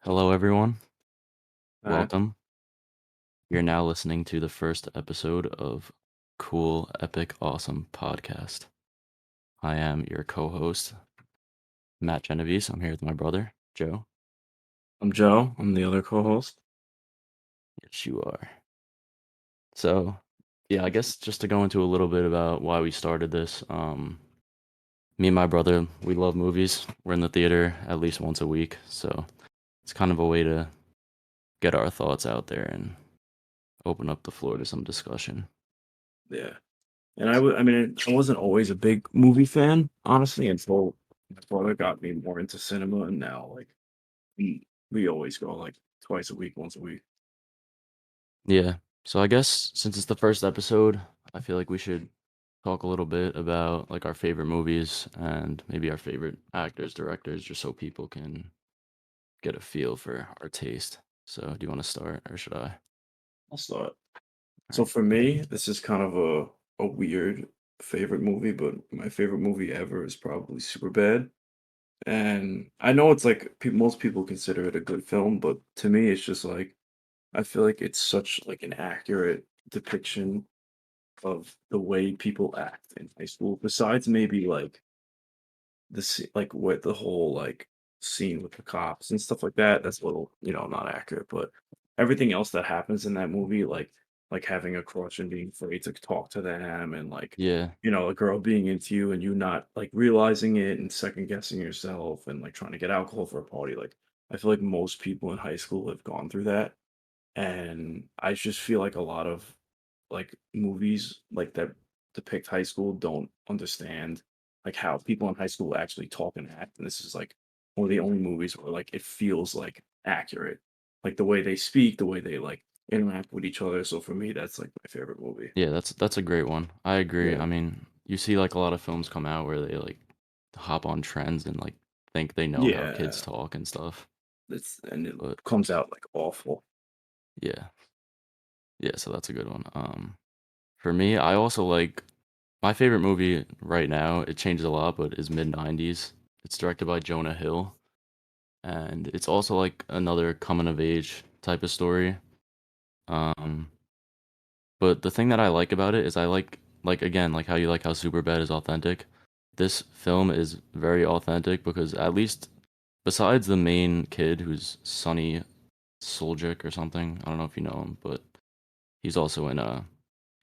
Hello, everyone. Alright. Welcome. You're now listening to the first episode of Cool, Epic, Awesome Podcast. I am your co host, Matt Genovese. I'm here with my brother, Joe. I'm Joe. I'm the other co-host. Yes, you are. So, yeah, I guess just to go into a little bit about why we started this. Me and my brother, we love movies. We're in the theater at least once a week. So, it's kind of a way to get our thoughts out there and open up the floor to some discussion. Yeah. And I wasn't always a big movie fan, honestly, until my brother got me more into cinema, and now, like, we always go, like, twice a week, once a week. Yeah. So I guess since it's the first episode, I feel like we should talk a little bit about like our favorite movies and maybe our favorite actors, directors, just so people can get a feel for our taste. So do you want to start or should I? I'll start. All So right. for me, this is kind of a weird favorite movie, but my favorite movie ever is probably Superbad. And I know it's like most people consider it a good film, but to me, it's just like I feel like it's such like an accurate depiction of the way people act in high school, besides maybe like like what the whole like scene with the cops and stuff like that. That's a little, not accurate, but everything else that happens in that movie, like having a crush and being afraid to talk to them, and like, Yeah. a girl being into you and you not like realizing it and second guessing yourself and like trying to get alcohol for a party. Like I feel like most people in high school have gone through that. And I just feel like a lot of like movies like that depict high school don't understand like how people in high school actually talk and act. And this is like one of the only movies where like it feels like accurate. Like the way they speak, the way they like interact with each other. So for me, that's like my favorite movie. Yeah, that's a great one. I agree. Yeah. I mean, you see like a lot of films come out where they like hop on trends and like think they know how kids Yeah. talk and stuff. And it But comes out like awful. yeah. Yeah, so that's a good one. For me, I also like my favorite movie right now, it changes a lot, but is mid-90s. It's directed by Jonah Hill, and it's also like another coming of age type of story. Um, but the thing that I like about it is I like again, like how you like how Superbad is authentic. This film is very authentic because at least besides the main kid who's Sonny Soljic or something, I don't know if you know him, but he's also in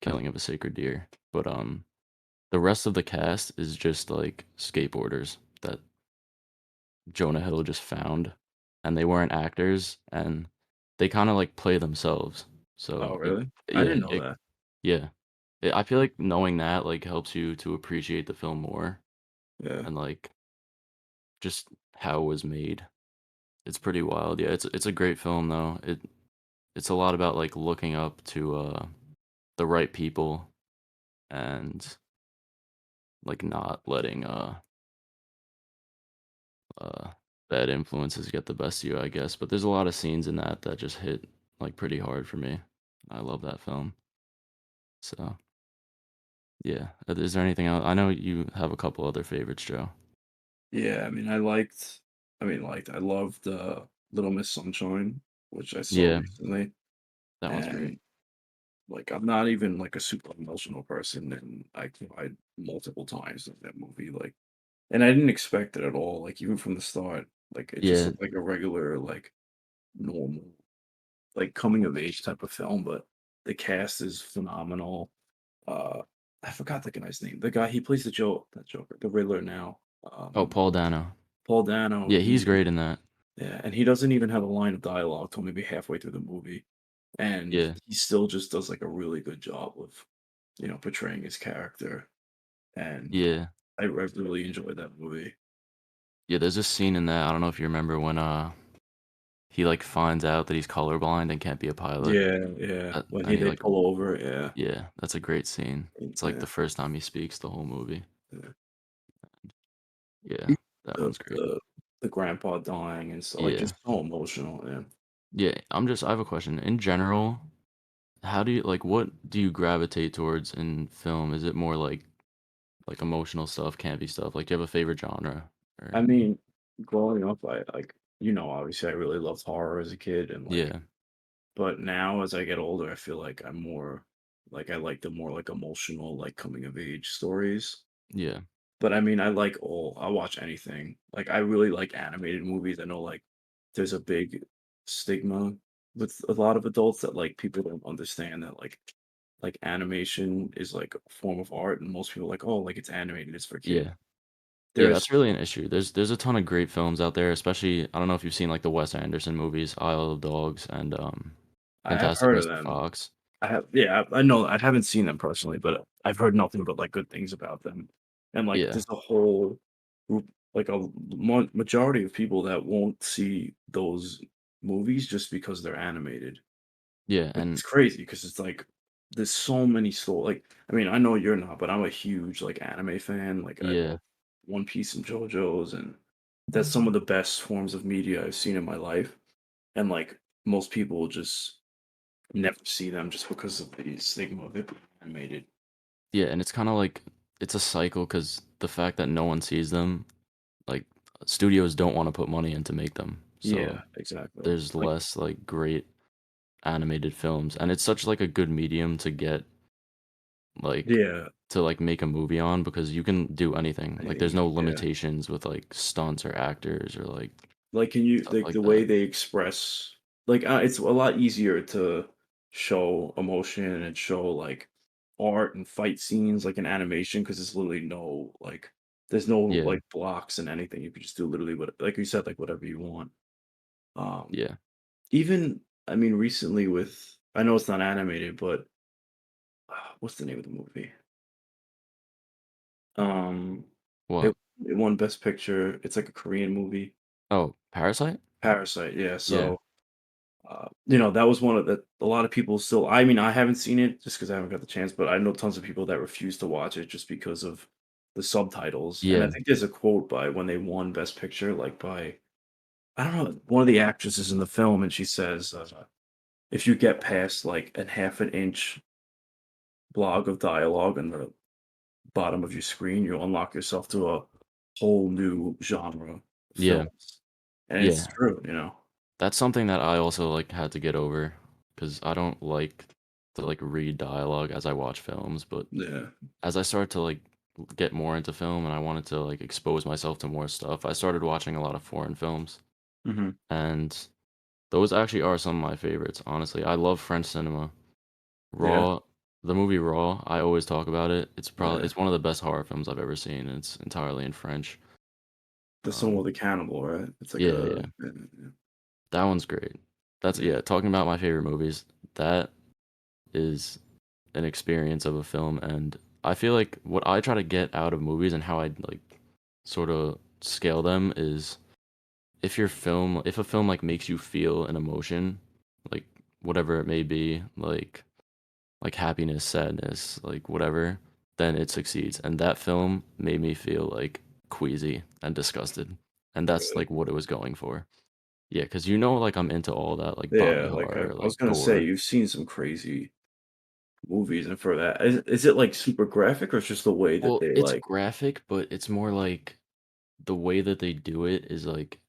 Killing of a Sacred Deer. But the rest of the cast is just like skateboarders that Jonah Hill just found, and they weren't actors, and they kind of like play themselves. So Oh, it, really? I yeah, didn't know that. yeah. I feel like knowing that like helps you to appreciate the film more Yeah. and like just how it was made. It's pretty wild. Yeah, it's a great film though. It's a lot about like looking up to the right people and like not letting uh bad influences get the best of you, I guess. But there's a lot of scenes in that that just hit like pretty hard for me. I love that film. So yeah, is there anything else? I know you have a couple other favorites, Joe. Yeah, I loved Little Miss Sunshine, which I saw Yeah, recently. that one's great. And like I'm not even like a super emotional person, and I cried multiple times in that movie. Like, and I didn't expect it at all. Like even from the start, like it just Yeah, looked like a regular, like normal, like coming of age type of film. But the cast is phenomenal. Uh, I forgot the guy's name. The guy he plays that Joker, the Riddler now. oh, Paul Dano. Paul Dano. Yeah, he's great in that. Yeah, and he doesn't even have a line of dialogue till maybe halfway through the movie, and Yeah, he still just does, like, a really good job of, portraying his character, and yeah, I really enjoyed that movie. yeah. There's this scene in that. I don't know if you remember when he like finds out that he's colorblind and can't be a pilot. Yeah, yeah, when And he they like pull over, yeah, yeah, that's a great scene. It's like yeah, the first time he speaks the whole movie. yeah. Yeah, that The one's great. the the grandpa dying and so like, Yeah. just so emotional, yeah. Yeah, I have a question. In general, how do you like what do you gravitate towards in film? Is it more like emotional stuff, campy stuff? Like do you have a favorite genre? I Or mean, growing up, I like obviously I really loved horror as a kid and like Yeah. but now as I get older, I feel like I'm more like I like the more like emotional, like coming of age stories. Yeah. But I mean, I watch anything. Like I really like animated movies. I know like there's a big stigma with a lot of adults that like people don't understand that like animation is like a form of art and most people are like, oh, like it's animated, it's for kids. Yeah. Yeah, There's that's really an issue. There's a ton of great films out there, especially I don't know if you've seen like the Wes Anderson movies, Isle of Dogs and I have Fantastic heard of Mr. them. Fox. I have yeah, I know I haven't seen them personally, but I've heard nothing but, like, good things about them. And, like, Yeah. there's a whole group like, a majority of people that won't see those movies just because they're animated, Yeah, which is and crazy because it's like, there's so many like, I mean, I know you're not, but I'm a huge, like, anime fan, like, I yeah. love One Piece and JoJo's, and that's some of the best forms of media I've seen in my life, and, like, most people just never see them just because of the stigma of it being animated. Yeah, and it's kinda like it's a cycle because the fact that no one sees them, like, studios don't wanna put money in to make them, so Yeah, exactly. there's Like, less, like, great animated films, and it's such, like, a good medium to get, like yeah, to, like, make a movie on because you can do anything, like, there's anything, no yeah. limitations with, like, stunts or actors or, like, Like, can you stuff like like the way that. they express like it's a lot easier to show emotion and show like art and fight scenes like in animation because there's literally no like there's no Yeah, like blocks and anything. You could just do literally what like you said, like whatever you want. Um yeah. even I mean recently with I know it's not animated, but what's the name of the movie? Um, it What? it won Best Picture. It's like a Korean movie. Oh, Parasite? Parasite, yeah. Yeah, So, that was one of the a lot of people still I mean, I haven't seen it just because I haven't got the chance, but I know tons of people that refuse to watch it just because of the subtitles. And I yeah, think there's a quote by when they won Best Picture, like by I don't know, one of the actresses in the film, and she says, if you get past like a half an inch block of dialogue on the bottom of your screen, you'll unlock yourself to a whole new genre of yeah, films. And it's yeah. true. That's something that I also, like, had to get over because I don't like to, like, read dialogue as I watch films, but Yeah. as I started to, like, get more into film and I wanted to, like, expose myself to more stuff, I started watching a lot of foreign films, Mhm. and those actually are some of my favorites, honestly. I love French cinema. Yeah. Raw the movie Raw, I always talk about it. Yeah. It's one of the best horror films I've ever seen, and it's entirely in French. The one Um, with the cannibal, right? It's like yeah, a yeah. yeah, yeah. That one's great. That's Yeah. yeah, talking about my favorite movies, that is an experience of a film, and I feel like what I try to get out of movies and how I, like, sorta scale them is if a film, like, makes you feel an emotion, like, whatever it may be, like happiness, sadness, like whatever, then it succeeds. And that film made me feel like queasy and disgusted. And that's Really. like what it was going for. Yeah, because like I'm into all that, like body Yeah, like, horror, I was like gonna say, gore. you've seen some crazy movies, and for that is it, like, super graphic, or it's just the way that Well, they, it's like graphic, but it's more like the way that they do it is like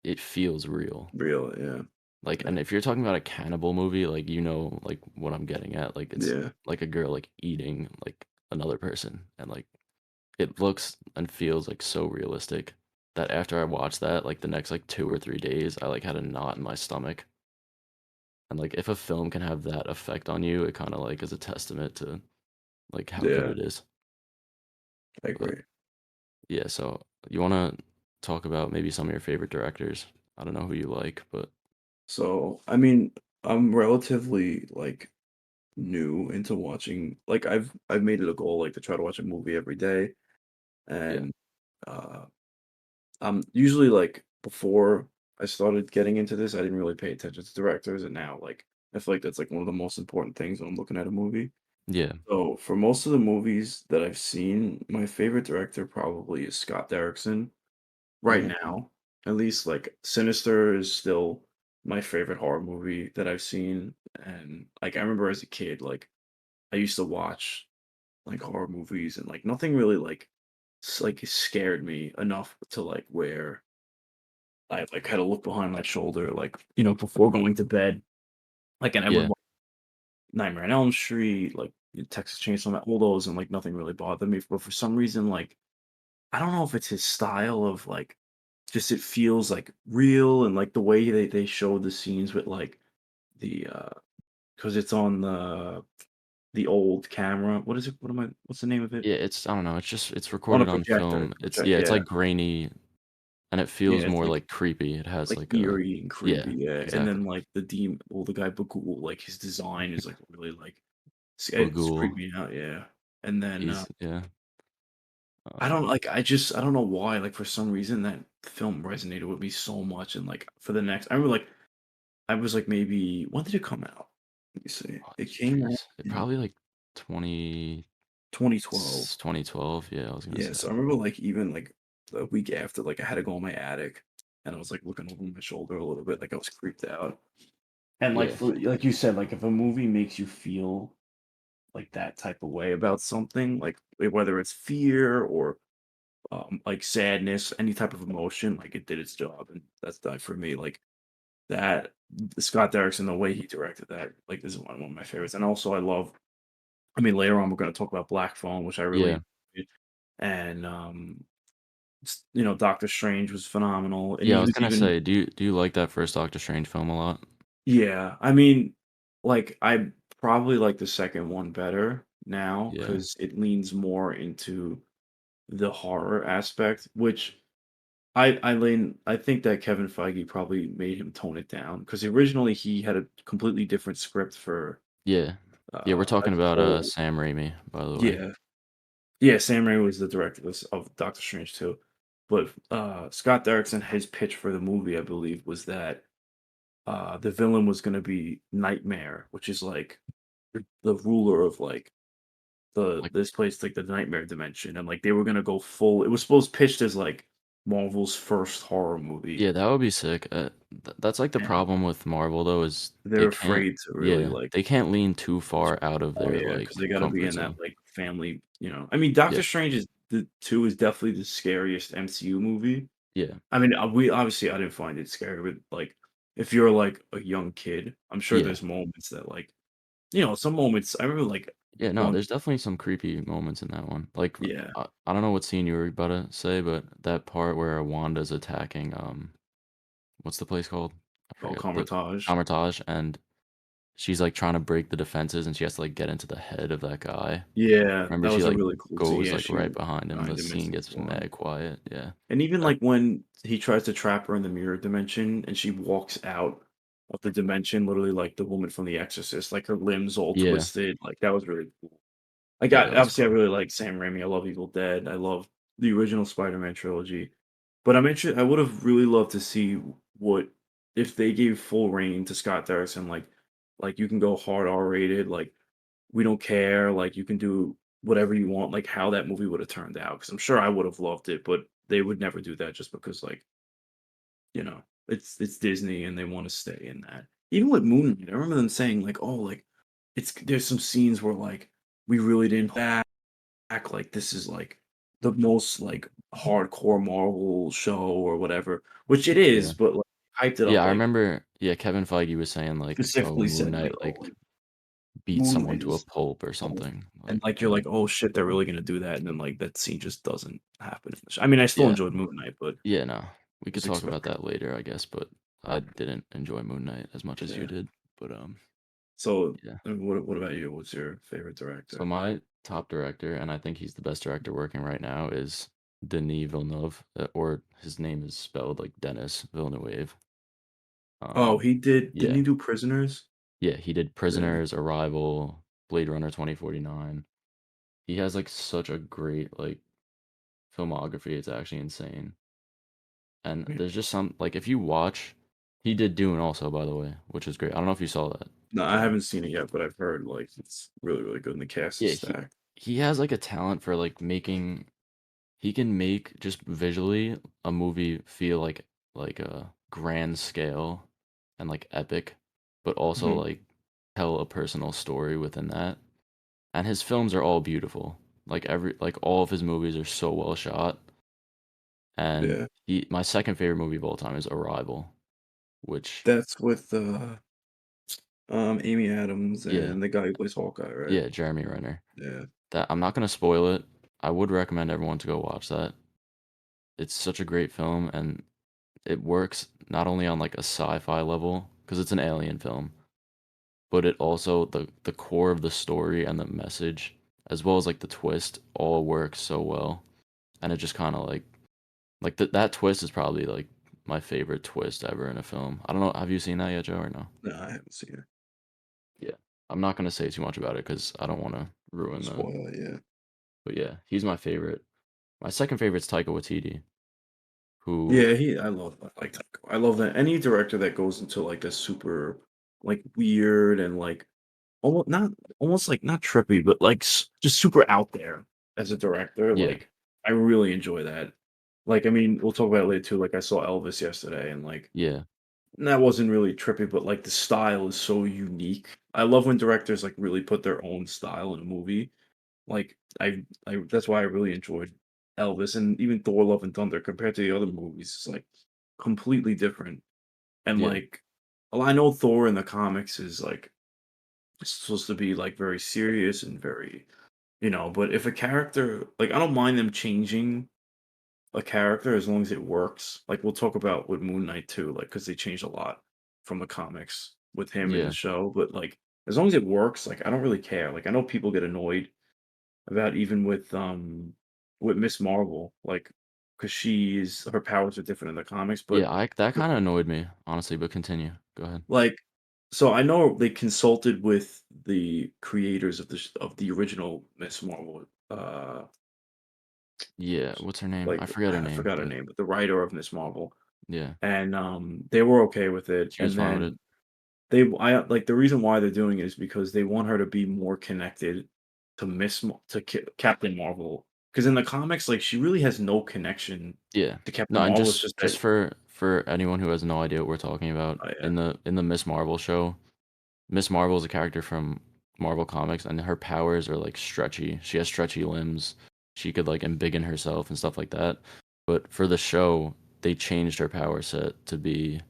it feels real. real, yeah. Like, Yeah. and if you're talking about a cannibal movie, like like what I'm getting at. Like it's Yeah. like a girl like eating like another person and like it looks and feels, like, so realistic that after I watched that, like, the next, like, 2 or 3 days, I, like, had a knot in my stomach, and, like, if a film can have that effect on you, it kinda, like, is a testament to, like, how good Yeah, it is, I but, agree. yeah, so you wanna talk about maybe some of your favorite directors? I don't know who you like, but So, I mean, I'm relatively, like, new into watching like, I've made it a goal, like, to try to watch a movie every day, yeah, and, uh usually, like, before I started getting into this, I didn't really pay attention to directors, and now, like, I feel like that's, like, one of the most important things when I'm looking at a movie. yeah, So, for most of the movies that I've seen, my favorite director probably is Scott Derrickson. Right mhm, now, at least, like, Sinister is still my favorite horror movie that I've seen, and, like, I remember as a kid, like, I used to watch, like, horror movies, and, like, nothing really, like, scared me enough to, like, where I like had to look behind my shoulder, like, before going to bed. Like, and I would Yeah. watch Nightmare on Elm Street, like Texas Chainsaw Man, all those, and like nothing really bothered me. But for some reason, like I don't know if it's his style of like just it feels like real and like the way they show the scenes with like the because it's on the old camera. What is it? What's the name of it? Yeah, I don't know, it's On a recorded on projector. film. It's, Yeah. like, grainy, and it Yeah, feels it's more, like, creepy. It has, like like, a eerie and yeah, creepy, yeah. And exactly. then like the guy Bagul, like his design is like really like it's Bagul. creeped me out, yeah. And then He's yeah, I don't know why, like for some reason that film resonated with me so much. And like for the next I remember like I was like maybe when did it come out? Let me see. oh, It came out jeez. It in probably, like, 20 2012. 2012, yeah, I was gonna Yeah, say. so I remember like even like a week after, like I had to go in my attic and I was like looking over my shoulder a little bit, like I was creeped out. And like Yeah, for like you said, like if a movie makes you feel like that type of way about something, like whether it's fear or like sadness, any type of emotion, like it did its job. And that's that for me. Like that Scott Derrickson, the way he directed that, like this is one of my favorites. And also I love I mean later on we're gonna talk about Black Phone, which I yeah. really enjoyed. And Doctor Strange was phenomenal. And Yeah, I he was was gonna even say, do you like that first Doctor Strange film a lot? yeah, I mean, like I probably like the second one better now Yeah. because it leans more into the horror aspect, which I think that Kevin Feige probably made him tone it down because originally he had a completely different script for Yeah. Yeah, we're a talking about, whole Sam Raimi, by the way. yeah. Yeah, Sam Raimi was the director of Doctor Strange too. But Scott Derrickson, his pitch for the movie, I believe, was that the villain was gonna be Nightmare, which is like the ruler of like Like this place, like the nightmare dimension, and like they were gonna go full. It was supposed pitched as like Marvel's first horror movie, yeah, that would be sick. That's, like, the and problem with Marvel, though, is they're they can't afraid to really yeah, like. they can't lean too far out of Oh their, yeah, like, because they got to be comfort in that zone. like family. I mean, Yeah, Doctor Strange is the two is definitely the scariest MCU movie. yeah, I mean, we obviously I didn't find it scary, but like if you're like a young kid, I'm sure yeah. there's moments that like some moments. I remember like Yeah, no, one. there's definitely some creepy moments in that one. Like, Yeah, I don't know what scene you were about to say, but that part where Wanda's attacking, what's the place called? I oh, forget. The Comertage. Kamar-Taj, and she's, like, trying to break the defenses, and she has to, like, get into the head of that guy. Yeah, Remember that she, was a like, really cool scene. goes, Yeah, like, she right went behind him, behind the him scene into the gets floor. mad quiet, yeah. And even That like when he tries to trap her in the mirror dimension and she walks out of the dimension, literally like the woman from The Exorcist, like her limbs all yeah, twisted. Like that was really cool. Like yeah, that was obviously I cool. really like Sam Raimi. I love Evil Dead. I love the original Spider-Man trilogy. But I would have really loved to see what if they gave full reign to Scott Derrickson, like you can go hard R-rated, like we don't care, like you can do whatever you want, like how that movie would have turned out. Because I'm sure I would have loved it, but they would never do that just because like, it's Disney and they want to stay in that. Even with Moon Knight, I remember them saying like, oh, like there's some scenes where like we really didn't act like this is like the most like hardcore Marvel show or whatever, which it Yeah. is, but like hyped it Yeah, up I like remember yeah, Kevin Feige was saying, like, "Oh, specifically Moon said like, Knight, oh, like, like beat Moon someone Knight to a is pulp or oh, something." and Like, like you're and like, oh shit, they're really gonna do that, and then like that scene just doesn't happen. I mean, I still yeah. enjoyed Moon Knight, but Yeah, no. We could was talk about expecting. that later, I guess, but I didn't enjoy Moon Knight as much as you Yeah. did, but, So, yeah. what about you? What's your favorite So director? my top director, and I think he's the best director working right now, is Denis Villeneuve, or his name is spelled like Dennis Villeneuve. Oh, Um, he did. Didn't yeah, he do Prisoners? yeah, he did Yeah. Prisoners, Arrival, Blade Runner 2049. He has like such a great like filmography. It's actually insane. And Wait, there's just some like if you watch, he did Dune also, by the way, which is great. I don't know if you saw that, no, but I haven't seen it yet, but I've heard like it's really, really good, and the cast is yeah, stacked. he has like a talent for like making he can make just visually a movie feel like a grand scale and like epic, but also Mhm. like tell a personal story within that. And his films are all beautiful. Like all of his movies are so well shot. And Yeah. my second favorite movie of all time is Arrival, which That's with, Amy Adams yeah, and the guy who plays Hawkeye, right? yeah, Jeremy Renner. Yeah. That I'm not gonna spoil it. I would recommend everyone to go watch that. It's such a great film, and it works not only on like a sci-fi level because it's an alien film, but it also the core of the story and the message, as well as like the twist, all works so well, and it just kind of like that twist is probably like my favorite twist ever in a film. I don't know. Have you seen that yet, Joe, or no? No, I haven't seen it. Yeah, I'm not gonna say too much about it because I don't want to ruin the. Spoil it, yeah. But yeah, he's my favorite. My second favorite's Taika Waititi, who Yeah, I love that. Like, I love that any director that goes into like a super like weird and like almost like not trippy, but like just super out there as a director. yeah, Like, I really enjoy that. Like, I mean, we'll talk about it later too. Like, I saw Elvis yesterday, and like yeah, that wasn't really trippy, but like the style is so unique. I love when directors like really put their own style in a movie. Like, I that's why I really enjoyed Elvis and even Thor: Love and Thunder compared to the other movies. It's like completely different. And yeah, like, well, I know Thor in the comics is like supposed to be like very serious and very, but if a character like I don't mind them changing a character as long as it works. Like we'll talk about with Moon Knight too, like because they changed a lot from the comics with him in the yeah, show. But like as long as it works, like I don't really care. Like I know people get annoyed about even with Miss Marvel, like because her powers are different in the comics, but yeah. I that kind of annoyed me honestly, but continue. Go ahead. like so I know they consulted with the creators of the original Miss Marvel, Yeah, what's her name? like I forget her I name, forgot her but name, but the writer of Miss Marvel, yeah, and they were okay with it. she was And fine with it. then like the reason why they're doing it is because they want her to be more connected to Captain Marvel. Because in the comics, like she really has no connection Yeah. to No, Captain and Marvel. It's just just that, for anyone who has no idea what we're talking about, yeah, in the Miss Marvel show, Miss Marvel is a character from Marvel Comics, and her powers are like stretchy. She has stretchy limbs. She could like embiggen herself and stuff like that. But for the show, they changed her power set to be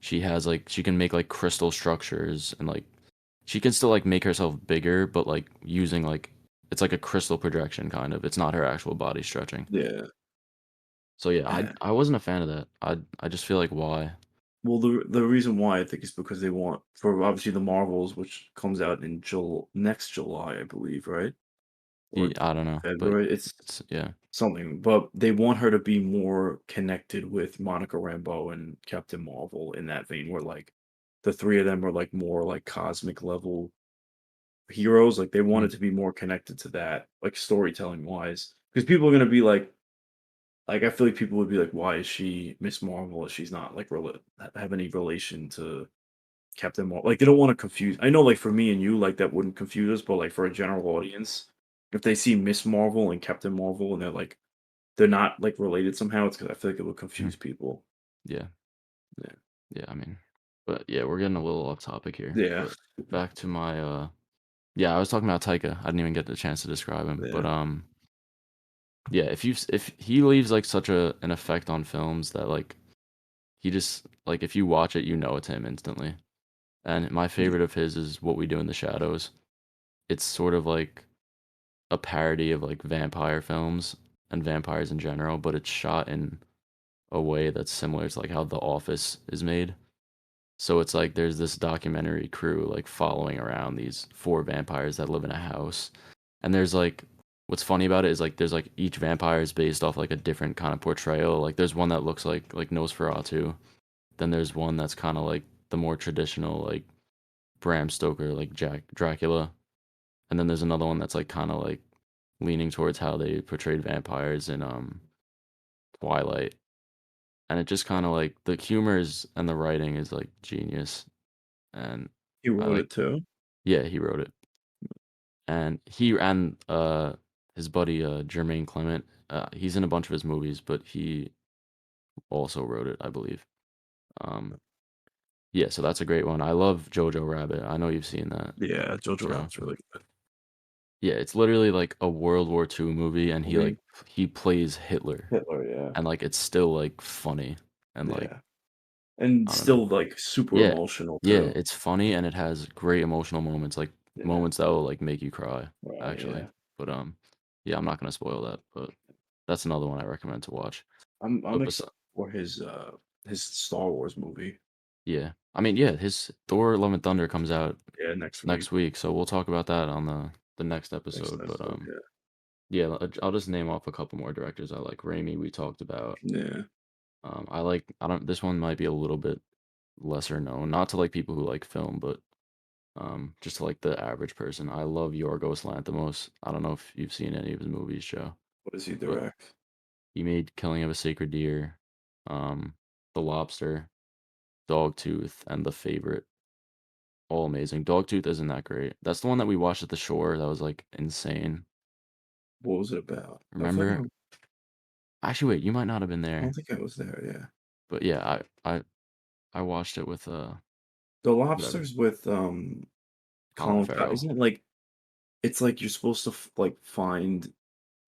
she has like she can make like crystal structures and like she can still like make herself bigger, but like using like it's like a crystal projection kind of. It's not her actual body stretching. yeah. So yeah, Eh, I wasn't a fan of that. I just feel like why? Well, the reason why I think is because they want for obviously the Marvels, which comes out in next July, I believe, right? Or I don't know, but February. It's yeah, something, but they want her to be more connected with Monica Rambeau and Captain Marvel in that vein, where like the three of them are like more like cosmic level heroes. Like they mhm, wanted to be more connected to that, like storytelling wise, because people are gonna be like I feel like people would be like, why is she Miss Marvel if she's not like have any relation to Captain Marvel? Like they don't want to confuse. I know, like for me and you, like that wouldn't confuse us, but like for a general audience, if they see Miss Marvel and Captain Marvel and they're not, like, related somehow, it's 'cause I feel like it would mhm, confuse people. yeah, Yeah. yeah. I mean, but yeah, we're getting a little off topic here. Yeah. But back to my yeah, I was talking about Taika. I didn't even get the chance to describe him, but Yeah. yeah, if he leaves like such an effect on films that like he just like if you watch it, you know it's him instantly. And my Yeah. favorite of his is What We Do in the Shadows. It's sort of like a parody of like vampire films and vampires in general, but it's shot in a way that's similar to like how The Office is made. So it's like there's this documentary crew like following around these four vampires that live in a house. And there's like what's funny about it is like there's like each vampire is based off like a different kind of portrayal. Like there's one that looks like Nosferatu. Then there's one that's kind of like the more traditional like Bram Stoker like Jack Dracula. And then there's another one that's like kind of like leaning towards how they portrayed vampires in Twilight. And it just kind of like the humor is and the writing is like genius. And He I wrote like it too? yeah, he wrote it. And he and his buddy Jermaine Clement, he's in a bunch of his movies, but he also wrote it, I believe. Um yeah, so that's a great one. I love Jojo Rabbit. I know you've seen that, Yeah, Jojo Joe. Rabbit's really good. Yeah, it's literally like a World War II movie, and Movie? he plays Hitler, Hitler, yeah. and, like, it's still, like, funny and, like, Yeah. And I don't know. still, like, super Yeah. emotional Yeah, too. it's funny, and it has great emotional moments, like, Yeah. moments that will, like, make you cry, Right, actually. yeah. But, yeah, I'm not gonna spoil that, but that's another one I recommend to watch. I'm But excited for his Star Wars movie. yeah. I mean, yeah, his Thor: Love and Thunder comes out Yeah, next week. next week, so we'll talk about that on the next Next episode, but, episode, yeah. yeah, I'll just name off a couple more directors I like. Raimi, we talked about. Yeah. I don't this one might be a little bit lesser known, not to, like, people who like film, but, just to, like, the average person. I love Yorgos Lanthimos. I don't know if you've seen any of his movies, Joe, What does he but direct? he made Killing of a Sacred Deer, The Lobster, Dogtooth, and The Favorite. All amazing. Dogtooth isn't that great. That's the one that we watched at the shore that was, like, insane. What was it about? Remember? Actually, wait, you might not have been I don't there, think I was there, yeah. but yeah, I watched it with, The whatever, Lobsters with, Colin Colin Pow Farrell. isn't it like it's like you're supposed to like, find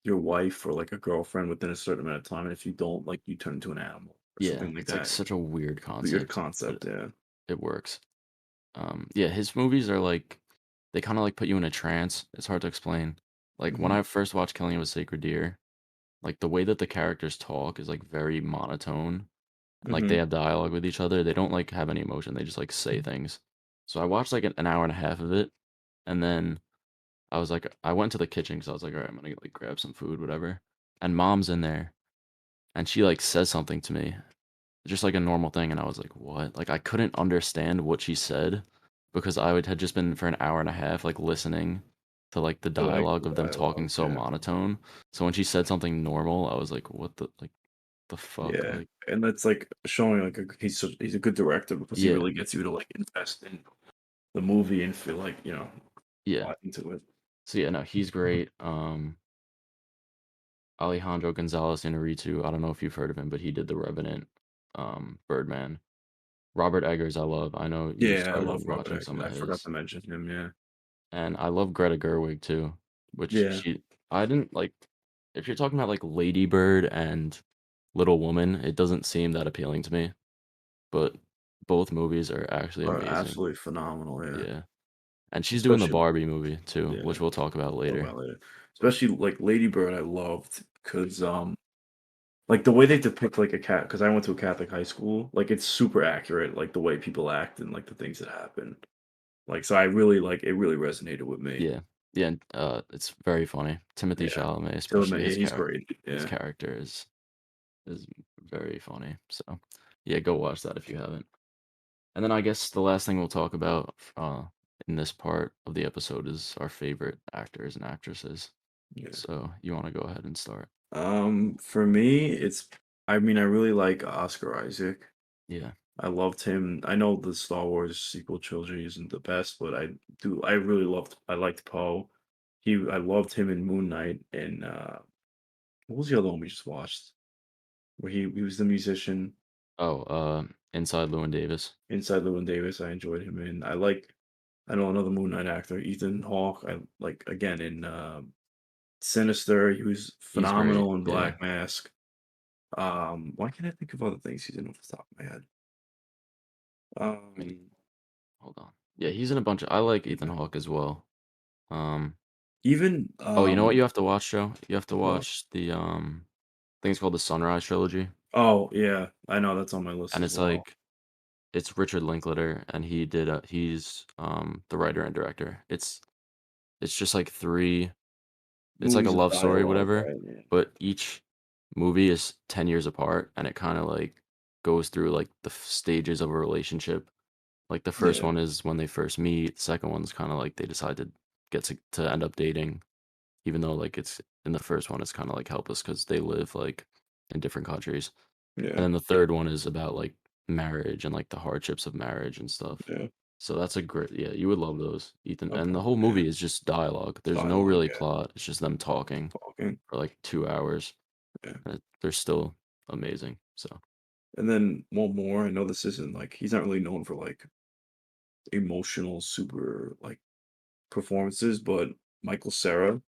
your wife or, like, a girlfriend within a certain amount of time, and if you don't, like, you turn into an animal or Yeah, something like it's, like, that. such a weird Weird concept, but concept, yeah. it works. Yeah, his movies are, like they kinda, like, put you in a trance. It's hard to explain. Like, when Mhm, I first watched Killing of a Sacred Deer, like, the way that the characters talk is, like, very monotone, and, like, they mhm. have dialogue with each other. They don't, like, have any emotion. They just, like, say things. So I watched, like, an hour and a half of it, and then I went to the kitchen because I was like, "Alright, I'm gonna, like, grab some food, whatever." And mom's in there, and she, like, says something to me, just like a normal thing, and I was like, "What?" Like, I couldn't understand what she said because had just been for an hour and a half, like, listening to, like, the So, like, dialogue the of them talking dialogue, so yeah. monotone. So when she said something normal, I was like, the fuck?" Yeah, Like, and that's, like, showing, like, he's a good director because he yeah, really gets you to, like, invest in the movie and feel like, yeah. bought into it. So, yeah, no, he's great. Alejandro Gonzalez Inarritu, I don't know if you've heard of him, but he did The Revenant, Birdman. Robert Eggers, I love. I know you Yeah, I started love Robert watching Eggers. some I of forgot his. to mention him, yeah. And I love Greta Gerwig too, which Yeah. she I didn't like if you're talking about like Lady Bird and Little Woman, it doesn't seem that appealing to me, but both movies are actually Are amazing. absolutely phenomenal, yeah. Yeah. And she's doing the Especially Barbie movie too, yeah, which we'll talk about talk later. about later. Especially, like, Lady Bird I loved because like, the way they depict, like, a cat. Because I went to a Catholic high school, like, it's super accurate, like, the way people act and, like, the things that happen. Like, so I really, like it really resonated with me. Yeah. Yeah, and, it's very funny. Timothy Yeah. Chalamet, Tillman, especially yeah, he's great, his yeah. character is very funny. So, yeah, go watch that if you haven't. And then I guess the last thing we'll talk about in this part of the episode is our favorite actors and actresses. Yeah. So you want to go ahead and start? For me, I mean, I really like Oscar Isaac. Yeah, I loved him. I know the Star Wars sequel trilogy isn't the best, but I liked Poe. I loved him in Moon Knight and what was the other one we just watched? Where he was the musician Oh, Inside Llewyn Davis. inside Llewyn Davis. I enjoyed him in. I know another Moon Knight actor, Ethan Hawke. I like again in Sinister. He was He's great. phenomenal in Yeah. Black Mask. Why can't I think of other things he's in off the top of my head? I mean, Um, hold on. Yeah, he's in a bunch of I like Ethan yeah. Hawke as well. Um, Even oh, you know what you have to watch, Joe? You have to what? watch the I think it's called the Sunrise trilogy. Oh yeah, I know that's on my list And as it's well. like it's Richard Linklater and he's the writer and director. It's just like three it's like a Movies of love story, dialogue, whatever, right? Yeah. but each movie is 10 years apart, and it kinda, like, goes through, like, the stages of a relationship. Like, the first Yeah. one is when they first meet, the second one's kinda like they decide to get to end up dating, even though, like, it's in the first one, it's kinda, like, helpless because they live, like, in different countries. And Yeah. then the third one is about, like, marriage and, like, the hardships of marriage and stuff. Yeah. So that's a great yeah, you would love those, Ethan, and Okay. the whole Yeah. movie is just dialogue. There's no Dialogue. really Yeah. plot, it's just them talking Talking. for, like, 2 hours, Yeah. and they're still amazing, so And then one more. I know this isn't like he's not really known for like emotional, super like performances, but Michael Cera,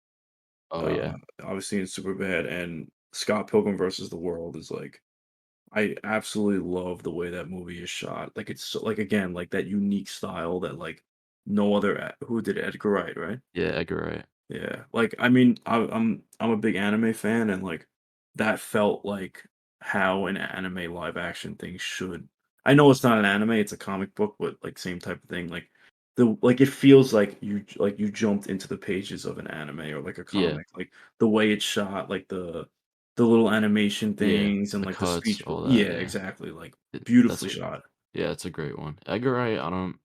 Oh, uh, yeah. obviously in Superbad, and Scott Pilgrim versus the World is like I absolutely love the way that movie is shot. Like it's so, like again like that unique style that like no other who did it? Edgar Wright, right? Yeah, Edgar Wright. Yeah, like, I mean, I'm a big anime fan, and, like, that felt like how an anime live action thing should. I know it's not an anime, it's a comic book, but, like, same type of thing, it feels like you jumped into the pages of an anime or, like, a Yeah. comic, like, the way it's shot, like, the little animation Yeah. things and, The like, the cuts, speech all yeah, that, yeah. exactly, like, That's beautifully a shot. yeah, it's a great one. Edgar Wright, I don't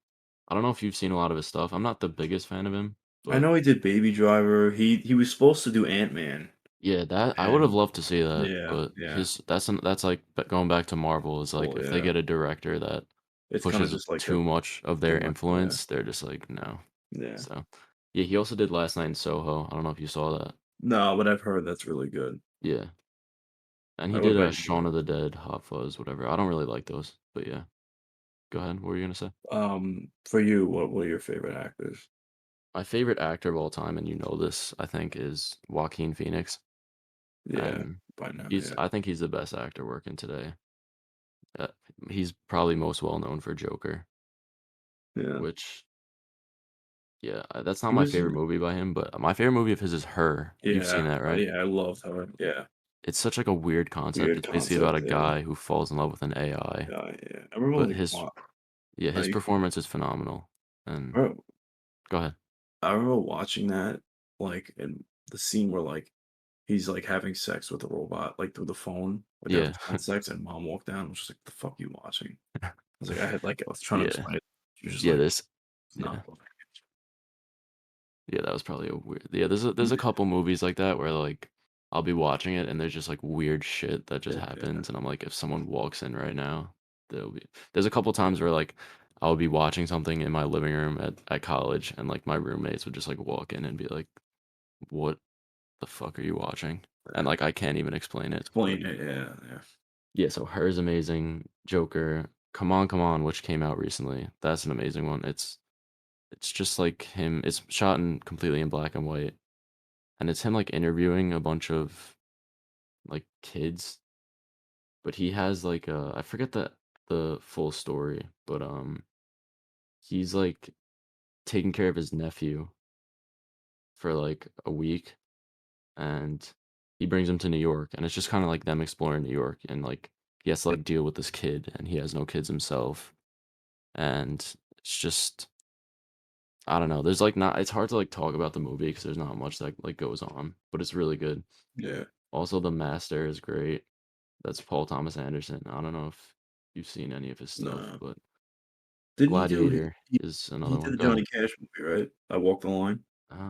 know if you've seen a lot of his stuff. I'm not the biggest fan of him, I but know he did Baby Driver, he was supposed to do Ant-Man, yeah, that I would have and loved to see that, yeah, but yeah. his that's like going back to Marvel is like Well, if they yeah. get a director that It's kinda pushes just like a too much of too their much, yeah, influence, they're just like, no. yeah. So, yeah, he also did Last Night in Soho. I don't know if you saw that. No, but I've heard that's really good. Yeah. And he I did bet you Shaun would. of the Dead, Hot Fuzz, whatever. I don't really like those, but yeah. Go ahead. What were you gonna say? For you, what are your favorite actors? My favorite actor of all time, and you know this, I think, is Joaquin Phoenix. Yeah, And by now, he's yeah. I think he's the best actor working today. Uh, he's probably most well known for Joker, Yeah. which yeah, that's not He my was favorite in movie by him, but my favorite movie of his is Her. You've seen yeah, that, right? yeah, I loved her, yeah. It's such like a weird concept. Weird It's basically about concept, a yeah. guy who falls in love with an AI, Yeah, yeah. I remember, but like, his yeah, his like, performance is phenomenal. And I go ahead. I remember watching that, like, and the scene where, like, he's, like, having sex with a robot, like, through the phone, like, they're having Yeah. phone sex, and mom walked down and was just like, "The fuck you watching?" I was trying to Yeah. explain it. She was just Yeah, like, this "It's not." yeah. Yeah, that was probably a weird yeah, there's a couple movies like that where, like, I'll be watching it and there's just, like, weird shit that just Yeah, yeah, happens, and I'm like, "If someone walks in right now, there'll be" there's a couple times yeah, where, like, I'll be watching something in my living room at college, and, like, my roommates would just, like, walk in and be like, "What the fuck are you watching?" And, yeah. like, I can't even explain it, but Explain it, yeah, yeah. yeah, so Her is amazing, Joker, Come On, which came out recently, that's an amazing one, it's just, like, him it's shot in completely in black and white. And it's him, like, interviewing a bunch of, like, kids, but he has, like, I forget the full story, but, he's, like, taking care of his nephew for, like, a week, and he brings him to New York, and it's just kinda like them exploring New York, and, like, he has to, like, deal with this kid, and he has no kids himself, and it's just I don't know, there's, like, not it's hard to, like, talk about the movie because there's not much that, like, goes on, but it's really good. Yeah, Also, The Master is great. That's Paul Thomas Anderson. I don't know if you've seen any of his stuff, no. but Didn't he do Gladiator is he another did one. the Go ahead. Johnny Cash movie, right? I Walk the Line?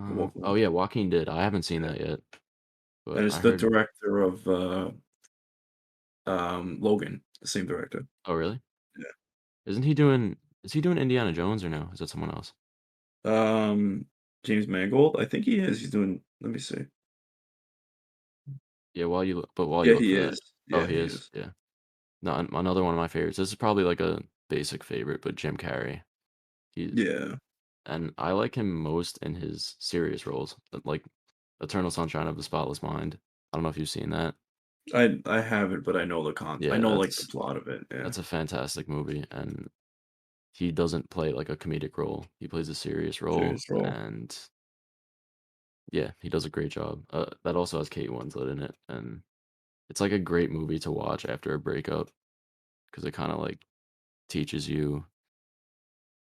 I Walk the Oh Line. yeah, Joaquin did. I haven't seen Yeah, that yet, but and it's I the heard. director of, Logan, the same director. Oh really? Yeah. Isn't he doing? Is he doing Indiana Jones or no? Is that someone else? Um, James Mangold? I think he is, he's doing let me see. Yeah. While you Yeah, look he for that. is. Oh, Yeah, he he is. is. Yeah. No, another one of my favorites. This is probably like a basic favorite, but Jim Carrey. He Yeah. and I like him most in his serious roles, like Eternal Sunshine of the Spotless Mind. I don't know if you've seen that. I haven't, but I Yeah, know, like, the plot of it, yeah. that's a fantastic movie, and he doesn't play like a comedic role. He plays a serious role, Serious role. and yeah, he does a great job. That also has Kate Winslet in it, and it's like a great movie to watch after a breakup because it kind of like teaches you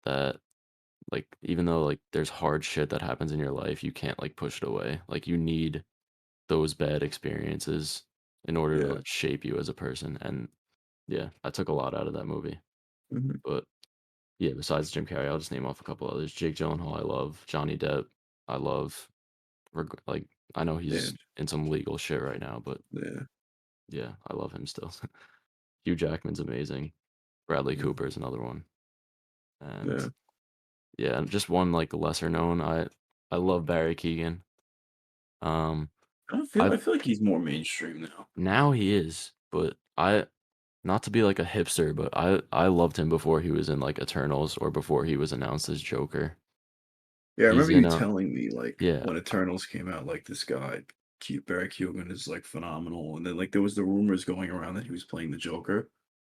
that like even though like there's hard shit that happens in your life, you can't like push it away. Like you need those bad experiences in order to Yeah. like, shape you as a person. And yeah, I took a lot out of that movie. Mhm. But yeah, besides Jim Carrey, I'll just name off a couple others. Jake Gyllenhaal, I love. Johnny Depp, I love. Like, I know Yeah, he's in some legal shit right now, but yeah, yeah, I love him still. Hugh Jackman's amazing. Bradley yeah, Cooper is another one. And yeah. yeah, and just one like lesser known. I love Barry Keegan. Um, I I've feel like he's more mainstream now. now he is, but I not to be like a hipster, but I loved him before he was in like Eternals or before he was announced as Joker. Yeah, I He's remember in you a telling me, like, yeah, when Eternals came out, like, this guy, Barry Keoghan is, like, phenomenal, and then, like, there was the rumors going around that he was playing the Joker,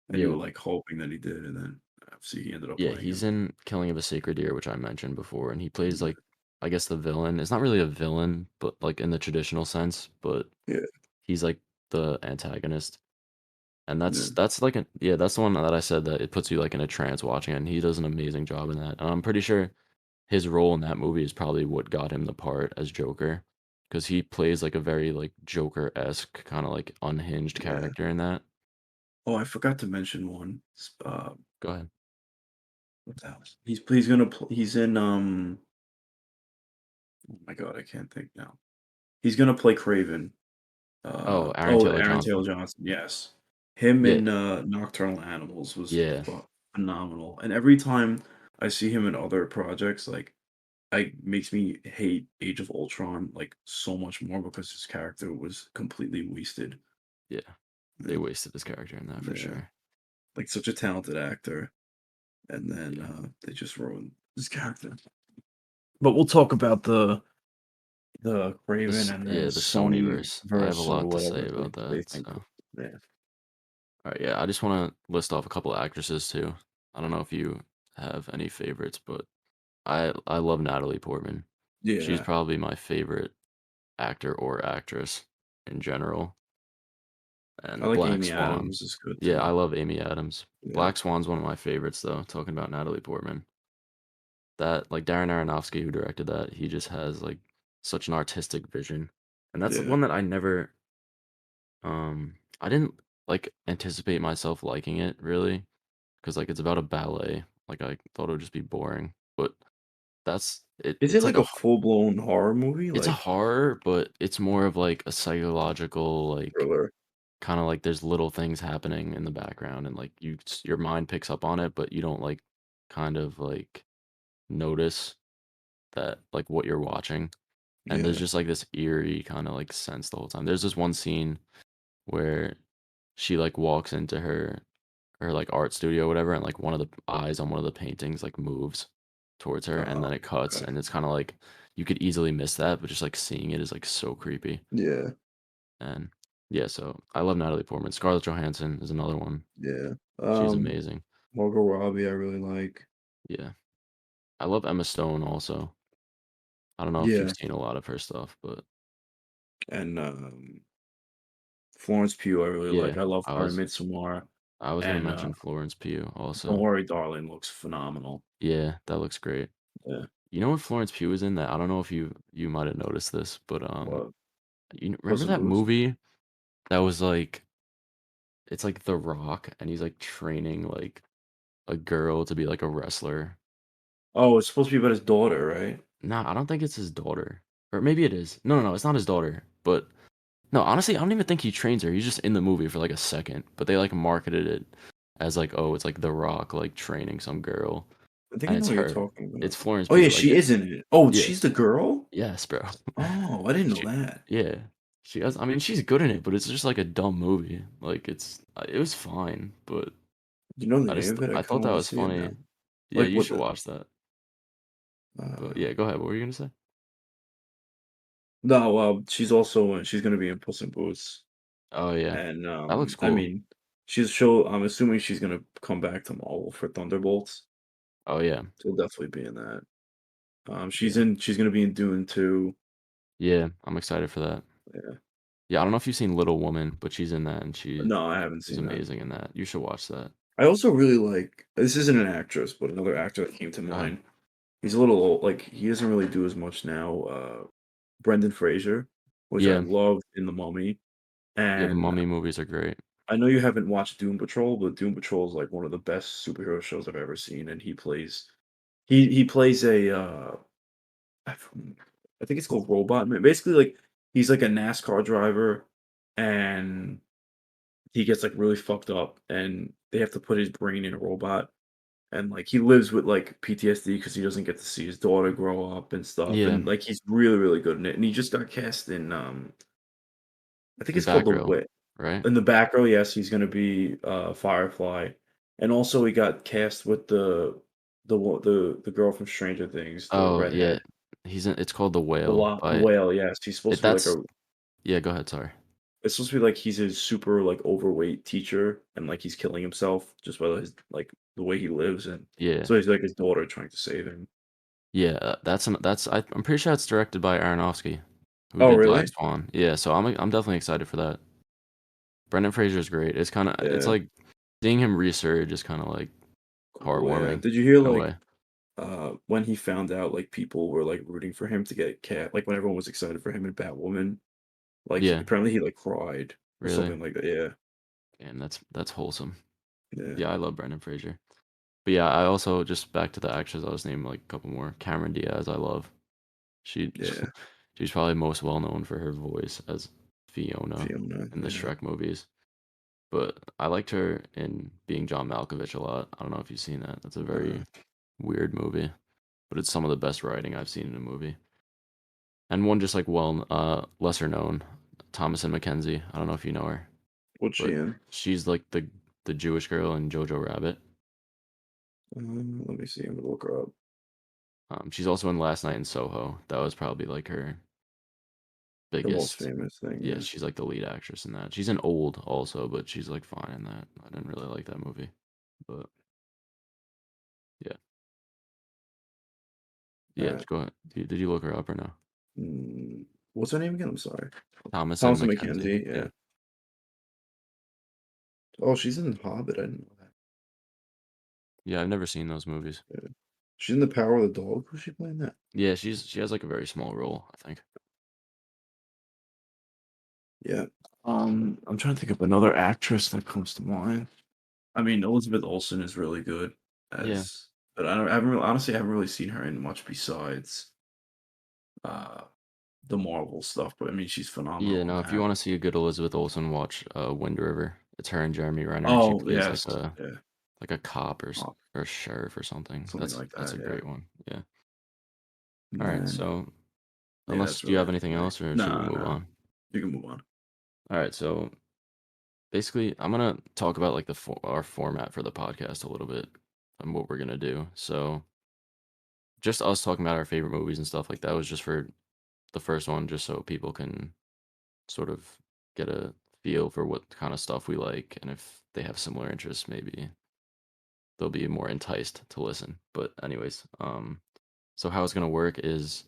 and you yeah, were, like, hoping that he did, and then, obviously, he ended up yeah. playing He's him. in Killing of a Sacred Deer, which I mentioned before, and he plays Yeah. like I guess the villain. It's not really a villain, but like in the traditional sense, but Yeah, he's like the antagonist. And yeah, that's like a yeah, that's the one that I said that it puts you like in a trance watching it, and he does an amazing job in that. And I'm pretty sure his role in that movie is probably what got him the part as Joker, because he plays like a very like Joker-esque kind of like unhinged yeah. character in that. Oh, I forgot to mention one. Go ahead. What the hell? He's gonna he's in, oh my god, I can't think now. He's gonna play Kraven. Oh, Aaron Oh, Taylor Aaron Taylor Johnson. Johnson, yes. Him Yeah, in, Nocturnal Animals was yeah, phenomenal, and every time I see him in other projects, like, makes me hate Age of Ultron, like, so much more because his character was completely wasted. yeah. They And wasted his character in that for yeah, sure. like, such a talented actor, and then, Yeah. they just ruined his character. But we'll talk about the Craven and then The Sony Sony verse. I have a verse or lot to whatever say about they that. think. So, Yeah. all right, yeah, I just want to list off a couple actresses too. I don't know if you have any favorites, but I love Natalie Portman. She's Yeah. probably my favorite actor or actress in general. I And like Black Amy Swan. Adams is good Yeah, I too. love Amy Adams. Yeah. Black Swan's one of my favorites though, talking about Natalie Portman. That like Darren Aronofsky who directed that, he just has like such an artistic vision. And that's Yeah. one that I didn't like anticipate myself liking it really because like it's about a ballet. Like I thought it would just be boring, but Is it it's like like a full-blown horror movie? it's a Like horror, but it's more of like a psychological like thriller? kind of like there's little things happening in the background and like your mind picks up on it, but you don't like kind of like notice that like what you're watching. And there's Yeah. just like this eerie kind of like sense the whole time. There's this one scene where she like walks into her like art studio or whatever, and like one of the eyes on one of the paintings like moves towards her, and Oh, then it cuts, okay. and it's kind of like you could easily miss that, but just like seeing it is like so creepy. Yeah. And yeah, so I love Natalie Portman. Scarlett Johansson is another one. Yeah. She's amazing. Margot Robbie I really like. Yeah, I love Emma Stone also. I don't know if you've Yeah. seen a lot of her stuff, but And, Florence Pugh I really like. yeah, I love I her in was Midsommar, I was gonna and, mention Florence Pugh Don't also. Worry Darling looks phenomenal. Yeah, that looks great. Yeah. You know what Florence Pugh is in that? I don't know if you might have noticed this, but What? you remember Puss in that Boots? movie that was like it's like The Rock and he's like training like a girl to be like a wrestler. Oh, it's supposed to be about his daughter, right? Nah, I don't think it's his daughter. Or maybe it is. No, no, no, it's not his daughter. But no, honestly, I don't even think he trains her. He's just in the movie for like a second. But they like marketed it as like, oh, it's like The Rock like training some girl. I think I And know it's what you're her. talking It's about. Florence Oh, yeah, Pugh. Like she is in it. Oh, yeah. she's the girl? Yes, bro. Oh, I didn't know She that. yeah. She has I mean, she's good in it, but it's just like a dumb movie. Like it was fine, but You know the name of it? I I kinda thought that wanna was see it now. funny. Yeah, Like, you what should the watch that. But uh yeah, go ahead. What were you gonna say? No, she's also she's gonna be in Puss in Boots, Oh yeah. and, That looks I cool. mean, I'm assuming she's gonna come back to Marvel for Thunderbolts. Oh yeah. She'll definitely be in that. Yeah. She's gonna be in Dune too. Yeah, I'm excited for that. Yeah. Yeah, I don't know if you've seen Little Woman, but she's in that and No, I haven't she's seen that. amazing in that. You should watch that. I also really like this isn't an actress, but another actor that came to Go ahead. mind. He's a little old, like, he doesn't really do as much now, Brendan Fraser, which I Yeah. loved in The Mummy, Yeah, the and Mummy movies are greght. I know you haven't watched Doom Patrol, but Doom Patrol is, like, one of the best superhero shows I've ever seen, and he plays a, I f I think it's called Robot Man. Basically, like, he's like a NASCAR driver, and he gets, like, really fucked up, and they have to put his brain in a robot, and, like, he lives with, like, PTSD because he doesn't get to see his daughter grow up and stuff, Yeah. and, like, he's really, really good in it, and he just got cast in, I think In it's called The Batgirl, Wit. right? In the back row, yes, he's gonna be, Firefly, and also he got cast with the girl from Stranger Things, the Oh, yeah. redhead. It's called The Whale The by whale, yes, he's supposed it to be like that's a yeah, go ahead, sorry. it's supposed to be like he's a super, like, overweight teacher, and, like, he's killing himself just by his like, the way he lives, and Yeah. so he's like his daughter trying to save him. Yeah, I'm pretty sure it's directed by Aronofsky, who Oh, did Black really? Swan. Yeah, so I'm definitely excited for that. Brendan Fraser's great. It's Yeah, like seeing him resurge is kinda, like, cool, yeah. heartwarming Did you hear, in a like, way. when he found out, like, people were, like, rooting for him to get Cat like, when everyone was excited for him and Batwoman, like, Yeah, apparently he, like, cried or really? something like that, yeah, And that's wholesome. yeah, Yeah, I love Brendan Fraser. But yeah, I also just back to the actors I was naming, like, a couple more. Cameron Diaz, I love. She yeah, she's probably most well known for her voice as Fiona Fiona, in the yeah, Shrek movies. But I liked her in Being John Malkovich a lot. I don't know if you've seen that. That's a uh, very weird movie, but it's some of the best writing I've seen in a movie. And one just like lesser known, Thomasin McKenzie. I don't know if you know her, what's she but in? she's like the Jewish girl in Jojo Rabbit. Let me see, I'm gonna look her up. She's also in Last Night in Soho. That was probably like her Her most biggest. famous thing, Yeah, yeah. she's like the lead actress in that. She's in Old also, but she's like fine in that. I didn't really like that movie, but yeah, yeah. Uh, Go ahead. Did you look her up or no? what's her name again? I'm sorry. Thomasin Thomasin McKenzie. McKenzie, Yeah, yeah. Oh, she's in Hobbit, I didn't know that. yeah. I've never seen those movies. Yeah. She's in The Power of the Dog? Who's she playing that? Yeah, she has like a very small role, I think. Yeah. I'm trying to think of another actress that comes to mind. I mean, Elizabeth Olsen is really good Yeah, as but I haven't really honestly, I haven't really seen her in much besides, uh, the Marvel stuff, but I mean, she's yeah. phenomenal in No, if you that. want to see a good Elizabeth Olsen, watch Wind River. It's her and Jeremy Renner, and she Oh, plays yes. Yeah. like a cop Oh, or a sheriff or something. something like That's that, a yeah. great one. Yeah. And All right. then So yeah, unless that's do you really have it anything for me. else, or should we Nah, move nah. on? You can move on. All right. So basically, I'm gonna talk about like our format for the podcast a little bit and what we're gonna do. So just us talking about our favorite movies and stuff like that was just for the first one, just so people can sort of get a feel for what kind of stuff we like, and if they have similar interests, maybe they'll be more enticed to listen. But anyways, so how it's gonna work is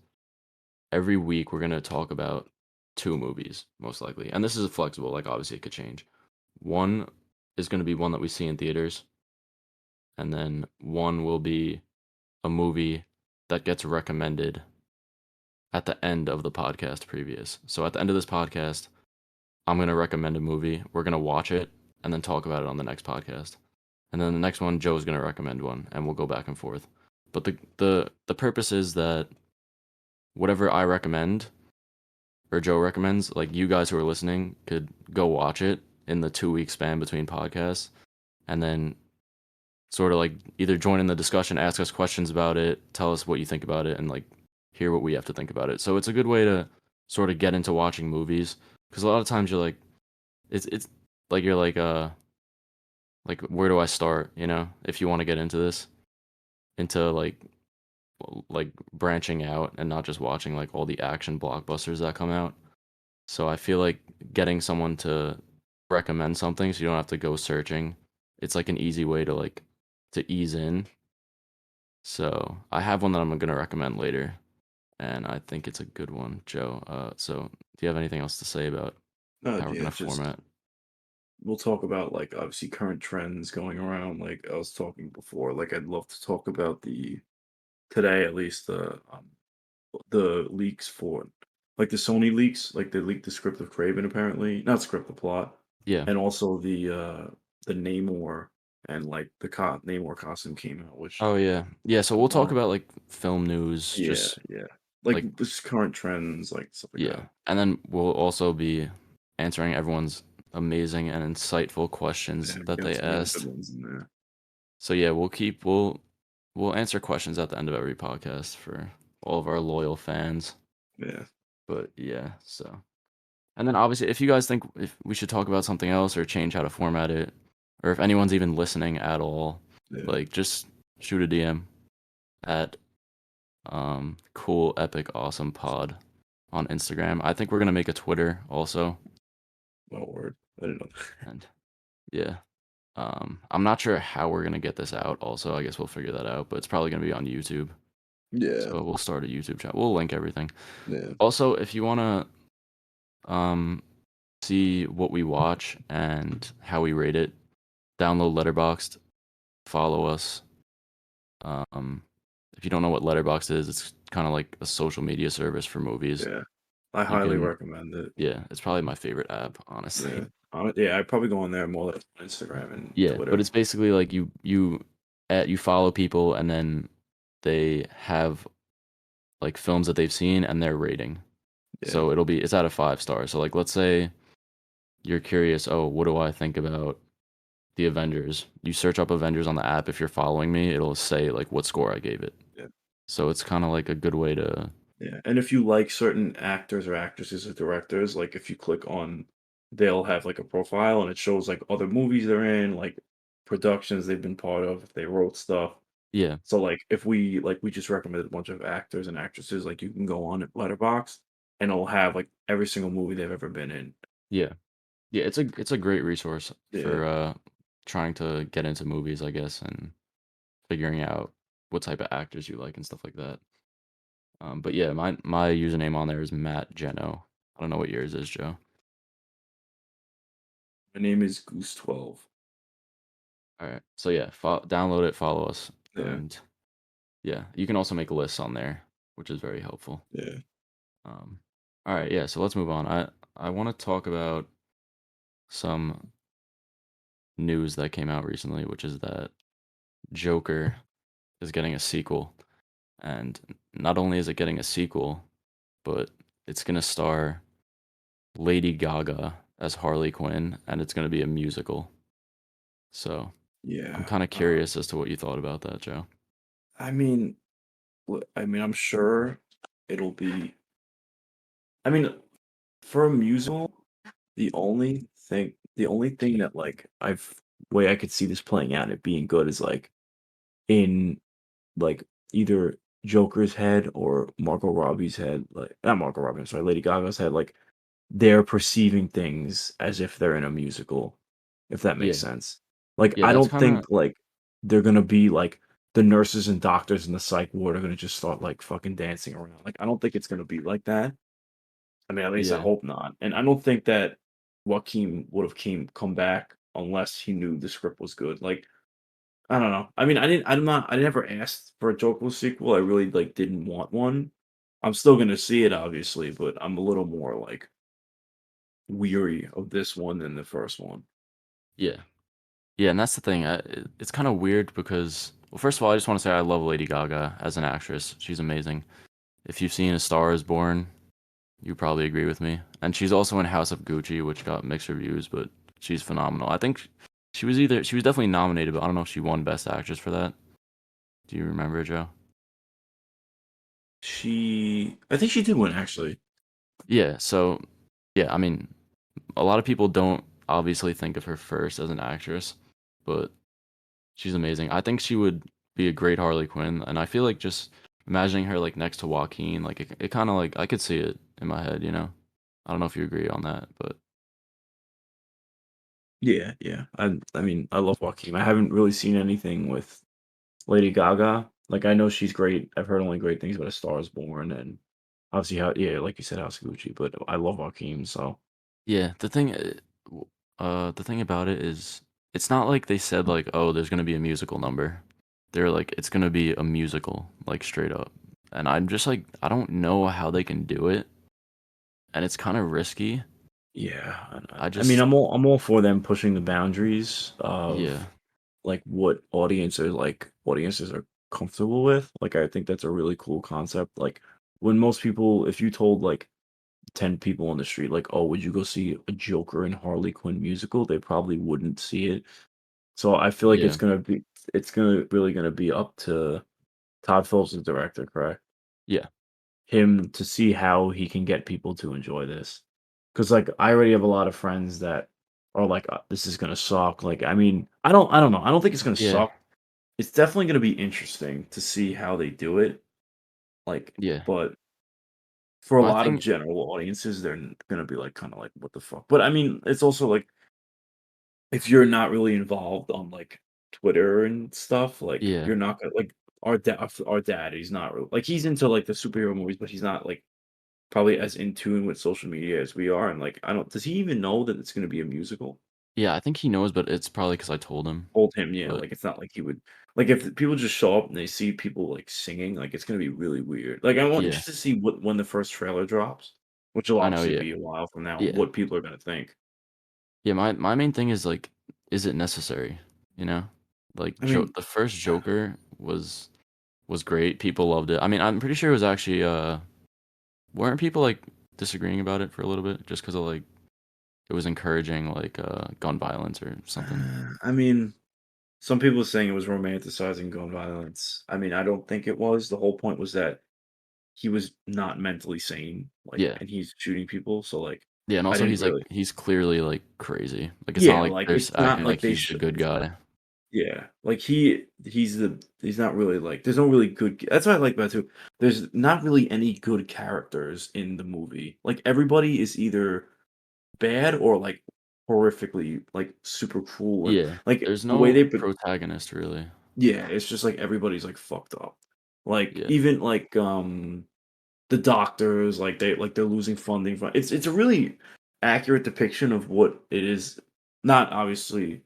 every week we're gonna talk about two movies most likely, and this is flexible. Like obviously it could change. One is gonna be one that we see in theaters, and then one will be a movie that gets recommended at the end of the podcast previous. So at the end of this podcast, I'm gonna recommend a movie. We're gonna watch it and then talk about it on the next podcast. And then the next one, Joe's gonna recommend one, and we'll go back and forth. But the purpose is that whatever I recommend or Joe recommends, like you guys who are listening could go watch it in the 2 week span between podcasts, and then sort of like either join in the discussion, ask us questions about it, tell us what you think about it, and like hear what we have to think about it. So it's a good way to sort of get into watching movies because a lot of times you're like, it's like you're like where do I start? You know, if you want to get into this, into like branching out and not just watching like all the action blockbusters that come out. So I feel like getting someone to recommend something so you don't have to go searching. It's like an easy way to like to ease in. So I have one that I'm gonna recommend later, and I think it's a good one, Joe. So do you have anything else to say about No, how we're yeah, gonna just format? we'll talk about like obviously current trends going around. Like I was talking before, like I'd love to talk about the today at least the leaks for like the Sony leaks, like they leaked the script of Craven apparently, not script, the plot, Yeah. and also the Namor and like Namor costume came out, which Oh yeah. Yeah. So we'll talk um about like film news, yeah, just yeah, like like just current trends, like stuff like yeah, that. and then we'll also be answering everyone's amazing and insightful questions Yeah, we that got they some really good asked. ones in there. So yeah, we'll answer questions at the end of every podcast for all of our loyal fans. Yeah, But yeah, so and then obviously if you guys think if we should talk about something else or change how to format it, or if anyone's even listening at all, yeah. like just shoot a DM. at cool epic awesome pod on Instagram. I think we're gonna make a Twitter also, Oh, word. I didn't know. and yeah. I'm not sure how we're gonna get this out. Also, I guess we'll figure that out. But it's probably gonna be on YouTube. Yeah, So we'll start a YouTube channel. We'll link everything. yeah, Also, if you wanna um see what we watch and how we rate it, download Letterboxd, follow us. Um, if you don't know what Letterboxd is, it's kind of like a social media service for movies. yeah. I You highly can, recommend it. yeah, it's probably my favorite app, honestly. Yeah. Yeah, I'd probably go on there more than Instagram and Yeah, but Twitter. it's basically like you follow people and then they have like films that they've seen and their rating. Yeah, So it's out of 5 stars. So like let's say you're curious, oh, what do I think about the Avengers? You search up Avengers on the app. If you're following me, it'll say like what score I gave it. yeah, So it's kind of like a good way to, yeah. And if you like certain actors or actresses or directors, like if you click on, they'll have like a profile and it shows like other movies they're in, like productions they've been part of, if they wrote stuff. yeah, So like if we just recommended a bunch of actors and actresses, like you can go on Letterbox and it'll have like every single movie they've ever been in. yeah, yeah. It's a great resource Yeah. for trying to get into movies, I guess, and figuring out what type of actors you like and stuff like that. But yeah, my username on there is Matt Geno. I don't know what yours is, Joe. My name is Goose 12. All right. So yeah, download it, follow us, Yeah. and yeah, you can also make lists on there, which is very helpful. Yeah. Um, all right, yeah. So let's move on. I want to talk about some news that came out recently, which is that Joker is getting a sequel, and not only is it getting a sequel, but it's gonna star Lady Gaga as Harley Quinn, and it's gonna be a musical. So I'm Yeah. kind of curious as to what you thought about that, Joe. I mean, I'm sure it'll be. I mean, for a musical, the only thing that like way I could see this playing out and it being good is like in like either Joker's head or Margot Robbie's head, like not Margot Robbie, I'm sorry, Lady Gaga's head, like they're perceiving things as if they're in a musical, if that makes Yeah, sense. Like yeah, I that's don't kind of think like they're gonna be like the nurses and doctors in the psych ward are gonna just start like fucking dancing around. Like I don't think it's gonna be like that. I mean, at least I yeah, hope not. And I don't think that Joaquin would have come back unless he knew the script was good. Like I don't know. I mean, I never asked for a Joker sequel. I really like didn't want one. I'm still gonna see it obviously, but I'm a little more like weary of this one than the first one. yeah, yeah, and that's the thing. It's kind of weird because, well, first of all, I just want to say I love Lady Gaga as an actress. She's amazing. If you've seen A Star Is Born, you probably agree with me. And she's also in House of Gucci, which got mixed reviews, but she's phenomenal. I think she was definitely nominated, but I don't know if she won Best Actress for that. Do you remember, Joe? I think she did win actually. Yeah. So, yeah, I mean, a lot of people don't obviously think of her first as an actress, but she's amazing. I think she would be a great Harley Quinn, and I feel like just imagining her like next to Joaquin, like it kind of like I could see it in my head, you know. I don't know if you agree on that, but Yeah, yeah. I mean, I love Joaquin. I haven't really seen anything with Lady Gaga. Like I know she's great. I've heard only great things about A Star Is Born and obviously how yeah, like you said, House of Gucci. But I love Joaquin, so yeah, the thing about it is, it's not like they said like, oh, there's gonna be a musical number. They're like, it's gonna be a musical, like straight up. And I'm just like, I don't know how they can do it, and it's kind of risky. yeah. I I mean, just, I'm all for them pushing the boundaries yeah, of like what audiences are comfortable with. Like I think that's a really cool concept. Like when most people, if you told like 10 people on the street, like, oh, would you go see a Joker and Harley Quinn musical? They probably wouldn't see it. So I feel like yeah, really gonna be up to Todd Phillips, the director, correct? yeah, Him to see how he can get people to enjoy this. Because like I already have a lot of friends that are like, this is gonna suck. Like, I mean, I don't know. I don't think it's gonna yeah. suck. it's definitely gonna be interesting to see how they do it, like, Yeah. but for a Well, I lot of think general audiences, they're gonna be like, kind of like, what the fuck? But I mean, it's also like if you're not really involved on like Twitter and stuff, like yeah. you're not gonna like our dad. He's not really like he's into like the superhero movies, but he's not like probably as in tune with social media as we are. And like, I don't. Does he even know that it's gonna be a musical? Yeah, I think he knows, but it's probably because I told him. Told him, yeah. But Like it's not like he would like if people just show up and they see people like singing, like it's gonna be really weird. Like I'm yeah, interested to see what when the first trailer drops, which will I know, obviously yeah. be a while from now, Yeah. what people are gonna think. Yeah, my main thing is, like, is it necessary, you know? Like, I mean, The first Joker was great, people loved it. I mean, I'm pretty sure it was actually, weren't people, like, disagreeing about it for a little bit just because of, like, it was encouraging, like, gun violence or something? I mean, some people are saying it was romanticizing gun violence. I mean, I don't think it was. The whole point was that he was not mentally sane, like, Yeah. and he's shooting people. So, like, Yeah, and I also didn't really. he's clearly, like, crazy. Like, it's not Yeah, like like they're it's not acting like like they he's the should. good guy. Yeah, like he's not really like. There's no really good. That's what I like about it too. There's not really any good characters in the movie. Like everybody is either bad or like horrifically like super cruel and Yeah. like There's the way no they put. protagonist, really. Yeah, it's just like everybody's like fucked up. Like Yeah. even like the doctors like they're losing funding from it's a really accurate depiction of what it is, not obviously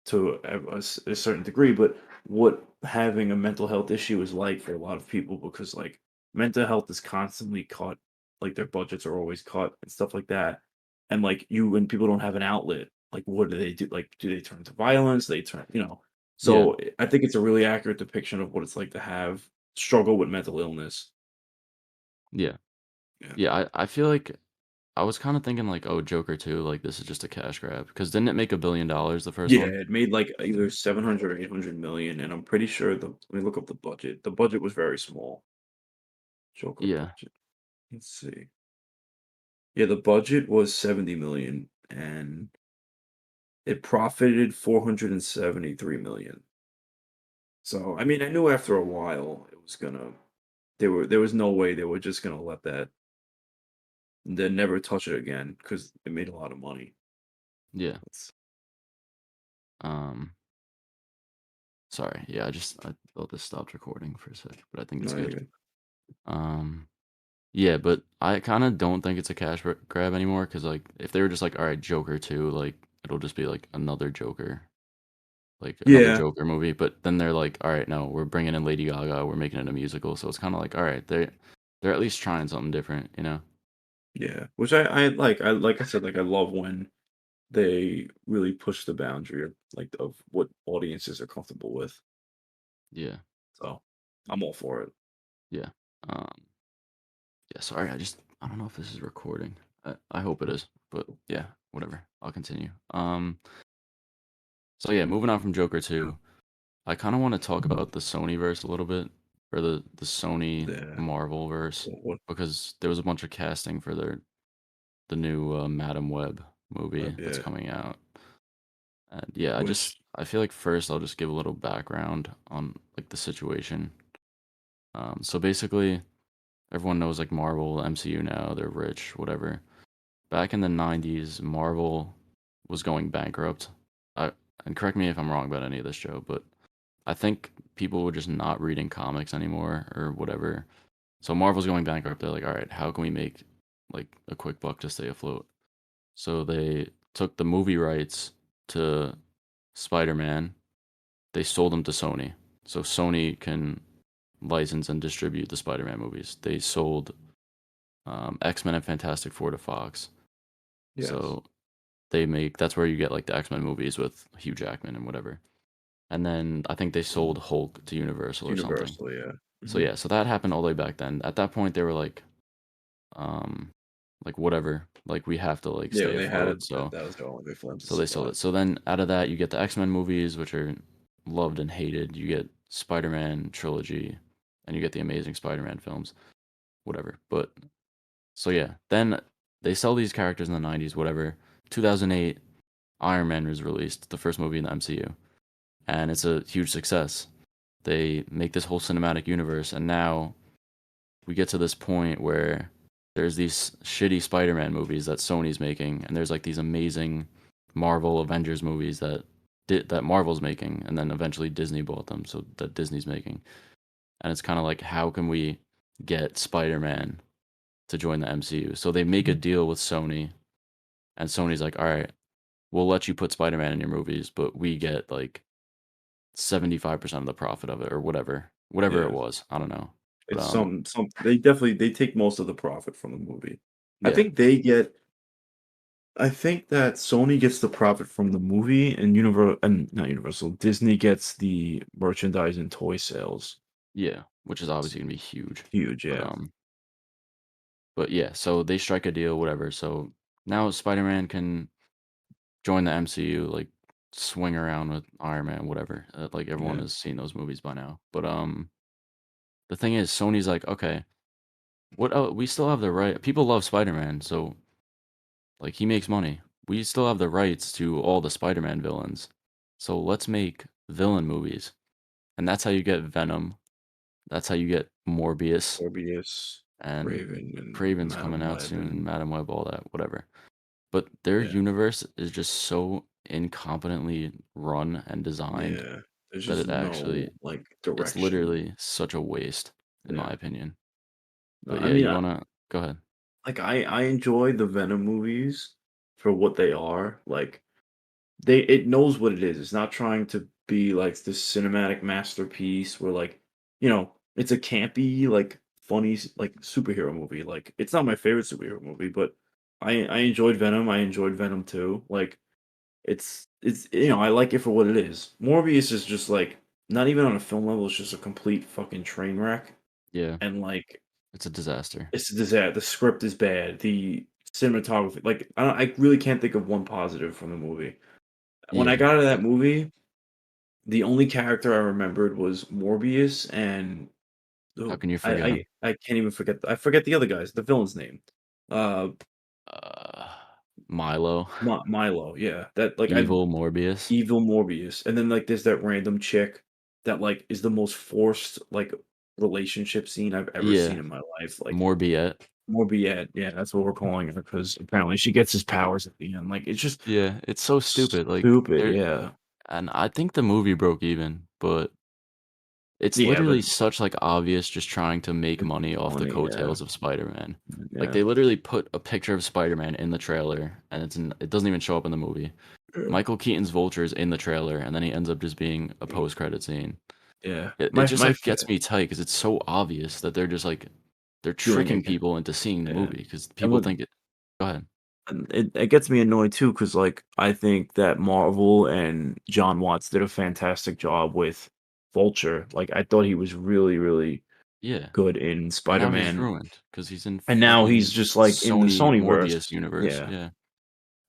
to a certain degree, but what having a mental health issue is like for a lot of people because like mental health is constantly cut, like their budgets are always cut and stuff like that. And like you when people don't have an outlet, like what do they do? Like do they turn to violence? They turn, Yeah. So I think it's a really accurate depiction of what it's like to have struggle with mental illness. Yeah. Yeah. Yeah, I feel like I was kinda thinking like, "Oh, Joker 2, like, this is just a cash grab." Because 'Cause didn't it make $1 billion, the first Yeah, one? it made like either 700 or 800 million, and I'm pretty sure let me look up the budget. The budget was very small. Joker Yeah. budget. Let's see. Yeah, the budget was 70 million and it profited 473 million. So, I mean, I knew after a while it was gonna there was no way they were just gonna let that then never touch it again because it made a lot of money. Yeah. It's, Um, sorry. Yeah, I thought this stopped recording for a sec, but I think it's no, you're good. good. Um, yeah, but I kinda don't think it's a grab anymore. Cause like, if they were just like, "Alright, Joker 2," like, it'll just be like another Joker, like another Yeah, Joker movie, but then they're like, "Alright, no, we're bringing in Lady Gaga, we're making it a musical," so it's kinda like, "Alright, they're at least trying something different," you know? yeah. Which I like. Like I said, like I love when they really push the boundary of like of what audiences are comfortable with. Yeah. So I'm all for it. Yeah. Um, yeah, sorry, I don't know if this is recording. I hope it is, but yeah, whatever. I'll continue. So yeah, moving on from Joker 2, I kind of want to talk about the Sony verse a little bit, or the Sony Yeah. Marvel verse, What because there was a bunch of casting for the new Madam Web movie web? that's Yeah. coming out. And yeah, Which I feel like first I'll just give a little background on like the situation. So basically, everyone knows like Marvel, MCU now, they're rich, whatever. Back in the 90s, Marvel was going bankrupt. I and correct me if I'm wrong about any of this, Joe, but I think people were just not reading comics anymore or whatever. So Marvel's going bankrupt. They're like, all right, how can we make like a quick buck to stay afloat? So they took the movie rights to Spider-Man. They sold them to Sony. So Sony can license and distribute the Spider-Man movies. They sold X-Men and Fantastic Four to Fox. yes. So they make that's where you get like the X-Men movies with Hugh Jackman and whatever. And then I think they sold Hulk to Universal or something. Universal, yeah. So Mhm. yeah, so that happened all the way back then. At that point they were um like whatever, like we have to like Yeah, stay they had afloat. it that was their only way for them to So they sold survive. it. So then out of that you get the X-Men movies which are loved and hated. You get Spider-Man trilogy and you get the Amazing Spider-Man films, whatever. But so yeah, then they sell these characters in the 90s, whatever. 2008 Iron Man was released, the first movie in the MCU, and it's a huge success. they make this whole cinematic universe, and now we get to this point where there's these shitty Spider-Man movies that Sony's making, and there's like these amazing Marvel Avengers movies that Marvel's making, and then eventually Disney bought them, so that Disney's making. And it's kind of like, how can we get Spider-Man to join the MCU? So they make a Mhm. deal with Sony, and Sony's like, all right, we'll let you put Spider-Man in your movies, but we get like 75% of the profit of it, or whatever it Yeah. was. I don't know, but It's some they definitely they take most of the profit from the movie. I yeah, think they get I think that Sony gets the profit from the movie and not Universal, Disney gets the merchandise and toy sales. yeah, which is It's obviously gonna be huge. huge, But yeah. but yeah, so they strike a deal, whatever. So now Spider-Man can join the MCU, like swing around with Iron Man, whatever. Like everyone Yeah. has seen those movies by now. But the thing is, Sony's like, okay, what? We still have the right. People love Spider-Man, so like he makes money. We still have the rights to all the Spider-Man villains, so let's make villain movies, and that's how you get Venom. That's how you get Morbius, Morbius, and Raven, and Craven's coming Madam out Web, soon, and and Madam Web, all that, whatever. But their yeah, universe is just so incompetently run and designed yeah. There's that just it no, actually like, it's direction. literally such a waste, in my Yeah. opinion. No, But I yeah, mean, you wanna go ahead. I enjoy the Venom movies for what they are, like it knows what it is. It's not trying to be like this cinematic masterpiece where like, it's a campy, like funny like superhero movie. Like it's not my favorite superhero movie, but I enjoyed Venom. I enjoyed Venom 2. Like it's I like it for what it is. Morbius is just like not even on a film level, it's just a complete fucking train wreck. Yeah, And like it's a disaster. it's a disaster. The script is bad. The cinematography, like I really can't think of one positive from the movie. When I Yeah, got out of that movie, the only character I remembered was Morbius and how oh, can you forget him? I can't even forget I forget the other guy's the villain's name. Uh, Uh, Milo, Milo, yeah. That like I evil Morbius. evil Morbius. And then like there's that random chick that like is the most forced like relationship scene I've ever seen Yeah, in my life. Like Morbiet. Morbiette, yeah, that's what we're calling her because apparently she gets his powers at the end. Like it's just Yeah, it's so stupid. Like stupid, there, yeah. and I think the movie broke even, but it's Yeah, but literally such like obvious just trying to make it's money off the funny, yeah. coattails of Spider-Man. Like Yeah. they literally put a picture of Spider-Man in the trailer, and it doesn't even show up in the movie. Yeah. Michael Keaton's Vulture is in the trailer, and then he ends up just being a Mm, post-credit scene. yeah. It My just my like fa gets me tight because it's so obvious that they're just like they're doing tricking it, people into seeing the yeah. movie because And people what think it. Go ahead. and it gets me annoyed too, because like, I think that Marvel and John Watts did a fantastic job with Vulture. Like, I thought he was really, really Yeah, good in and now he's Spider-Man, ruined because he's in and now he's fucking just, like, in the Sony Morbius Sonyverse. universe. Yeah, Yeah,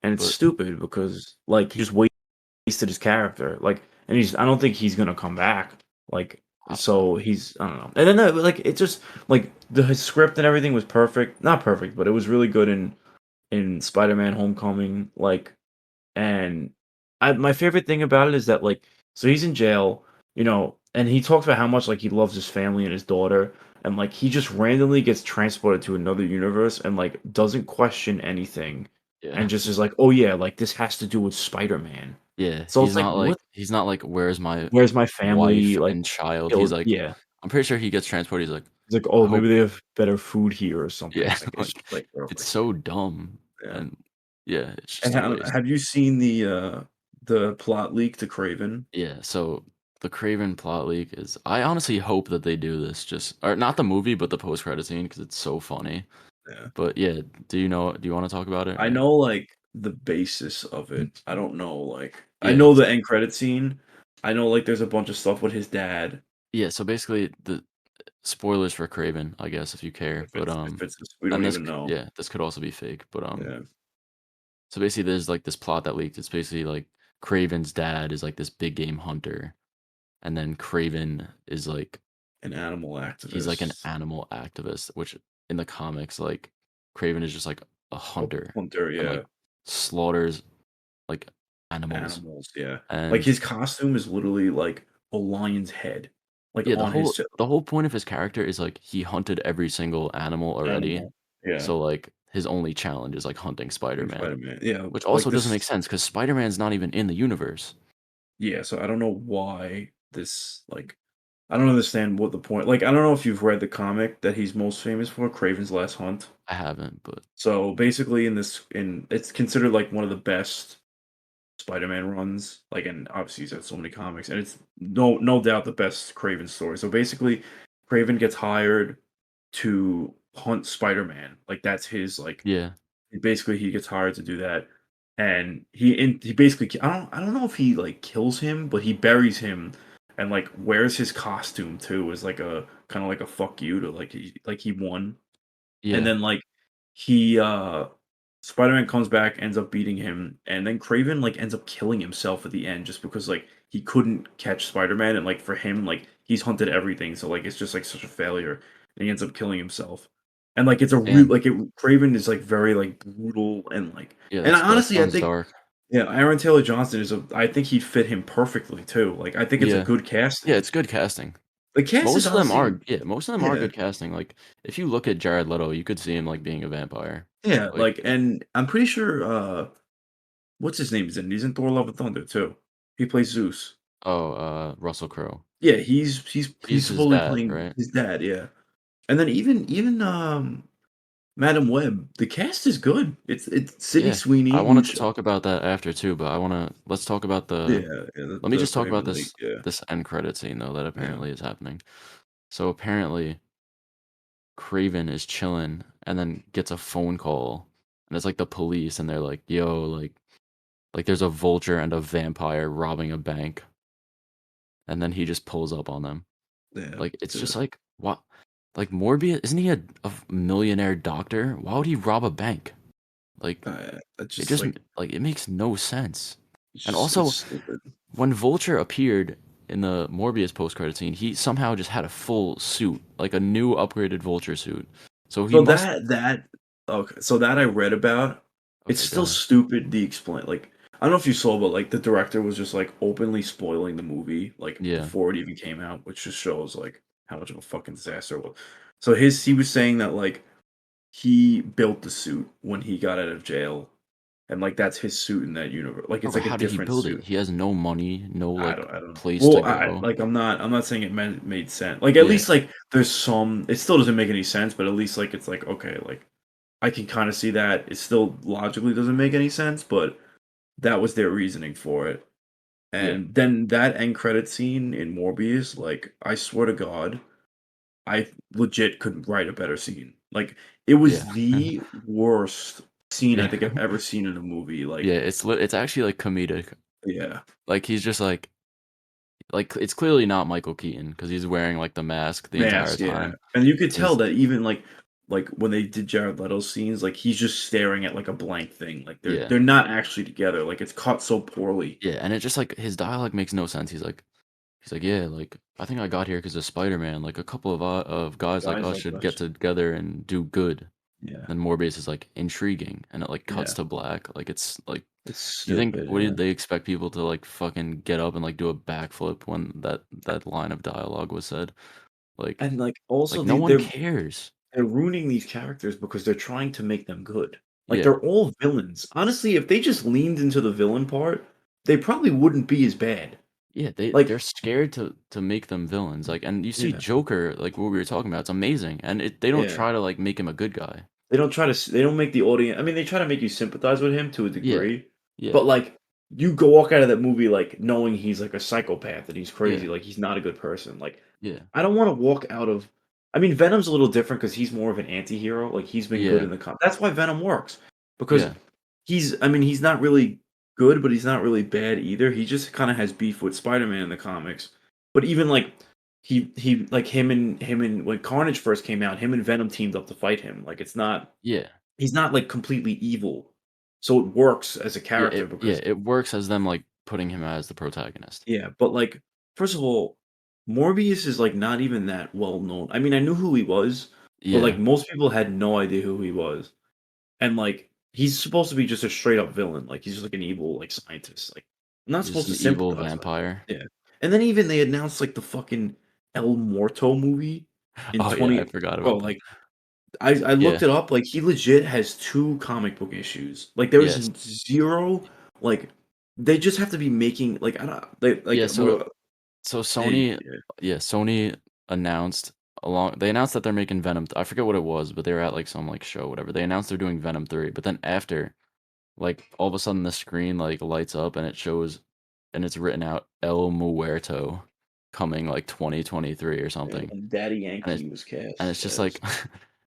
and it's but stupid because, like, he just wasted his character, like, and I don't think he's gonna come back, like, I don't know. so he's I don't know. And then, like, it just like, his script and everything was perfect. Not perfect, but it was really good in Spider-Man: Homecoming, like, and my favorite thing about it is that, like, so he's in jail, and he talks about how much, like, he loves his family and his daughter, and, like, he just randomly gets transported to another universe and, like, doesn't question anything, Yeah. and just is like, "Oh, yeah, like, this has to do with Spider-Man." Yeah, So it's like, "What? he's not like, "Where's my Where's my wife family?" Like, and child?" He's killed like yeah. I'm pretty sure he gets transported, he's like, He's like, "I "Oh, hope." maybe they have better food here or something." Yeah, Like, it's like, just like, bro, it's like so dumb, yeah. and yeah, it's And just a waste. have you seen the plot leak to Craven? Yeah, so the Craven plot leak is I honestly hope that they do this just or not the movie, but the post-credit scene because it's so funny. Yeah. But yeah, do you wanna talk about it I or know, like, the basis of it. I don't know, like I Yeah, know the so end credit scene. I know, like, there's a bunch of stuff with his dad. yeah, so basically the spoilers for Craven, I guess, if you care, but, If it's we and don't even know. yeah, this could also be fake, but, Yeah, so basically there's, like, this plot that leaked, it's basically, like, Craven's dad is, like, this big game hunter, and then Craven is, like an animal he's, like, an activist, animal activist, which in the comics, like, Craven is just, like, a a hunter hunter, and, like, yeah, slaughters, like, animals, animals, yeah. Like, and his costume is literally, like, a lion's head. like, Yeah, on his the whole point of his character is, like, he hunted every single animal already, animal. Yeah, so, like, his only challenge is, like, hunting and Spider-Man, Spider-Man. Yeah, which like, also doesn't this make sense because Spider-Man's not even in the universe. yeah, so I don't know why this, like I don't understand what the point like, I don't know if you've read the comic that he's most famous for, Kraven's Last Hunt. I haven't, but So, basically, in it's considered, like, one of the best Spider-Man runs, like, and obviously he's had so many comics, and it's no doubt the best Kraven story. So, basically, Kraven gets hired to hunt Spider-Man, like, that's his, like yeah, basically, he gets hired to do that, and he basically I don't know if he, like, kills him, but he buries him and, like, wears his costume too as, like, a kinda like a fuck you to, like, he won. And yeah, then, like, he, Spider-Man comes back, ends up beating him, and then Kraven, like, ends up killing himself at the end just because, like, he couldn't catch Spider-Man, and, like, for him, like, he's hunted everything, so, like, it's just, like, such a failure, and he ends up killing himself. And, like, it's a real damn. like, Kraven is, like, very, like, brutal and, like Yeah, and that honestly, I sounds think dark. yeah, Aaron Taylor Johnson is a I think he'd fit him perfectly too, like, I think it's a Yeah. good Yeah, casting. it's good casting. The cast is Most of them honestly are yeah, most of them are yeah. good casting, like, if you look at Jared Leto, you could see him, like, being a vampire. Yeah, Like, like, and I'm pretty sure, what's his name is in? He's in Thor: Love and Thunder too. He plays Zeus. oh, Russell Crowe. Yeah, he's He's his supposedly dad, playing right? his dad, yeah. And then even, Madam Web, the cast is good. It's Sydney Yeah, I Sweeney, wanted to which talk about that after too, but let's talk about yeah, the yeah, let me the just talk about Craven League, yeah, this end credit scene though that yeah, apparently is happening. So apparently Craven is chilling and then gets a phone call and it's like the police and they're like, "Yo, like there's a vulture and a vampire robbing a bank." And then he just pulls up on them. yeah, Like it's just dude. like what like Morbius isn't he a millionaire doctor? Why would he rob a bank? Like I it just, just like, like it makes no sense. And it's also stupid. when Vulture appeared in the Morbius post-credit scene, he somehow just had a full suit, like a new upgraded Vulture suit. So he So must that okay, so that I read about. It's okay, go still ahead. stupid, the explain like, I don't know if you saw, but, like, the director was just, like, openly spoiling the movie, like, Yeah. before it even came out, which just shows, like, how much of a fucking disaster it was. So he was saying that, like, he built the suit when he got out of jail, and, like, that's his suit in that universe. Like, Bro, it's but like a how did he different build it? suit. He has no money, no like I don't place to well, go. like, I'm not saying it made sense. Like, at Yeah. least, like, there's some it still doesn't make any sense, but at least, like, it's like, okay, like, I can kinda see that. It still logically doesn't make any sense, but that was their reasoning for it. Yeah. And then that end credit scene in Morbius, like, I swear to God, I legit couldn't write a better scene. Like, it Yeah. was the worst scene I Yeah. think I've ever seen in a movie, Yeah, like it's actually like comedic. yeah. Like he's just like it's clearly not Michael Keaton because he's wearing like the mask the entire Mask, yeah. time. And you could And tell he's that even, like, when they did Jared Leto's scenes, like, he's just staring at, like, a blank thing, like, yeah. they're not actually together, like, it's cut so poorly. Yeah, and it just like his dialogue makes no sense. He's like, "Yeah, like I think I got here because of Spider-Man. Like a couple of guys like Guys us like should get us. together and do good." Yeah, Then Morbius is like intriguing, and it like cuts yeah. to black. Like it's like, It's do you think stupid, what yeah. did they expect people to like fucking get up and like do a backflip when that line of dialogue was said? Like And, like, also no one they're cares. ruining these characters because they're trying to make them good. Like, Yeah, they're all villains. Honestly, if they just leaned into the villain part, they probably wouldn't be as bad. yeah, Like they're scared to make them villains. Like, and you see yeah, Joker, like what we were talking about, it's amazing, and they don't yeah. try to like make him a good guy. They don't make the audience I mean, they try to make you sympathize with him to a Yeah, degree, yeah, but, like, you go walk out of that movie, like, knowing he's, like, a psychopath and he's yeah, crazy, like, he's not a good person, like, yeah, I don't wanna walk out of I mean, Venom's a little different because he's more of an anti-hero, like, he's been good yeah, in the that's why Venom works, because yeah, I mean, he's not really good, but he's not really bad either, he just kinda has beef with Spider-Man in the comics, but even, like, he like, him and when Carnage first came out, him and Venom teamed up to fight him, like, it's not yeah. he's not, like, completely evil, so it works as a character Yeah, because it works as them, like, putting him as the protagonist. yeah, but, like, first of all, Morbius is, like, not even that well known. I mean, I knew who he was, but, like, Yeah, most people had no idea who he was, and, like, he's supposed to be just a straight up villain, like, he's just, like, an evil, like, scientist, like, I'm not he's supposed to an evil sympathize with him. vampire. Yeah, and then even they announced, like, the fucking El Muerto movie in Oh, yeah, I 20 forgot bro, about that. like, I looked Yeah, it up, like, he legit has 2 comic book issues. Like, there's yes. 0 like, they just have to be making like, I don't they like, Yeah, so they Sony yeah, yeah, Sony announced they announced that they're making Venom I forget what it was, but they were at, like, some, like, show, whatever. They announced they're doing Venom 3, but then after, like, all of a sudden the screen, like, lights up and it shows and it's written out El Muerto coming, like, 2023 or something. and Daddy And it's Yankee was and cast it's just as like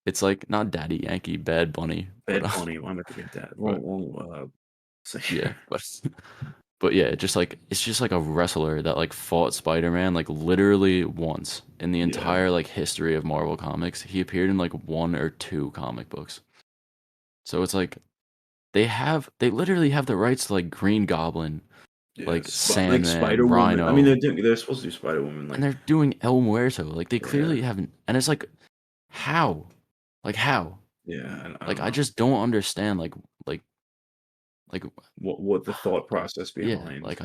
it's like not Daddy Yankee, Bad Bunny, but, Bad Bunny, why am I forget that? but Wrong, yeah, singer. but yeah, just like it's just like a wrestler that like fought Spider-Man like literally once in the Yeah, entire like history of Marvel Comics. He appeared in like 1 or 2 comic books. So it's like they literally have the rights to like Green Goblin, yeah, like like, Sandman, Spider-Woman I mean, Rhino, they're supposed to do Spider-Woman, and like they're doing El Muerto. Like they yeah, clearly haven't and it's like how? Like how? yeah, I Like don't I know just don't understand like like what the thought like process yeah, behind like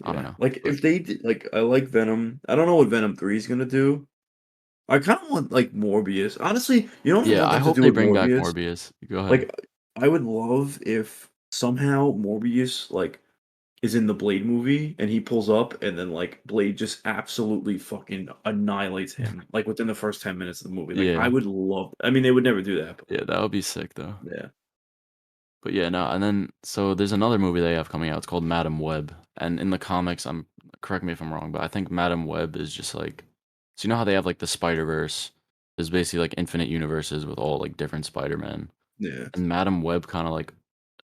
I don't yeah, know. like, But if they did like, I like Venom. I don't know what Venom 3 is gonna do. I kinda want, like, Morbius. Honestly, you know what I yeah, want I them to hope do they with bring back Morbius? Morbius. Go ahead. Like, I would love if somehow Morbius, like, is in the Blade movie and he pulls up and then, like, Blade just absolutely fucking annihilates him, like, within the first 10 minutes of the movie. Like, I Yeah. would love I mean, they would never do that, but, Yeah, that would be sick though. yeah. But yeah, no, and then so there's another movie they have coming out. It's called Madam Web. And in the comics, correct me if I'm wrong, but I think Madam Web is just like so you know how they have like the Spider-Verse is basically like infinite universes with all like different Spider-Men. Yeah. And Madam Web kind of like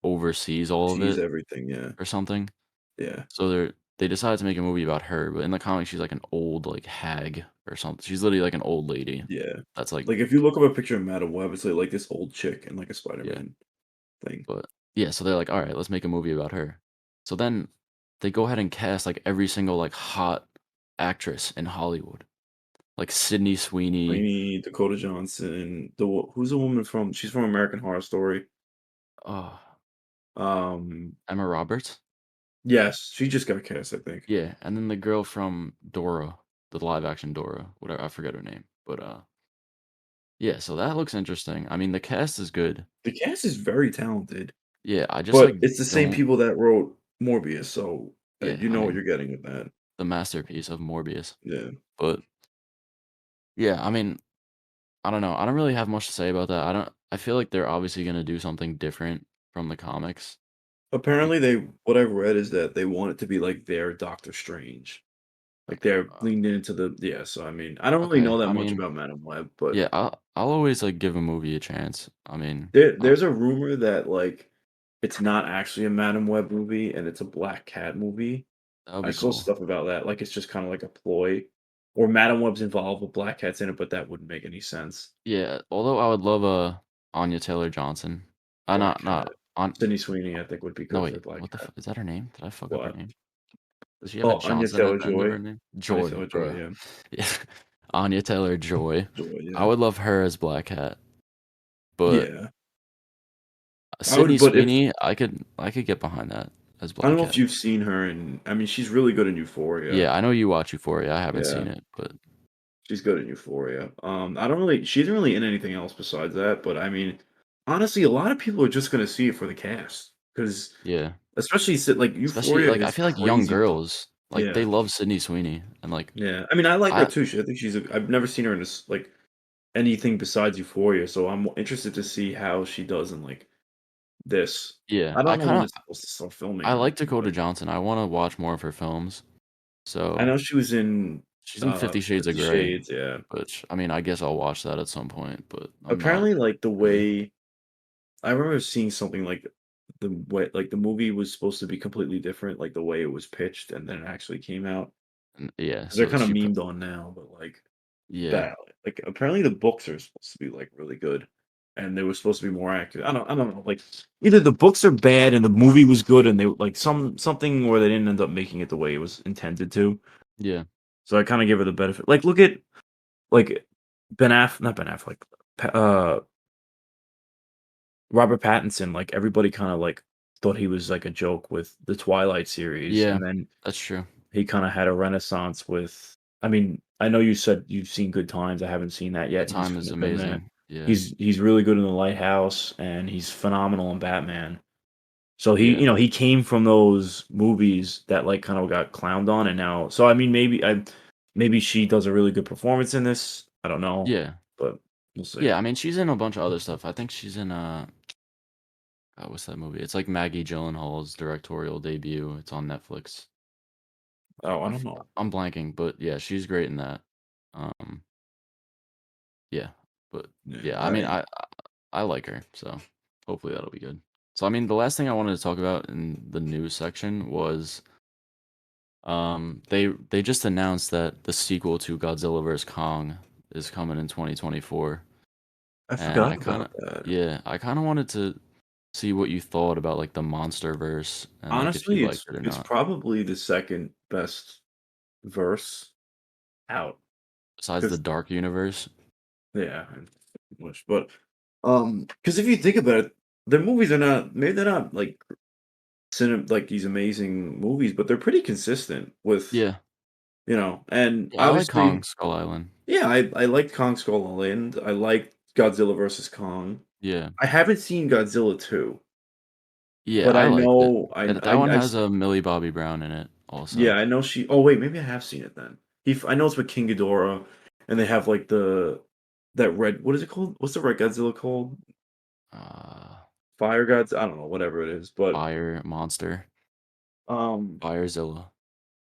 oversees all of She's it everything, yeah. or something. Yeah. So they decided to make a movie about her, but in the comics she's like an old like hag or something. She's literally like an old lady. Yeah. That's like Like, if you look up a picture of Madame Web, it's, like, this old chick in, like, a yeah. Spider-Man thing. But yeah, so they're like, "All right, let's make a movie about her." So then they go ahead and cast like every single like hot actress in Hollywood, like Sydney Sweeney, Rainey, Dakota Johnson, who's the woman from she's from American Horror Story. oh, Um, Emma Roberts. yes, she just got cast, I think. Yeah, and then the girl from Dora, the live action Dora, whatever I forget her name, but yeah, so that looks interesting. I mean, the cast is good. The cast is very talented, Yeah, I just but like it's the same don't. people that wrote Morbius, so, Yeah, you I know what mean you're getting with that. the masterpiece of Morbius, Yeah. but yeah, I mean I don't know. I don't really have much to say about that. I feel like they're obviously gonna do something different from the comics. Like, Apparently, what I've read is that they want it to be like their Doctor Strange. Like, they're uh, leaned into the yeah, so, I mean, I don't really okay. know that I much mean, about Madam Web, but yeah, I'll always like give a movie a chance. I mean, there's a rumor that, like, it's not actually a Madam Web movie and it's a Black Cat movie. that would I be saw cool. stuff about that, like, it's just kinda like a ploy, or Madam Web's involved with Black Cat's in it, but that wouldn't make any sense. Yeah, although I would love a Anya Taylor Johnson. Black Not Cat. on. Sydney Sweeney, I think, would be No good for wait, Black what the Cat. is that her name? Did I fuck up her What? name? Does she have a Oh, Anya Johnson at the end of Taylor-Joy? her name? Anya Joy, Taylor-Joy, bruh. yeah. Yeah, Anya Taylor Joy. Joy, I yeah. would love her as Black Cat, but Yeah. I Sydney would but if Sweeney, I could get behind that as I don't Black know Cat. if you've seen her in I mean, she's really good in Euphoria. Yeah, I know you watch Euphoria. I haven't Yeah, seen it, but she's good in Euphoria. I don't really she isn't really in anything else besides that, but, I mean, honestly, a lot of people are just gonna see it for the cast because yeah. especially like, Especially Euphoria like I is feel like young crazy fu girls, like they yeah. love Sydney Sweeney and like Yeah, I mean, I like her I too. I think I've never seen her in like anything besides Euphoria, so I'm interested to see how she does in like this. yeah, I don't know when it's supposed to start filming I or like anything, Dakota but Johnson. I want to watch more of her films. I So know she was in she's in 50 Shades of 50 Grey, Shades. Yeah, which I mean I guess I'll watch that at some point, but I'm not apparently, like the really. way I remember seeing something like the way like the movie was supposed to be completely different, like the way it was pitched, and then it actually came out. Yeah, 'Cause they're so kind of memed on now, but like yeah, that like, apparently the books are supposed to be, like, really good, and they were supposed to be more accurate. I don't know, like, either the books are bad and the movie was good and they like, something where they didn't end up making it the way it was intended to, yeah, so I kinda give her the benefit like, look at, like, not Ben Affleck, Pa Robert Pattinson, like, everybody kinda, like, thought he was, like, a joke with the Twilight series, yeah. and then That's true. he kinda had a renaissance with I mean, I know you said you've seen Good Times, I haven't seen that Good yet, he's Time kind is of in that. amazing. Yeah. He's really good in The Lighthouse, and he's phenomenal in Batman. So Yeah. he came from those movies that, like, kind of got clowned on, and now so, I mean, maybe she does a really good performance in this, I don't know, Yeah. but we'll see. Yeah, I mean, she's in a bunch of other stuff. I think she's in, what's that movie? It's like Maggie Gyllenhaal's directorial debut. It's on Netflix. Oh, I don't know. I'm blanking, but yeah, she's great in that. Um, yeah, but Yeah, yeah, I mean, alright. I like her, so hopefully that'll be good. So, I mean, the last thing I wanted to talk about in the news section was, they just announced that the sequel to Godzilla vs Kong is coming in 2024, I and forgot about that. I kind of wanted to see what you thought about like the monsterverse and like if you Honestly, liked it's it or it's not. probably the second best verse out. Besides the 'Cause Dark Universe. yeah, much, but, because if you think about it, their movies are not maybe they're not, like, like, these amazing movies, but they're pretty consistent with, Yeah. and Yeah, I like obviously Kong Skull Island. yeah, I like Kong Skull Island, I like Godzilla versus Kong. Yeah. I haven't seen Godzilla 2, Yeah, but I I liked it. know That one has a Millie Bobby Brown in it yeah, also. I know she oh, wait, maybe I have seen it then. I know it's with King Ghidorah, and they have, like, that red what is it called? What's the red Godzilla called? Uh, Fire Gods? I don't know, whatever it is, Fire Monster, um, Firezilla.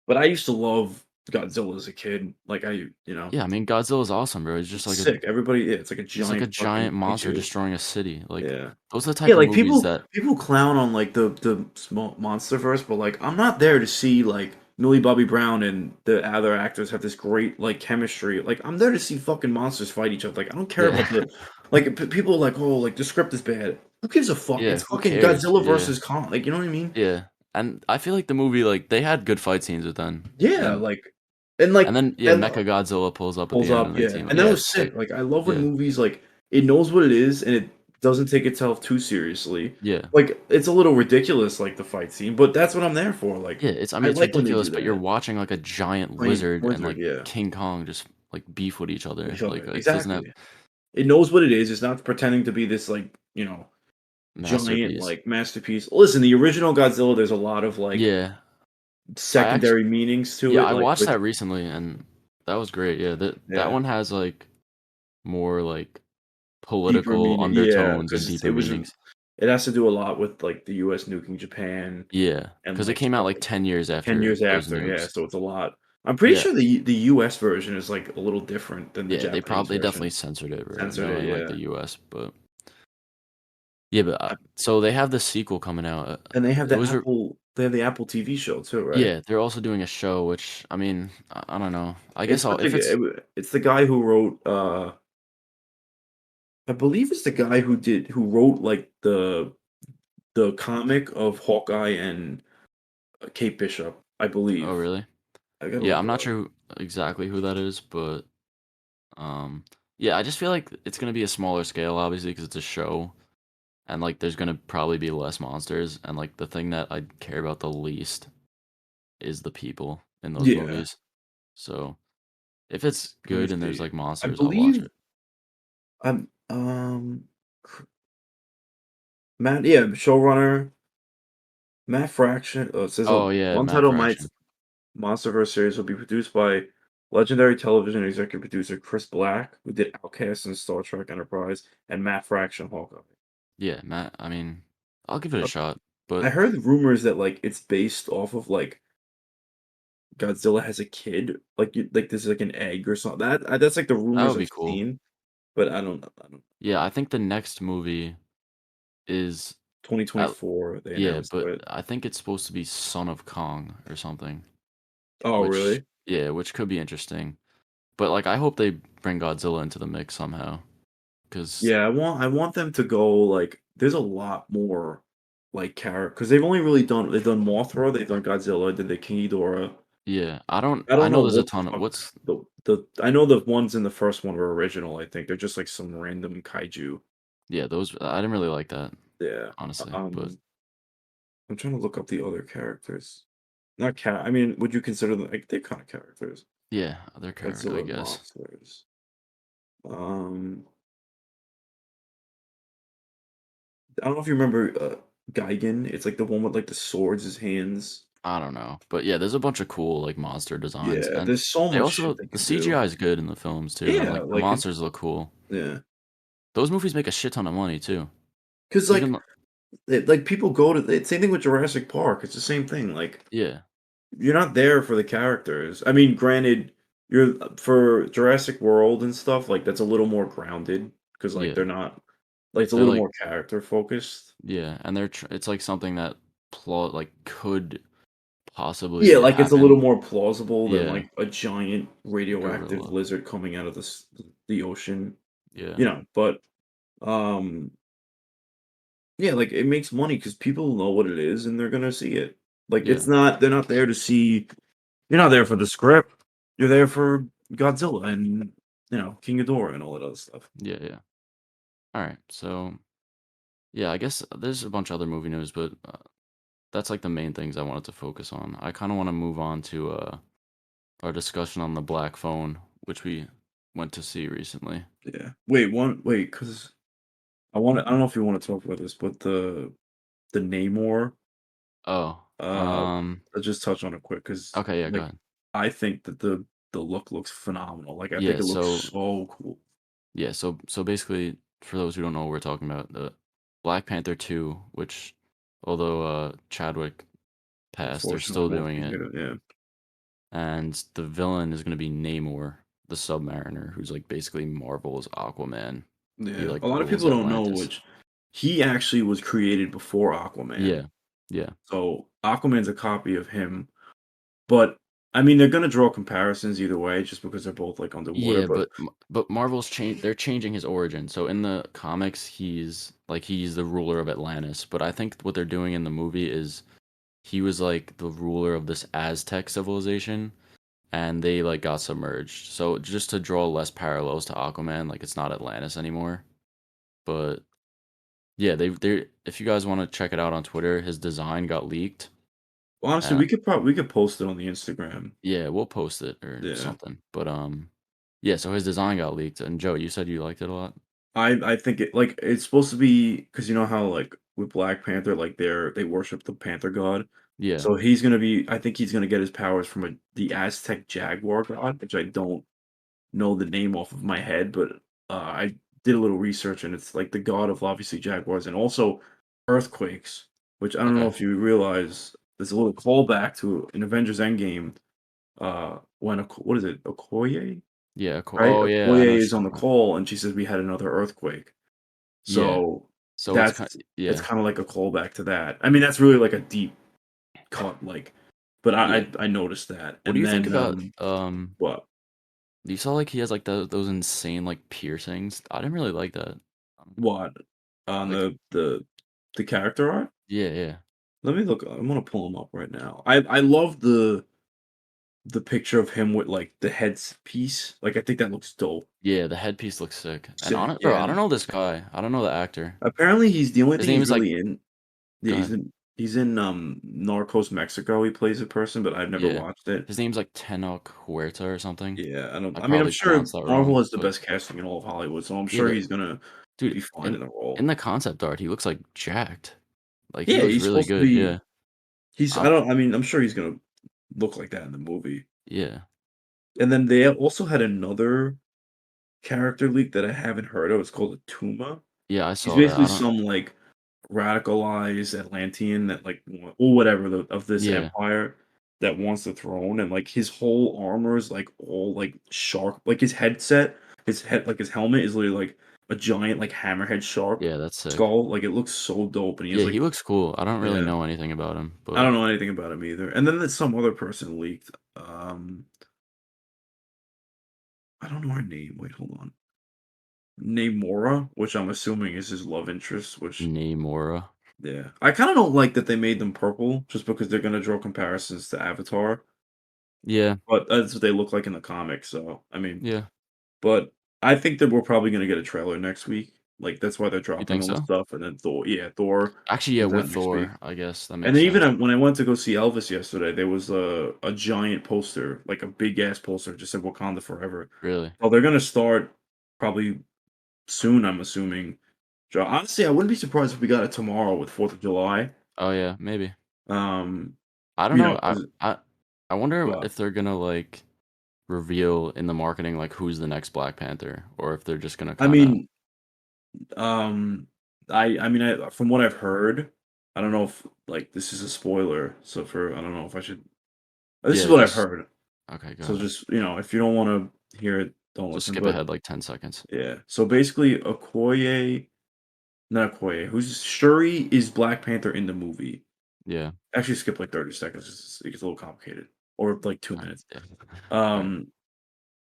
but I used to love Godzilla as a kid, like, Yeah, I mean, Godzilla's awesome, bro. He's just it's like a sick, everybody yeah, it's like a he's like a giant fucking giant monster kaiju. destroying a city. Like, Yeah. those are the Yeah, type of like, movies that people clown on, like, the small monsterverse, but, like, I'm not there to see, like, Millie Bobby Brown and the other actors have this great, like, chemistry, like, I'm there to see fucking monsters fight each other, like, I don't care yeah. about the like, p people are like, "Oh, like, the script is bad." Who gives a fuck? Yeah, It's who fucking cares? Godzilla Yeah. versus Kong, like, you know what I mean? Yeah. And I feel like the movie, like, they had good fight scenes with them. Yeah, like and, like And then, yeah, and Mechagodzilla pulls up at pulls the end up, and they yeah, team up. and that Yeah, was it's sick. sick, like, I love when Yeah. movies, like, it knows what it is and it doesn't take itself too seriously. Yeah. Like, it's a little ridiculous, like, the fight scene, but that's what I'm there for, like, Yeah, it's I I mean, it's like when they ridiculous, do but you're that. watching, like, a giant Giant lizard and, wizard, like, yeah, King Kong just, like, beef with each with other. each Like, other, it doesn't have exactly. It knows what it is, it's not pretending to be this, like, giant, masterpiece. like, masterpiece. Listen, the original Godzilla, there's a lot of, like, Yeah. I actually secondary meanings to yeah, it, I like, watched with that recently, and that was great. Yeah, that yeah, one has, like, more, like, deeper political meaning yeah, undertones and because deeper meanings. it has to do a lot with, like, the US nuking Japan Yeah, and, because it like, came out, stuff like, like 10 years 10 after years those after, yeah, nukes. so it's a lot. I'm pretty Yeah. sure the US version is, like, a little different than the Yeah, Japanese they definitely version. censored it, bro, Censored it, knowing, like, yeah. the US, but yeah, but, I so they have the sequel coming out. and It was they have the Apple TV show too, right? Yeah, they're also doing a show, which, I mean, I don't know. I guess It's I'll with the if it's it's the guy who wrote, I believe it's the guy who wrote, like, the comic of Hawkeye and, Kate Bishop, I oh, believe. really? I gotta Yeah, look I'm it not up. sure exactly who that is, but, um, yeah, I just feel like it's gonna be a smaller scale, obviously, because it's a show, and, like, there's gonna probably be less monsters, and, like, the thing that I care about the least is the people in those Yeah, movies. So, if it's let me good and there's, see. like, I monsters, I'll watch believe it. I'm, cr showrunner, Matt Fraction it says Oh, yeah, Matt Untitled Fraction. Monsterverse series will be produced by legendary television executive producer Chris Black, who did Outcast and Star Trek Enterprise, and Matt Fraction, Hawkeye. Yeah, Matt I mean, I'll give it a Uh, shot, I but heard rumors that, like, it's based off of, like, Godzilla has a kid, like, like, this is, like, an egg or something. That's, like, the that rumors would I've be cool. seen, but I don't know. I don't Yeah, I think the next movie is uh, 2024, they yeah, announced, but right? I think it's supposed to be Son of Kong or something, Oh, which really? yeah, which could be interesting. But, like, I hope they bring Godzilla into the mix somehow, cause Yeah, I want them to go, like there's a lot more, like, character because 'cause they've done Mothra, they've done Godzilla, did the King Ghidorah. yeah, I I don't know know there's a what the ton of fuck what's the I know the ones in the first one were original, I think, they're just, like, some random kaiju. yeah, those I didn't really like that, Yeah, honestly, but um, I'm trying to look up the other characters. Not I mean, would you consider them like, they're kinda characters. Yeah, they're current, I Godzilla guess. monsters. Um, I don't know if you remember Gigan. It's like the one with like the swords, his hands. I don't know, but yeah, there's a bunch of cool like monster designs, Yeah, and there's so they much also shit they the could do. CGI is good in the films too, and Yeah, like the like monsters look cool. yeah, Those movies make a shit ton of money too. because Even like people go to same thing with Jurassic Park. It's the same thing. Like yeah, you're not there for the characters. I mean, granted, you're for Jurassic World and stuff, like, that's a little more grounded because like, yeah, they're not like, it's a they're little like more character focused. yeah, and it's like something that plot like could Yeah, possibly like, it's a little happen. more plausible than, Yeah, like, a giant radioactive gorilla. lizard coming out of the ocean, Yeah, but, um, yeah, like, it makes money because people know what it is, and they're gonna see it. Like, yeah, they're not there to see you're not there for the script. You're there for Godzilla and, King Ghidorah and all that other stuff. yeah, yeah. All right, so yeah, I guess there's a bunch of other movie news, but that's like the main things I wanted to focus on. I kind of want to move on to our discussion on the Black Phone, which we went to see recently. Yeah. Wait, because I don't know if you wanna talk about this, but the Namor, Oh, uh, let's just touch on it quick because okay, yeah, go like, ahead. I think that the look looks phenomenal, like, I think Yeah, it looks so so cool. so basically, for those who don't know what we're talking about, the Black Panther 2, which although Chadwick passed, they're Unfortunately, still won't doing be it, good, yeah. and the villain is going to be Namor, the Submariner, who's like basically Marvel's Aquaman. He Yeah, like a lot of rules people don't know, Atlantis. which he actually was created before Aquaman. Yeah, yeah. So, Aquaman's a copy of him, but, I mean, they're gonna draw comparisons either way just because they're both, like, underwater, Yeah, but but Marvel's they're changing his origin. So in the comics, he's the ruler of Atlantis, but I think what they're doing in the movie is he was like the ruler of this Aztec civilization and they like got submerged. So just to draw less parallels to Aquaman, like it's not Atlantis anymore. But yeah, they if you guys want to check it out on Twitter, his design got leaked. honestly, Uh, we could post it on the Instagram. yeah, we'll post it or Yeah. something. But yeah, so his design got leaked and Joe, you said you liked it a lot? I think it's supposed to be because you know how like with Black Panther like they worship the Panther god, Yeah. so I think he's gonna get his powers from the Aztec Jaguar god, which I don't know the name off of my head, but I did a little research and it's like the god of obviously jaguars and also earthquakes, which I don't know Okay. if you realize there's a little callback to in Avengers Endgame when what is it Okoye? Yeah, cool. Right? Oh, yeah, I know Okoye what is you're on the talking about. call, and she says, "We had another earthquake." Yeah. So, So it's kind it's yeah. kinda like a callback to that. I mean, that's really, like, a deep cut, like but Yeah. I noticed that, What do and you think then, about what? you saw like he has like those insane like piercings? I didn't really like that. Um, What? On like the character art? yeah, yeah. Let me look I'm gonna pull him up right now. I love the picture of him with, like, the piece, like, I think that looks dope. Yeah, the headpiece looks sick. And on Sick, it, bro, yeah, I don't and know this guy. I don't know the actor. apparently he's the only His thing name he's is like really in yeah, go ahead. he's in, Narcos Mexico, he plays a person, but I've never Yeah. watched it. His name's like Tenoch Huerta or something. Yeah, I I mean, I'm probably sure pronounced that Marvel wrong, has the but best casting in all of Hollywood, so I'm yeah, sure he's gonna dude, be fine in the in role. the concept art, he looks like jacked. Like he Yeah, looks he's really supposed to good. be Yeah. I Um, don't I mean, I'm sure he's gonna look like that in the movie. yeah. And then they also had another character leak that I haven't heard of, it's called a Tuma. Yeah, I He's saw that. basically I don't some, like, radicalized Atlantean that, like, or whatever of this yeah. empire that wants the throne, and, like, his whole armor is, like, all, like, shark like, his helmet is literally, like, a giant, like, hammerhead shark Yeah, that's sick. skull, like, it looks so dope, and he has, Yeah, he like looks cool. I don't really yeah, know anything about him, I but don't know anything about him either, and then there's some other person leaked, um, I don't know her name, wait, hold on. Namora, which I'm assuming is his love interest, which Namora. yeah. I kinda don't like that they made them purple just because they're gonna draw comparisons to Avatar, Yeah, but that's what they look like in the comics, so, I mean yeah. but I think that we're probably gonna get a trailer next week, Like that's why they're You dropping think all the so? stuff. And then Thor Actually, yeah, comes with out next week. Thor, I guess that And makes then sense. when I went to go see Elvis yesterday, there was a giant poster, like a big ass poster, just said Wakanda Forever. Really? Well, they're gonna start probably soon, I'm assuming. Honestly, I wouldn't be surprised if we got it tomorrow with 4th of July. Oh yeah, maybe. Um, I don't you know. know, 'cause I wonder well, if they're gonna like reveal in the marketing like who's the next Black Panther, or if they're just gonna I kind of. mean, um, from what I've heard, I don't know if like this is a spoiler, so I don't know if I should. This is Yeah, what I've just heard. okay. Go So ahead. just if you don't want to hear it, don't Just listen. skip But ahead like 10 seconds. yeah, so basically, Okoye, not Okoye, who's Shuri is Black Panther in the movie. Yeah. Actually, skip like 30 seconds. It gets a little complicated, or like 2 minutes. Yeah. All right. Um,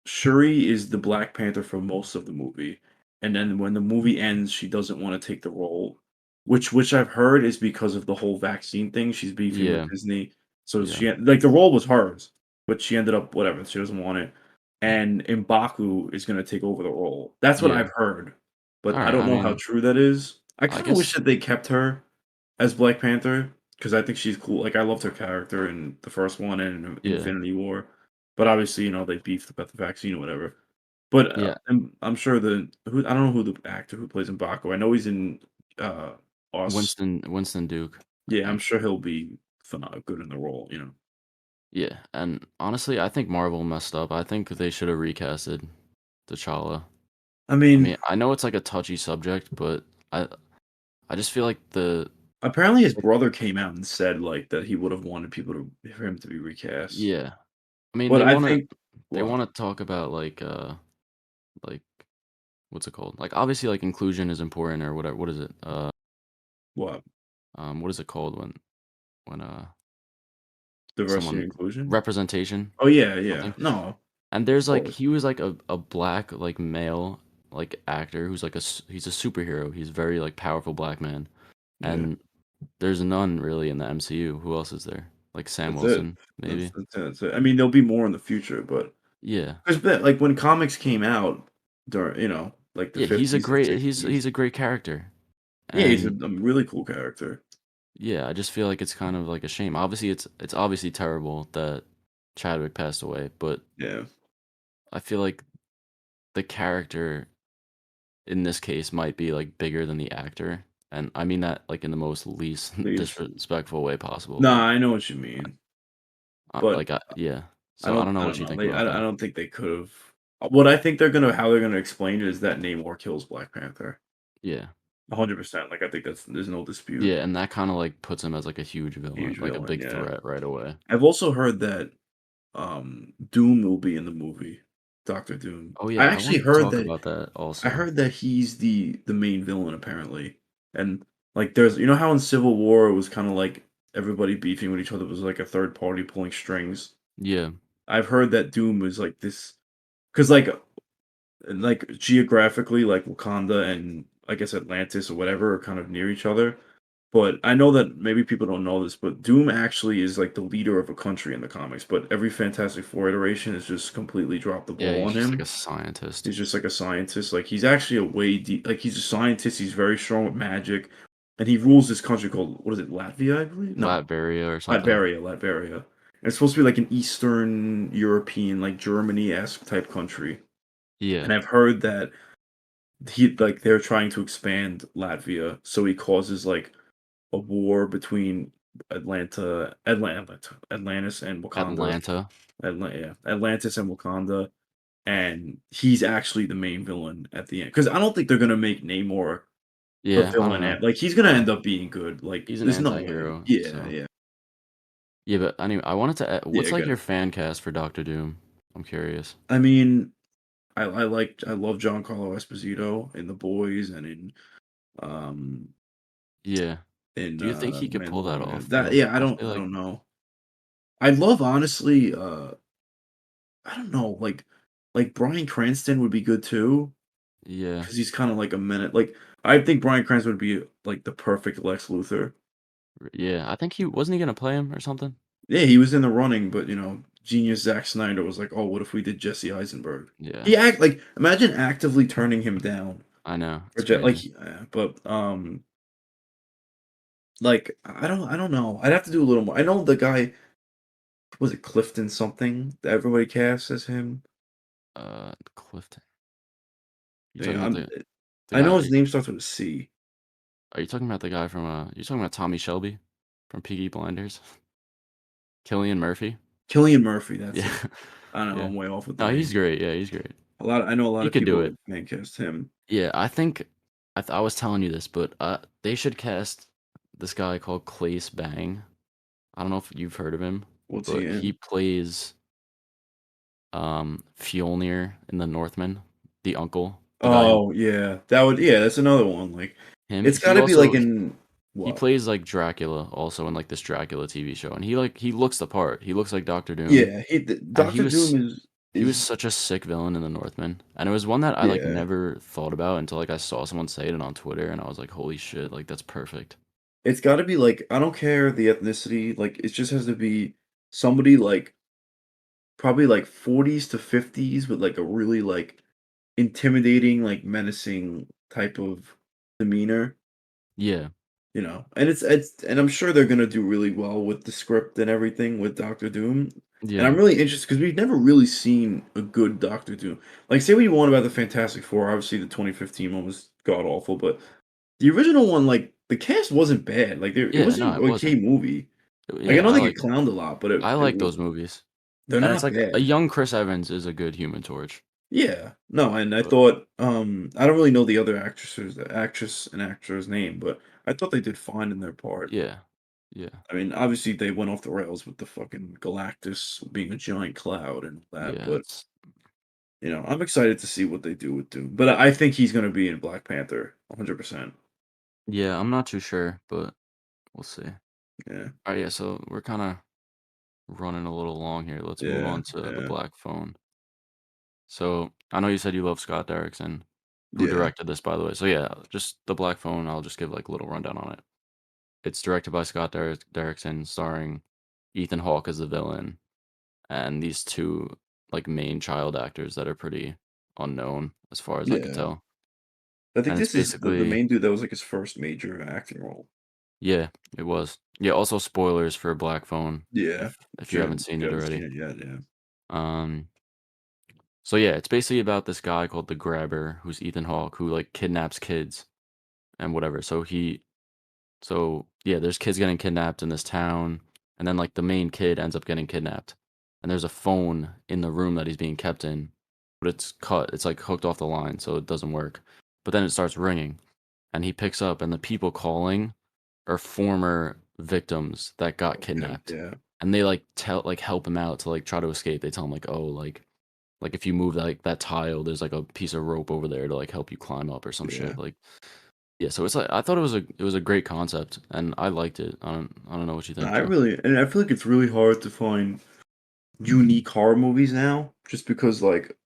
Shuri is the Black Panther for most of the movie, and then when the movie ends, she doesn't want to take the role, which I've heard is because of the whole vaccine thing. She's beefing with Yeah. Disney, so Yeah. like the role was hers, but she ended up whatever. She doesn't want it, and M'Baku is gonna take over the role. That's what Yeah. I've heard, All but I right. don't I know how mean, true that is. I I kind of wish guess. that they kept her as Black Panther because I think she's cool. Like I loved her character in the first one and in Yeah. Infinity War. But obviously, they beefed about the vaccine or whatever. But, Yeah. I'm sure I don't know who the actor who plays M'Baku. I know he's in, uh, Us. Winston Duke, I Yeah, I'm think. sure he'll be good in the role. Yeah, and honestly, I think Marvel messed up. I think they should have recasted T'Challa. I I mean, mean, I know it's like a touchy subject, but I I just feel like the apparently his brother came out and said, like, that he would have wanted people for him to be recast. yeah. I mean, But I think they what? wanna talk about like what's it called? Like obviously like inclusion is important or whatever. What is it? What? What is it called when Diversity someone and inclusion? representation Oh, yeah, yeah. something? No, And of there's like course. he was like a black like male like actor who's like he's a superhero. He's a very like powerful black man. Yeah. And there's none really in the MCU. Who else is there? Like Sam That's it. Wilson, maybe? That's it. I mean, there'll be more in the future, but Yeah. 'cause like, when comics came out during, like, the Yeah, 50s and 60s. he's a great character. Yeah, he's a And really cool character. yeah, I just feel like it's kind of like a shame. Obviously it's obviously terrible that Chadwick passed away, but Yeah. I feel like the character in this case might be like bigger than the actor. And I mean that like in the most least Please. disrespectful way possible, Nah, but I know what you mean, but yeah. So I don't know I what don't you know. think about I that. don't think they could've what I think how they're gonna explain it is that Namor kills Black Panther. Yeah. 100%, like, I think there's no dispute. Yeah, and that kinda, like, puts him as, like, a huge villain, Huge like, a villain, big yeah. threat right away. I've also heard that, Doom will be in the movie, Doctor Doom. Oh, I yeah, I actually wanted to heard talk that about that I also. heard that he's the main villain apparently, and like there's how in Civil War it was kind of like everybody beefing with each other was like a third party pulling strings. Yeah, I've heard that Doom is like this because like geographically like Wakanda and I guess Atlantis or whatever are kind of near each other. But I know that maybe people don't know this, but Doom actually is like the leader of a country in the comics. But every Fantastic Four iteration has just completely dropped the yeah, ball he's on just, like, him. a scientist. He's just like a scientist. Like he's actually a way deep. Like he's a scientist. He's very strong with magic, and he rules this country called what is it? Latvia, I believe. No, Latveria or something. Latveria. Latveria. And it's supposed to be like an Eastern European, like Germany-esque type country. Yeah, And I've heard that they're trying to expand Latvia, so he causes like a war between Atlantis and Wakanda. Atlanta. Yeah, Atlantis and Wakanda, and he's actually the main villain at the end. Because I don't think they're gonna make Namor the Yeah, I don't villain. know. Like he's gonna Yeah, end up being good. Like he's an there's no way. anti-hero, Yeah, so yeah, yeah, but anyway, I wanted to a yeah. what's, like, Good. your fan cast for Doctor Doom? I'm curious. I mean, I love Giancarlo Esposito in The Boys and um Yeah. in Do you think he could pull that Mandalorian. off, That though? yeah, I feel I like don't know. I love honestly. I don't know. Like Bryan Cranston would be good too. yeah. 'Cause he's kinda like a minute like, I think Bryan Cranston would be, like, the perfect Lex Luthor. Yeah, I think he wasn't he gonna play him or something? Yeah, he was in the running, but, genius Zack Snyder was like, "Oh, what if we did Jesse Eisenberg?" Yeah. He act like, imagine actively turning him down. I know, or it's crazy. but like I don't know. I'd have to do a little more. I know the guy was it Clifton something that everybody casts as him. Clifton. You Yeah, talking about the I know guy? his name starts with a C. Are you talking about the guy from you talking about Tommy Shelby from Peaky Blinders? Killian Murphy? Killian Murphy, that's Yeah. it. I don't know, Yeah. I'm way off with the No, he's name. great. Yeah, he's great. I know a lot He of could do people it. fan cast him. Yeah, I think I was telling you this, but they should cast this guy called Claes Bang. I don't know if you've heard of him, What's he but he in? plays Fjolnir in The Northman, the uncle, the guy who Oh, yeah. That would yeah, that's another one, like, him. it's He gotta be, like, also in he what? plays like Dracula also in like this Dracula TV show, and he looks the part. He looks like Doctor Doom, Yeah, and Doctor Doom he was is such a sick villain in The Northman, and it was one that I like yeah. never thought about until like I saw someone say it on Twitter, and I was like, holy shit, like that's perfect. It's gotta be, like I don't care the ethnicity, like, it just has to be somebody, like, probably, like, 40s to 50s with, like, a really, like, intimidating, like, menacing type of demeanor. Yeah, You know, and it's and I'm sure they're gonna do really well with the script and everything with Doctor Doom. And I'm yeah, really interested because we've never really seen a good Doctor Doom. Like, say what you want about the Fantastic Four, obviously the 2015 one was god awful, but the original one, like the cast wasn't bad. Like, it yeah. was No, an it okay wasn't. movie. Like, I Yeah, know they get clowned a lot, but I it like was those movies, they're and it's not like a bad. young Chris Evans is a good Human Torch, Yeah, no, and I but thought I don't really know the other actress and actor's name, but I thought they did fine in their part. yeah, yeah, I mean, obviously they went off the rails with the fucking Galactus being a giant cloud and all that, yeah. but I'm excited to see what they do with Doom. But I think he's gonna be in Black Panther, 100%. Yeah. I'm not too sure, but we'll see. Yeah, All right, yeah. So we're kind of running a little long here. Let's move yeah, on to the yeah, Black Phone. So I know you said you love Scott Derrickson, who yeah, directed this, by the way. So yeah, just the Black Phone. I'll just give like a little rundown on it. It's directed by Scott Derrickson, starring Ethan Hawke as the villain, and these two like main child actors that are pretty unknown as far as I could yeah. tell. I think And it's this is the basically main dude that was like his first major acting role. yeah, it was. Yeah, also spoilers for Black Phone Yeah, if you haven't if seen you it haven't seen already. it yet, yeah, Um so yeah, it's basically about this guy called the Grabber who's Ethan Hawke who like kidnaps kids and whatever. So yeah, there's kids getting kidnapped in this town, and then like the main kid ends up getting kidnapped. And there's a phone in the room that he's being kept in, but it's cut. It's like hooked off the line, so it doesn't work. But then it starts ringing, and he picks up, and the people calling are former victims that got okay, kidnapped. yeah, And they help him out to like try to escape. They tell him like, "Oh, like if you move like that tile, there's like a piece of rope over there to like help you climb up or some yeah. shit." Like yeah, so it's like I thought it was a great concept and I liked it. I don't know what you No, think though. I feel like it's really hard to find unique horror movies now, just because like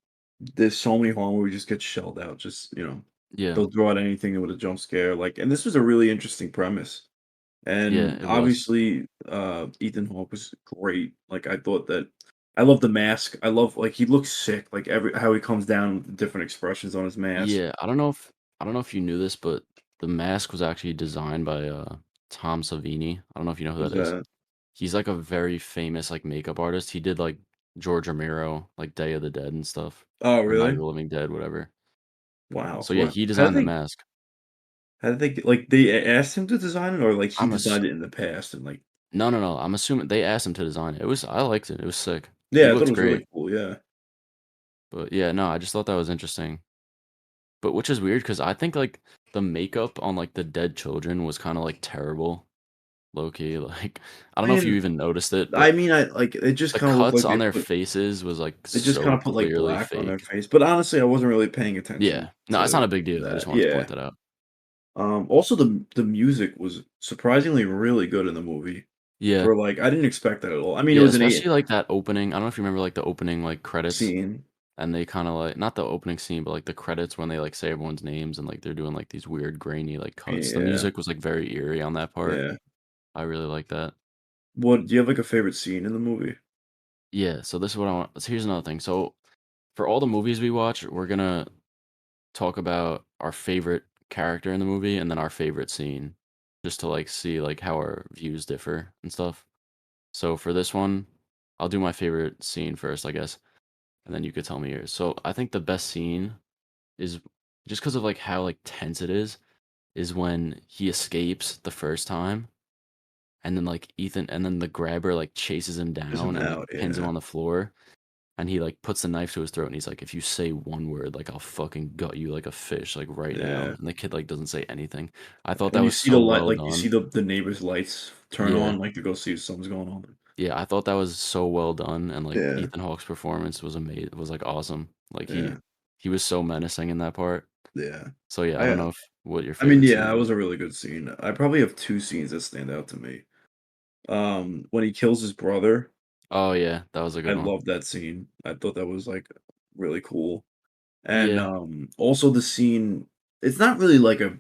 there's so many horror movies just get shelled out. Just Yeah. they'll throw out anything with a jump scare. Like, and this was a really interesting premise. Yeah, And it was. obviously, Ethan Hawke was great. Like, I thought that I love the mask. I love like he looks sick. Like every how he comes down with the different expressions on his mask. Yeah, I don't know if you knew this, but the mask was actually designed by Tom Savini. I don't know if you know who Was that is. that? He's like a very famous like makeup artist. He did like George Romero, like Day of the Dead and stuff, Oh, or Night of really? the Living Dead, whatever. Wow. So yeah, What? he designed the mask. How did they like they asked him to design it, or like he I'm ass- designed it in the past and like no, no, no. I'm assuming they asked him to design it. I liked it. It was sick. He yeah, I thought it looked was really great. cool. Yeah. But yeah, no, I just thought that was interesting. But which is weird because I think like the makeup on like the dead children was kind of like terrible, low key. Like I don't know if you Man, even noticed it, I but mean, I like it just the kind of looked cuts like on their faces was like they just kind so of put like clearly black on their fake. face. But honestly, I wasn't really paying attention Yeah, no, it's not a big to deal. I just that. wanted to Yeah. point that out. Also, the music was surprisingly really good in the movie. Yeah, For like, I didn't expect that at all. I mean, it yeah, was an eight especially like that opening. I don't know if you remember like the opening like credits, scene. and they kind of like not the opening scene, but like the credits when they like say everyone's names and like they're doing like these weird grainy like cuts. The Yeah, music was like very eerie on that part. yeah. I really like that. What do you have like a favorite scene in the movie? Yeah, so this is what I want. So here's another thing. So for all the movies we watch, we're gonna talk about our favorite character in the movie and then our favorite scene, just to like see like how our views differ and stuff. So for this one, I'll do my favorite scene first, I guess, and then you could tell me yours. So I think the best scene is just because of like how like tense it is when he escapes the first time, and then like Ethan, and then the grabber like chases him Is him down and like out, pins him yeah. on the floor, and he like puts the knife to his throat, and he's like, "If you say one word, like I'll fucking gut you like a fish, like right now." Yeah. And the kid like doesn't say anything. I thought When that you was see the so light well like, you see done. the neighbor's lights turn Yeah, on, like, to go see if something's going on. yeah, I thought that was so well done, and like Yeah, Ethan Hawke's performance was amazing. Was like awesome. Like yeah, he was so menacing in that part. yeah. So yeah, I I, don't know if what your I mean, favorite yeah, scene that was is. a really good scene. I probably have 2 scenes that stand out to me. When he kills his brother, Oh yeah, that was a I good one. love that scene. I thought that was, like, really cool. And, Yeah, also the scene it's not really like a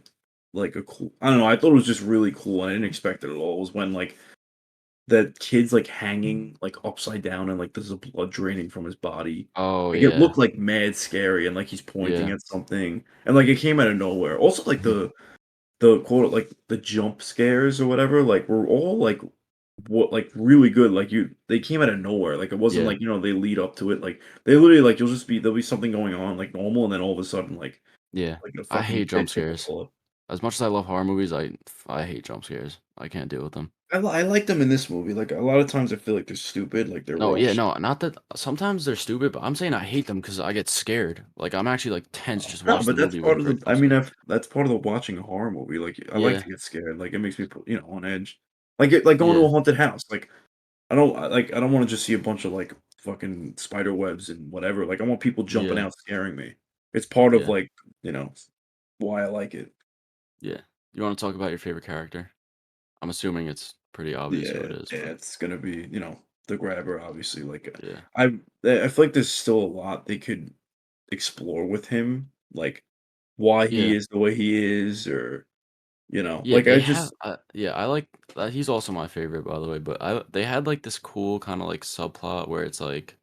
cool I don't know, I thought it was just really cool, I didn't expect it at all, was when, like, the kid's, like, hanging, like, upside down and, like, there's a blood draining from his body. oh Like, it yeah, looked, like, mad scary and, like, he's pointing yeah, at something, and, like, it came out of nowhere. Also, like, mhm, the quote like, the jump scares or whatever, like, were all, like, what like, really good, like, they came out of nowhere, like, it wasn't yeah, like, they lead up to it, like, they literally, like, there'll be something going on, like, normal, and then all of a sudden, yeah. like, a I fucking hate jump kid scares. typical. As much as I love horror movies, I hate jump scares. I can't deal with them. I like them in this movie, like, a lot of times I feel like they're stupid, like, they're No, yeah, rushed. no, not that sometimes they're stupid, but I'm saying I hate them because I get scared. Like I'm actually like tense just No, watching but the that's movie with a part of great the I jump mean, scare. that's part of the watching a horror movie, like, I like Yeah, to get scared, like, it makes me put on edge. Like going to yeah, a haunted house, like, I don't wanna just see a bunch of, like, fucking spider webs and whatever, like, I want people jumping yeah, out scaring me. It's part of, yeah, like, you know, why I like it. yeah. You want to talk about your favorite character? I'm assuming it's pretty obvious who it Yeah, is, yeah, but it's gonna be, the grabber, obviously, like, yeah, I feel like there's still a lot they could explore with him, like, why he yeah, is the way he is or, yeah. like, They I have, just yeah. I like he's also my favorite, by the way. But they had like this cool kind of like subplot where it's like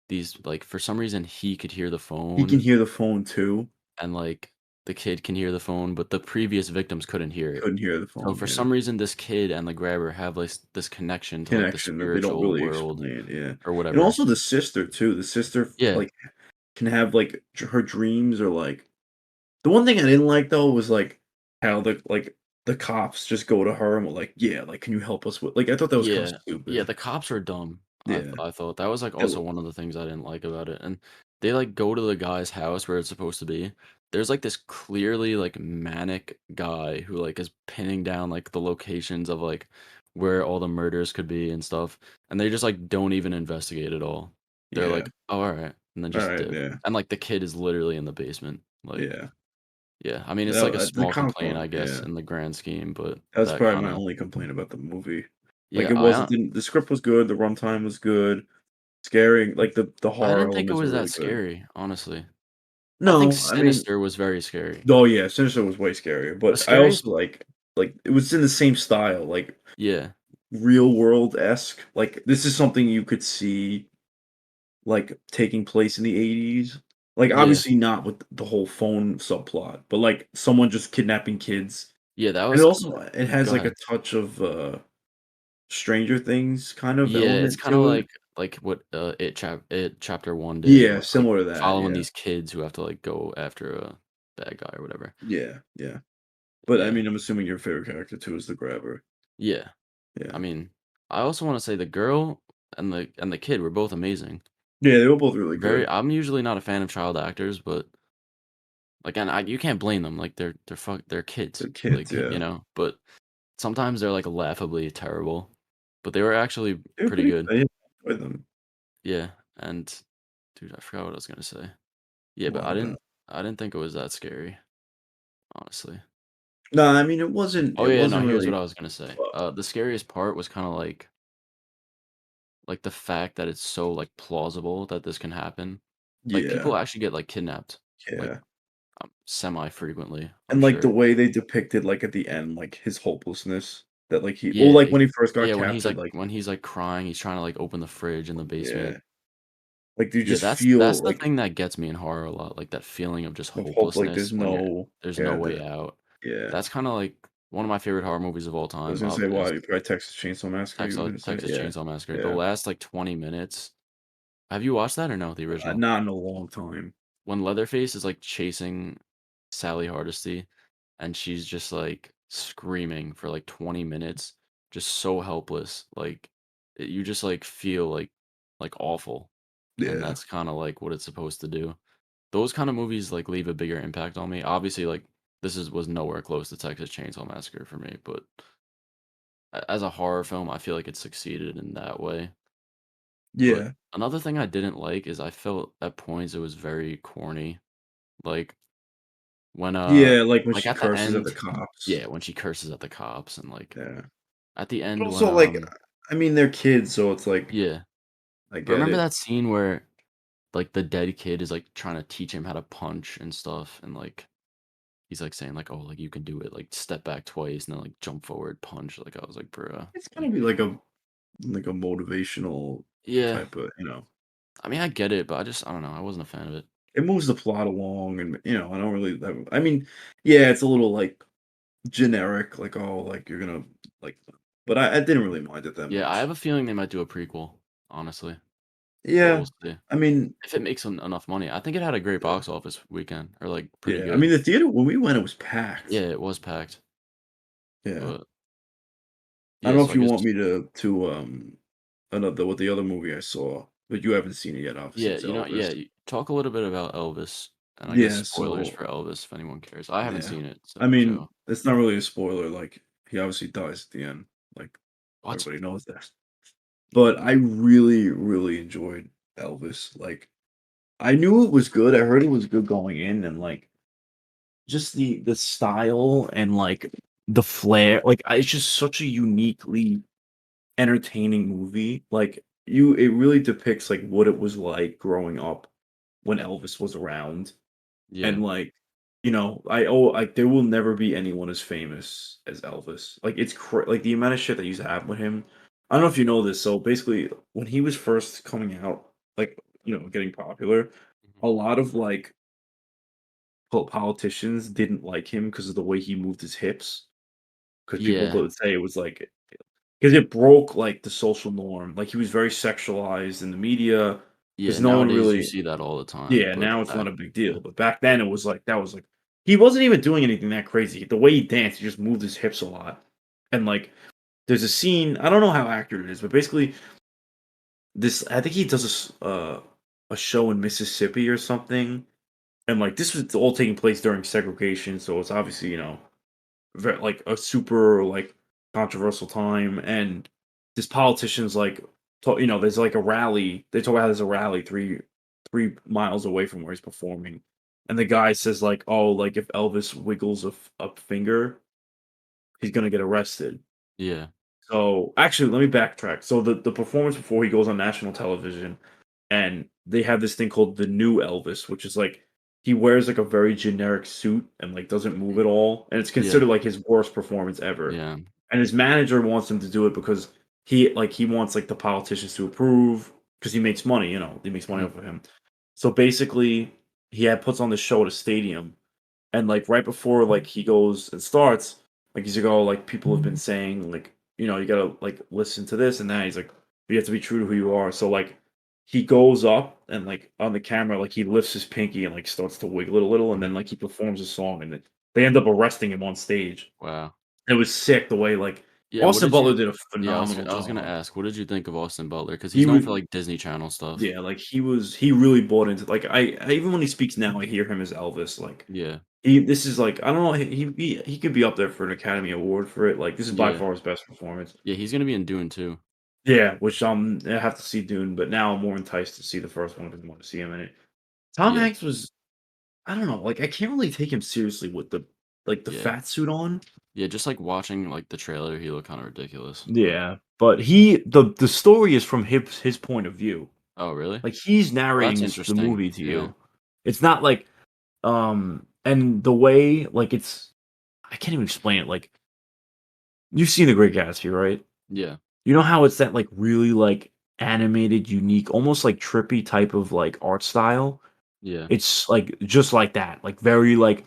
these like for some reason he could hear the he can phone hear the phone too. and like the kid can hear the phone, but the previous victims couldn't hear it. Couldn't hear the So phone, for yeah. some reason, this kid and the grabber have like this connection to like the Connection that they don't spiritual really world explain, yeah. or And whatever. also the sister too, the sister, Yeah, like, can have, like, her dreams or, like the one thing I didn't like, though, was, like, how the cops just go to her and were like, "Yeah, like, can you help us with" like, I thought that was kinda yeah, yeah. stupid. The cops are dumb. Yeah. I thought that was like It also wa one of the things I didn't like about it. And they like go to the guy's house where it's supposed to be. There's like this clearly like manic guy who like is pinning down like the locations of like where all the murders could be and stuff. And they just like don't even investigate at all. They're yeah. like, oh, all right, and then just Alright, dip. yeah. And like the kid is literally in the basement. Like, Yeah. yeah, I mean it's like a No, the small cops complaint, weren't I guess, yeah. in the grand scheme, but That was that probably kind my of only complaint about the movie. Like, yeah, it wasn't didn't the script was good, the runtime was good, scary like, the I horror didn't think it elements were was that really good. scary, honestly. I think No, I mean Sinister was very scary. oh, yeah, Sinister was way scarier, The but I scariest also like, it was in the same style, like, yeah, real world-esque, like, this is something you could see, like, taking place in the '80s. Like, yeah, obviously not with the whole phone subplot, but, like, someone just kidnapping kids. yeah, that And it was also it has, go like, ahead. a touch of, Stranger Things kind of Yeah, it's element kinda to it. like what, It Chapter 1 did Yeah, with, like, similar to that, following yeah. these kids who have to, like, go after a bad guy or whatever. Yeah, yeah. But, I Yeah, mean, I'm assuming your favorite character too is the grabber. yeah. I Yeah. mean, I also wanna say the girl and the kid were both amazing. Yeah, they were both really Very good. I'm usually not a fan of child actors, but, like, and you can't blame them, like, they're kids, The kids, like, yeah. but sometimes they're, like, laughably terrible, but they were actually They were pretty pretty good. good, I enjoyed them. Yeah, and dude, I forgot what I was gonna say. Yeah, but What about I didn't think it was that scary, honestly. No, I mean, Oh, it yeah, no, wasn't here's really what I was gonna say. uh, The scariest part was kinda like the fact that it's so, like, plausible that this can happen. Like, yeah, people actually get, like, kidnapped, like, yeah. semi-frequently, I'm And, like, the sure. way they depicted, like, at the end, like, his hopelessness that, like, he or, Yeah, like, when he first got yeah, captured, like when he's, like, crying, he's trying to, like, open the fridge in the yeah. basement. Like, you Yeah, just that's feel the like thing that gets me in horror a lot, like, that feeling of just of hope, like, hopelessness when there's no way the out. yeah. That's kinda like one of my favorite horror movies of all I was time, gonna say, is why you probably Texas Chainsaw Massacre, you were gonna say? Texas Yeah. Chainsaw Massacre. The Yeah. last, like, 20 minutes, have you watched that or no, the original? Not in a long time. When Leatherface is, like, chasing Sally Hardesty, and she's just, like, screaming for, like, 20 minutes, just so helpless, like, you just, like, feel, like, awful, and Yeah. that's kinda, like, what it's supposed to do. Those kinda movies, like, leave a bigger impact on me. Obviously, like, this was nowhere close to Texas Chainsaw Massacre for me, but as a horror film, I feel like it succeeded in that way. But Yeah. another thing I didn't like is I felt at points it was very corny. Like when Yeah, like, when like she at the curses at the end, cops. yeah, when she curses at the cops and like Yeah. at the But end when also, like, I mean, they're kids, so it's like, yeah. I But get remember it. that scene where like the dead kid is like trying to teach him how to punch and stuff and like he's like saying like, "Oh, like you can do it. Like step back twice and then like jump forward, punch." Like I was like, "Bruh." It's gonna Like be like a motivational yeah. type of, I mean, I get it, but I don't know. I wasn't a fan of it. it moves the plot along and, I don't really I mean, yeah, it's a little, like, generic, like, "Oh, like, you're gonna like" but I didn't really mind it that Yeah, I have much. a feeling they might do a prequel, honestly, but Yeah. we'll see. I mean, If it makes enough money. I think it had a great yeah. box office weekend or like pretty Yeah, I mean, good. the theater when we went, it was Yeah, packed. it was packed, Yeah. but I don't yeah, know so if I you guess want me to, another what the other movie I saw, but you haven't seen it yet, obviously, yeah, it's Elvis. talk a little bit about Elvis and I guess Yeah, spoilers so for Elvis if anyone cares. I haven't yeah. seen it, I so mean, it's not really a spoiler, like, he obviously dies at the end, like, what? everybody knows that. But I really, really enjoyed Elvis, like, I knew it was good, I heard it was good going in, and, like, just the style and, like, the flair, like, it's just such a uniquely entertaining movie, like, it really depicts, like, what it was like growing up when Elvis was around. Yeah. And, like, like, there will never be anyone as famous as Elvis. Like, like, the amount of shit that used to happen with him. I don't know if you know this, so basically, when he was first coming out, like, getting popular, Mhm. a lot of, like, politicians didn't like him because of the way he moved his hips. Because people Yeah. would say it was, like, because it broke, like, the social norm. Like, he was very sexualized in the media. Yeah, Because no one nowadays you really see that all the time, yeah, but now it's back not a big yeah. deal, but back then it was like that was like he wasn't even doing anything that crazy. The way he danced, he just moved his hips a lot. And like there's a scene, I don't know how accurate it is, but basically this I think he does a show in Mississippi or something. And like this was all taking place during segregation, so it's obviously, like a super like controversial time and this politician's like there's like a rally they talk about there's a rally 3 miles away from where he's performing and the guy says like oh like if Elvis wiggles a finger he's gonna get arrested. Yeah. So, actually, let me backtrack. So the performance before he goes on national television, and they have this thing called the new Elvis, which is like he wears like a very generic suit and like doesn't move at all, and it's Yeah. considered like his worst performance ever. Yeah. And his manager wants him to do it because he wants like the politicians to approve because he makes money, he makes money Mhm. off of him. So basically, puts on the show at a stadium and, like, right before, like, he goes and starts, like, he's like, "Oh, like, people have been saying, like, you gotta, like, listen to this and that." He's like, "You have to be true to who you are." So, like, he goes up and, like, on the camera, like, he lifts his pinky and, like, starts to wiggle it a little, and Mhm. then, like, he performs a song, and they end up arresting him on stage. Wow. It was sick the way, like Yeah, what Austin did Butler you did a yeah, phenomenal I was gonna job. ask, what did you think of Austin Butler? Because He he's known for, would like, Disney Channel stuff. yeah, like, he really bought into like, I even when he speaks now, I hear him as Elvis, like Yeah. this is like I don't know, he could be up there for an Academy Award for it, like, this is by Yeah. far his best performance. Yeah, he's gonna be in Dune too. Yeah, which, I have to see Dune, but now I'm more enticed to see the first one because I want to see him in it. Tom Yeah. Hanks was I don't know, like, I can't really take him seriously with the Yeah. fat suit on. Yeah, just, like, watching, like, the trailer, he looked kinda ridiculous, but Yeah, but the story is from his point of view. oh, really? Like, he's Oh, that's narrating the interesting. movie to Yeah. you. It's not like, and the way, like, I can't even explain it, like, you've seen The Great Gatsby, right? Yeah. You know how it's that, like, really, like, animated, unique, almost like trippy type of like art style. Yeah. It's like just like that, like very like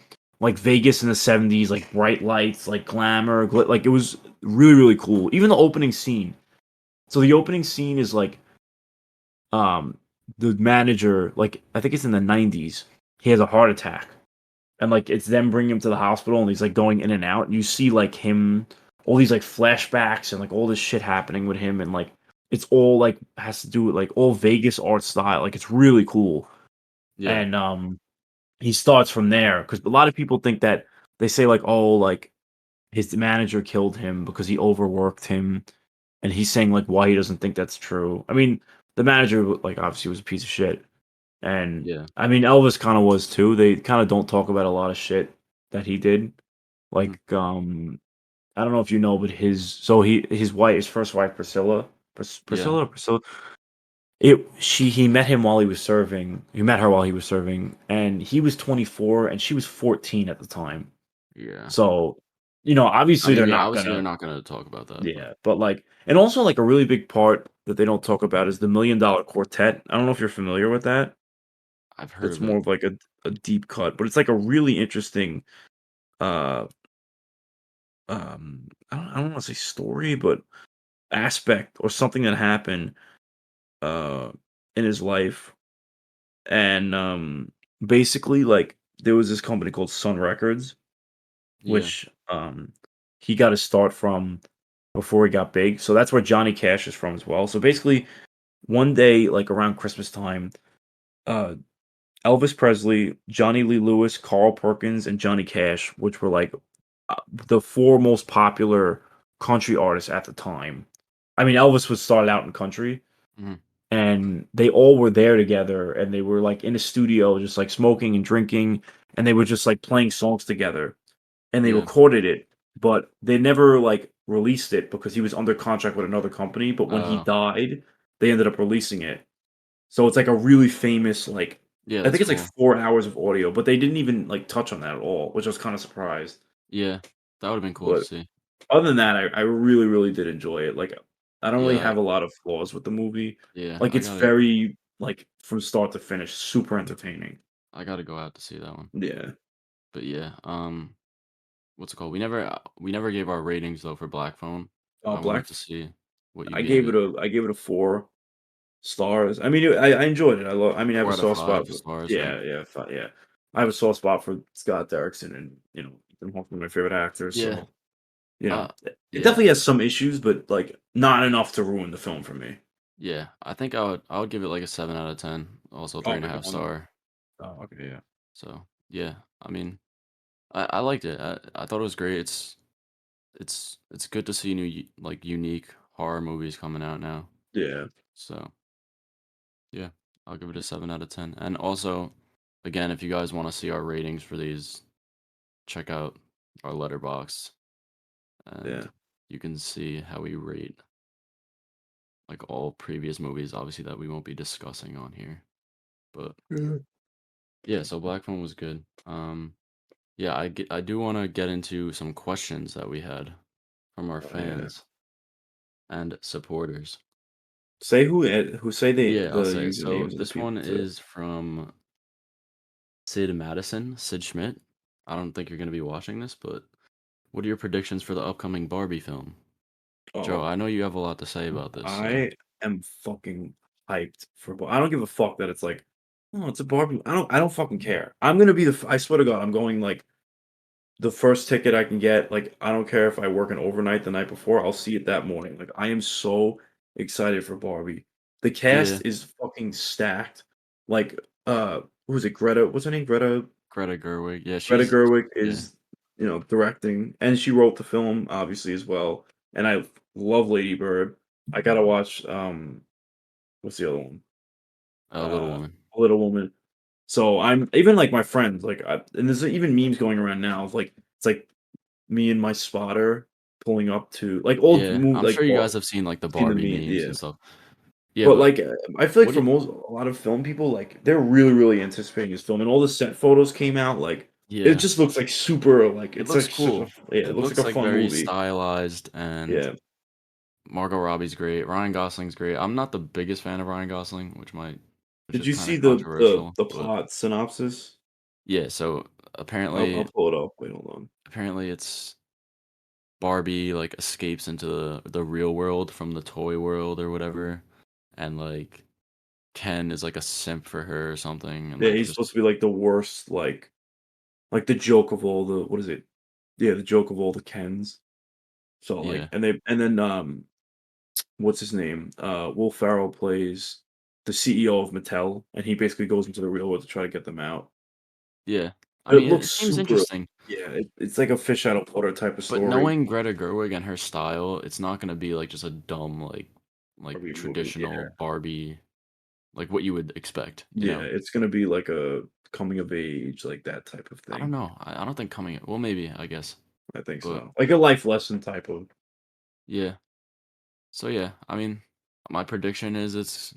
Vegas in the 70s, like bright lights, like glamour, like it was really really cool. Even the opening scene. So the opening scene is like um the manager, like I think it's in the 90s. He has a heart attack, and like it's them bringing him to the hospital, and he's like going in and out, and you see like him, all these like flashbacks and like all this shit happening with him, and like it's all like has to do with like all Vegas art style. Like it's really cool. Yeah. And he starts from there because a lot of people think that they say like, oh, like his manager killed him because he overworked him, and he's saying like why he doesn't think that's true. I mean, the manager like obviously was a piece of shit, and Yeah. I mean Elvis kind of was too. They kind of don't talk about a lot of shit that he did. Mhm. Like I don't know if you know, but his wife, his first wife Priscilla, Yeah. Priscilla. He met him while he was serving. He met her while he was serving, and he was 24 and she was 14 at the time. Yeah. So, I obviously mean, they're yeah, not obviously they're gonna. not gonna talk about that, but Yeah, but like, and also like a really big part that they don't talk about is the $1 Million Quartet. I don't know if you're familiar with that. I've heard That's of it. more of like a deep cut, but it's like a really interesting uh I don't want to say story, but aspect or something that happened uh in his life. And basically like there was this company called Sun Records, Yeah. which he got his start from before he got big. So that's where Johnny Cash is from as well. So basically one day like around Christmas time, uh Elvis Presley, Johnny Lee Lewis, Carl Perkins, and Johnny Cash, which were like the four most popular country artists at the time. I mean, Elvis was started out in country, Mhm. and they all were there together, and they were like in a studio, just like smoking and drinking, and they were just like playing songs together, and they Yeah. recorded it, but they never like released it because he was under contract with another company. But when he Oh. died, they ended up releasing it. So it's like a really famous like Yeah, I think that's it's like cool. 4 hours of audio, but they didn't even like touch on that at all, which I was kind of surprised. Yeah. That would've been cool to But see. other than that, I really, really did enjoy it. Like I don't really Yeah, have a lot of flaws with the movie. yeah, Like it's very like from start to finish, super entertaining. I gotta go out to see that one. Yeah. But yeah, what's it called? We never gave our ratings though for Black Phone. I Black. wanted to see what you I gave gave it it. a 4 stars. I mean, I enjoyed it. I mean, I have a 4 out of soft spot 5 for stars, yeah. yeah. I have a soft spot for Scott Derrickson, and Ethan Hawke, my favorite actors. Yeah, So uh, it yeah, definitely has some issues, but like not enough to ruin the film for me. yeah. I think I would give it like a 7 out of 10. Also Oh, three and a like half on the. star. Oh, okay, yeah, So yeah, I mean, I liked it. I thought it was great. It's good to see new like unique horror movies coming out now. yeah, So yeah, I'll give it a 7 out of 10. And also, again, if you guys want to see our ratings for these, check out our letterbox, yeah. and you can see how we rate like all previous movies, obviously that we won't be discussing on here. But Yeah. yeah, so Black Phone was good. Yeah, I do want to get into some questions that we had from our Oh, yeah. fans and supporters. Say who say Yeah, I'll the say it. So usernames of the this one people too. is from Sid Madison, Sid Schmidt. I don't think you're going to be watching this, but what are your predictions for the upcoming Barbie film? Joe, Oh, I know you have a lot to say about this, so I am fucking hyped for. I don't give a fuck that it's like, oh, it's a Barbie. I don't fucking care. I'm gonna be I swear to God, I'm going like the first ticket I can get. Like, I don't care if I work an overnight the night before. I'll see it that morning. Like, I am so excited for Barbie. The yeah, cast is fucking stacked. Like, who is it? Greta. What's her name? Greta Gerwig. Yeah, Greta she's Gerwig yeah. is, directing, and she wrote the film obviously as well. And I love Lady Bird. I gotta watch. What's the other one? Little Uh, Woman. Little Woman. So I'm even like my friends, like, and there's even memes going around now of like it's like me and my spotter pulling up to like old Yeah, movie I'm like sure you guys have seen like the seen the Barbie meme, memes yeah. and stuff. Yeah, But but like I feel like what do for you, a lot of film people, like they're really really anticipating this film, and all the set photos came out. Like it yeah, just looks like super like it it's looks like such a cool. yeah, it It looks like a looks like fun very movie. stylized and Yeah, Margot Robbie's great. Ryan Gosling's great. I'm not the biggest fan of Ryan Gosling, which Did is you kind see of controversial, the but plot synopsis? yeah. So I'll apparently, pull it up. Wait, hold on. apparently it's Barbie like escapes into the real world from the toy world or whatever, and like Ken is like a simp for her or something, and Yeah, like he's just supposed to be like the worst, like the joke of all the what is it? Yeah, the joke of all the Kens. So yeah, like, and then what's his name? Will Ferrell plays the CEO of Mattel, and he basically goes into the real world to try to get them out. yeah. I But it mean, looks it seems super. interesting, Yeah, it's like a fish out of water type of but story. knowing Greta Gerwig and her style, it's not gonna be like just a dumb like Barbie movie. traditional Barbie like what you would expect, you Yeah, know? it's gonna be like a coming of age, like that type of I don't thing. know. I don't think coming. Well, maybe I guess, I think but so. Like a life lesson type of. yeah. So yeah, I mean, my prediction is it's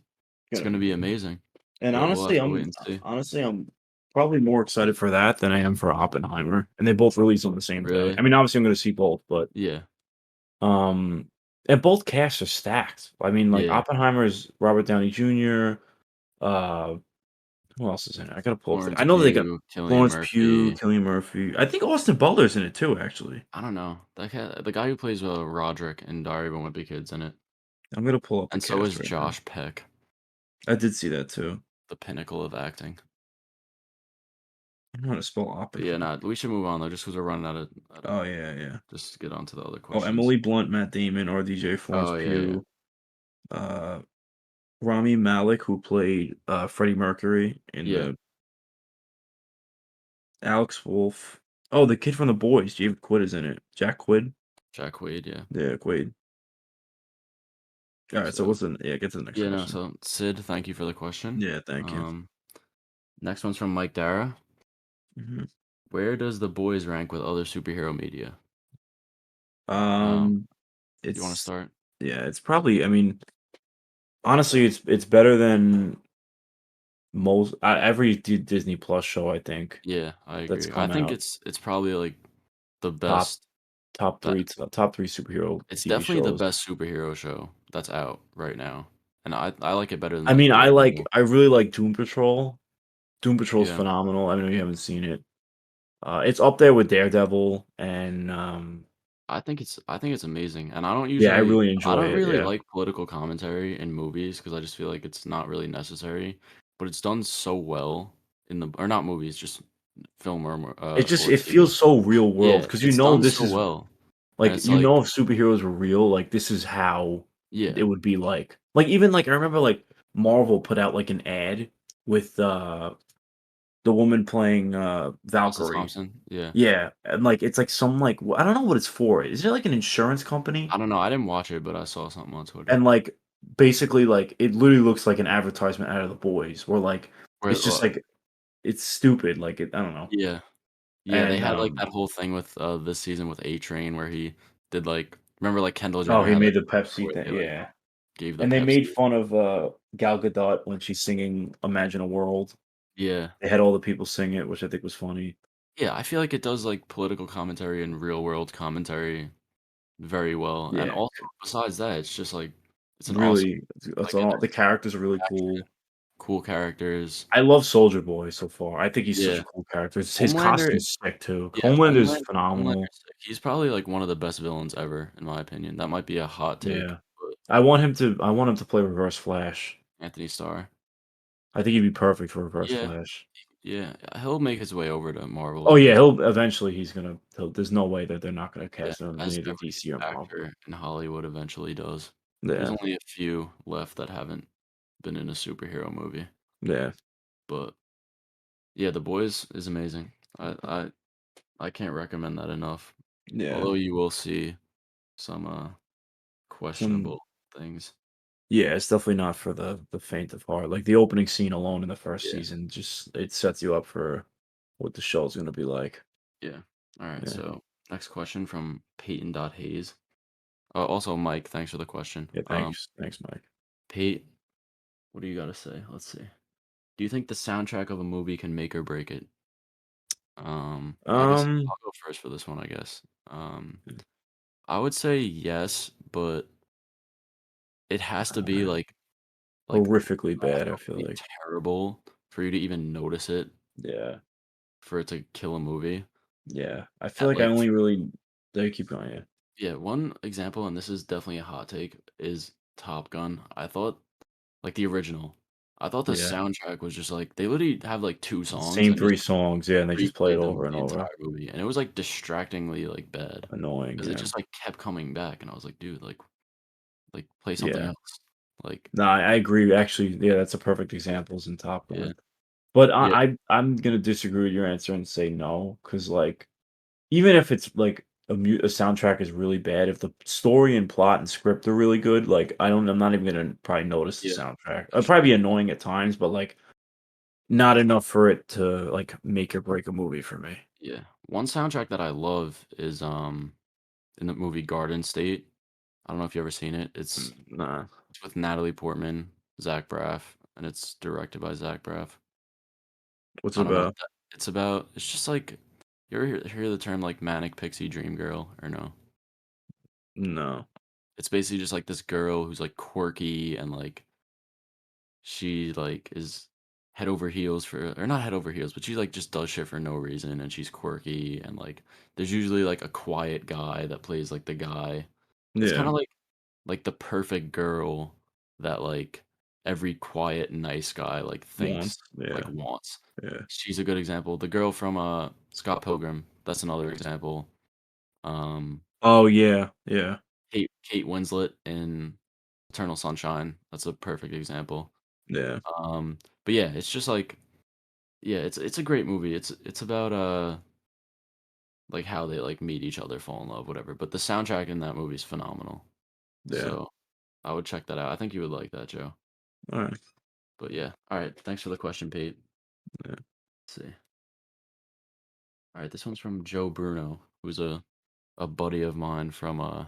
Gonna gonna be be good. amazing, And but we'll have honestly, to wait and see. I'm probably more excited for that than I am for Oppenheimer. And they both release on the same day. Really? I mean, obviously, I'm going to see both, but Yeah, um, and both casts are stacked. I mean, like yeah. Oppenheimer's Robert Downey Jr. Uh, who else is in it? I gotta pull up. Florence I know they got Pugh, Cillian Florence Pugh, Murphy. Cillian Murphy. I think Austin Butler's in it too. Actually, I don't know. The guy who plays Roderick in Diary of a Wimpy Kid's in it, I'm gonna pull up the and so cast is right now. Josh Peck, I did see that too. the pinnacle of acting. I don't know how to spell But yeah, Oppenheimer. nah, we should move on though, just because we're running out of Oh yeah, yeah. just get on to the other Oh, questions. Emily Blunt, Matt Damon, RDJ, Florence Oh yeah, yeah. Pugh, uh, Rami Malek, who played Freddie Mercury in Yeah, the Alex Wolf. Oh, the kid from The Boys, David Quid is in it. Jack Quid. Jack Quaid, yeah. Yeah, Quaid. All right, so So what's the get to the next yeah, no. question. So Sid, thank you for the question. Yeah, thank you. Um, Next one's from Mike Dara. hmm Where does The Boys rank with other superhero media? Um, Um, you want to it's start? yeah, it's probably. I mean, honestly, it's better than most every Disney Plus show. I think Yeah, I that's agree. I come think out. it's probably like the Top best. That top three superhero it's TV definitely the shows. best superhero show that's out right now, and I like it better than I like mean, Daredevil. I really like Doom Patrol. Doom Patrol's Yeah, phenomenal. I know you haven't seen it. It's up there with Daredevil and I think it's amazing, and yeah, I really enjoy I don't it. really Yeah. like political commentary in movies because I just feel like it's not really necessary, but it's done so well in the or not movies, just film or It TV. feels so real world Yeah, because it's done this so is well, and like it's like if superheroes were real, like this is how it yeah, would be like. Like even like I remember like Marvel put out like an ad with the woman playing Tessa Valkyrie. Thompson. Yeah, Yeah, and like it's like some like I don't know what it's for. Is it like an insurance company? I don't know. I didn't watch it, but I saw something on Twitter And like basically like it literally looks like an advertisement out of the boys where like where it's just like it's stupid like it I don't know. yeah. Yeah, they And had, like, that whole thing with, this season with A-Train where he did, like remember, like, Kendall oh, Jenner he had, like, made the where Pepsi thing. they, like, Yeah. gave the And they made Pepsi. fun of Gal Gadot when she's singing Imagine a World. Yeah. They had all the people sing it, which I think was funny. Yeah, I feel like it does, like, political commentary and real world commentary very well, and Yeah. also, besides that, it's just, like it's an awesome Really it's like, an all the characters are really action, cool. cool characters. I love Soldier Boy so far. I think he's such Yeah. a cool character. His Homelander costume's sick too. yeah, Homelander's phenomenal. Homelander's sick. He's probably, like, one of the best villains ever, in my opinion. That might be a hot take, Yeah. but I want him to play Reverse Flash. Anthony Starr. I think he'd be perfect for Reverse Yeah. Flash. Yeah, he'll make his way over to Marvel Oh yeah, eventually. he'll eventually there's no way that they're not gonna Yeah, cast him in as either every DC or Marvel. actor in Hollywood eventually does. There's Yeah. only a few left that haven't been in a superhero movie, Yeah. but yeah, The Boys is amazing. I can't recommend that enough. Yeah. Although you will see some Some questionable things. yeah, it's definitely not for the faint of heart. Like the opening scene alone in the first Yeah, season just it sets you up for what the show's gonna be like. yeah. All right, Yeah. so next question from Peyton.Hayes. Also, Mike, thanks for the question. Yeah, thanks. Thanks, Mike. Pete, what do you got to say? Let's see. Do you think the soundtrack of a movie can make or break it? I guess Um I'll go first for this one, I guess. I would say yes, but it has to be like horrifically bad, I feel absolutely like. terrible for you to even notice it, Yeah. for it to kill a movie. Yeah. I feel At like I like only really they keep going, yeah. yeah, one example, and this is definitely a hot take, is Top Gun. I thought like the original. I thought the Yeah. soundtrack was just like they literally have like two songs Same and just 3 songs, yeah, and they just play it replayed them over and the entire over. movie, and it was like distractingly like bad Annoying, because it yeah. just like kept coming back, and I was like, dude, like play something Yeah. else. Like No, I agree, actually, yeah, that's a perfect example is in Top yeah, Gun. But yeah, I'm gonna disagree with your answer and say no, because like, even if it's like a soundtrack is really bad, if the story and plot and script are really good, like, I'm not even gonna probably notice the yeah, soundtrack. It'll that's probably true. be annoying at times, but, like, not enough for it to, like, make or break a movie for me. Yeah, one soundtrack that I love is in the movie Garden State. I don't know if you ever seen it. Nah. It's with Natalie Portman, Zach Braff, and it's directed by Zach Braff. What's I it don't know. about? It's just like you ever hear the term like manic pixie dream girl or no? No. It's basically just like this girl who's like quirky and like she like is head over heels for, or not head over heels, but she like just does shit for no reason, and she's quirky, and like there's usually like a quiet guy that plays like the guy. It's kind Yeah. of like the perfect girl that like every quiet nice guy like thinks Once. Yeah. wants. Yeah. She's a good example. The girl from Scott Pilgrim, that's another example. Um Oh, yeah. Yeah. Kate Winslet in Eternal Sunshine, that's a perfect example. Yeah. But yeah, it's just like yeah, it's a great movie. It's about like how they like meet each other, fall in love, whatever. But the soundtrack in that movie is phenomenal. Yeah. So I would check that out. I think you would like that, Joe. Alright. But yeah. All right. Thanks for the question, Pete. Yeah. Let's see. All right, this one's from Joe Bruno, who's a buddy of mine from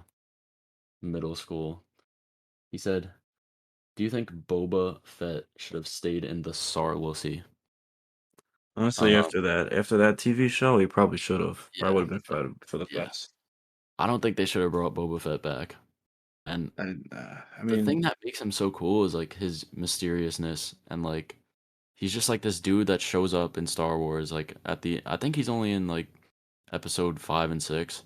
middle school. He said, "Do you think Boba Fett should have stayed in the Sarlussy?" Honestly, Um, after that TV show, he probably should've. Probably yeah, would've been for the yeah. best. I don't think they should have brought Boba Fett back. And I the mean, thing that makes him so cool is like his mysteriousness, and like he's just like this dude that shows up in Star Wars like at the I think he's only in like episode 5 and 6,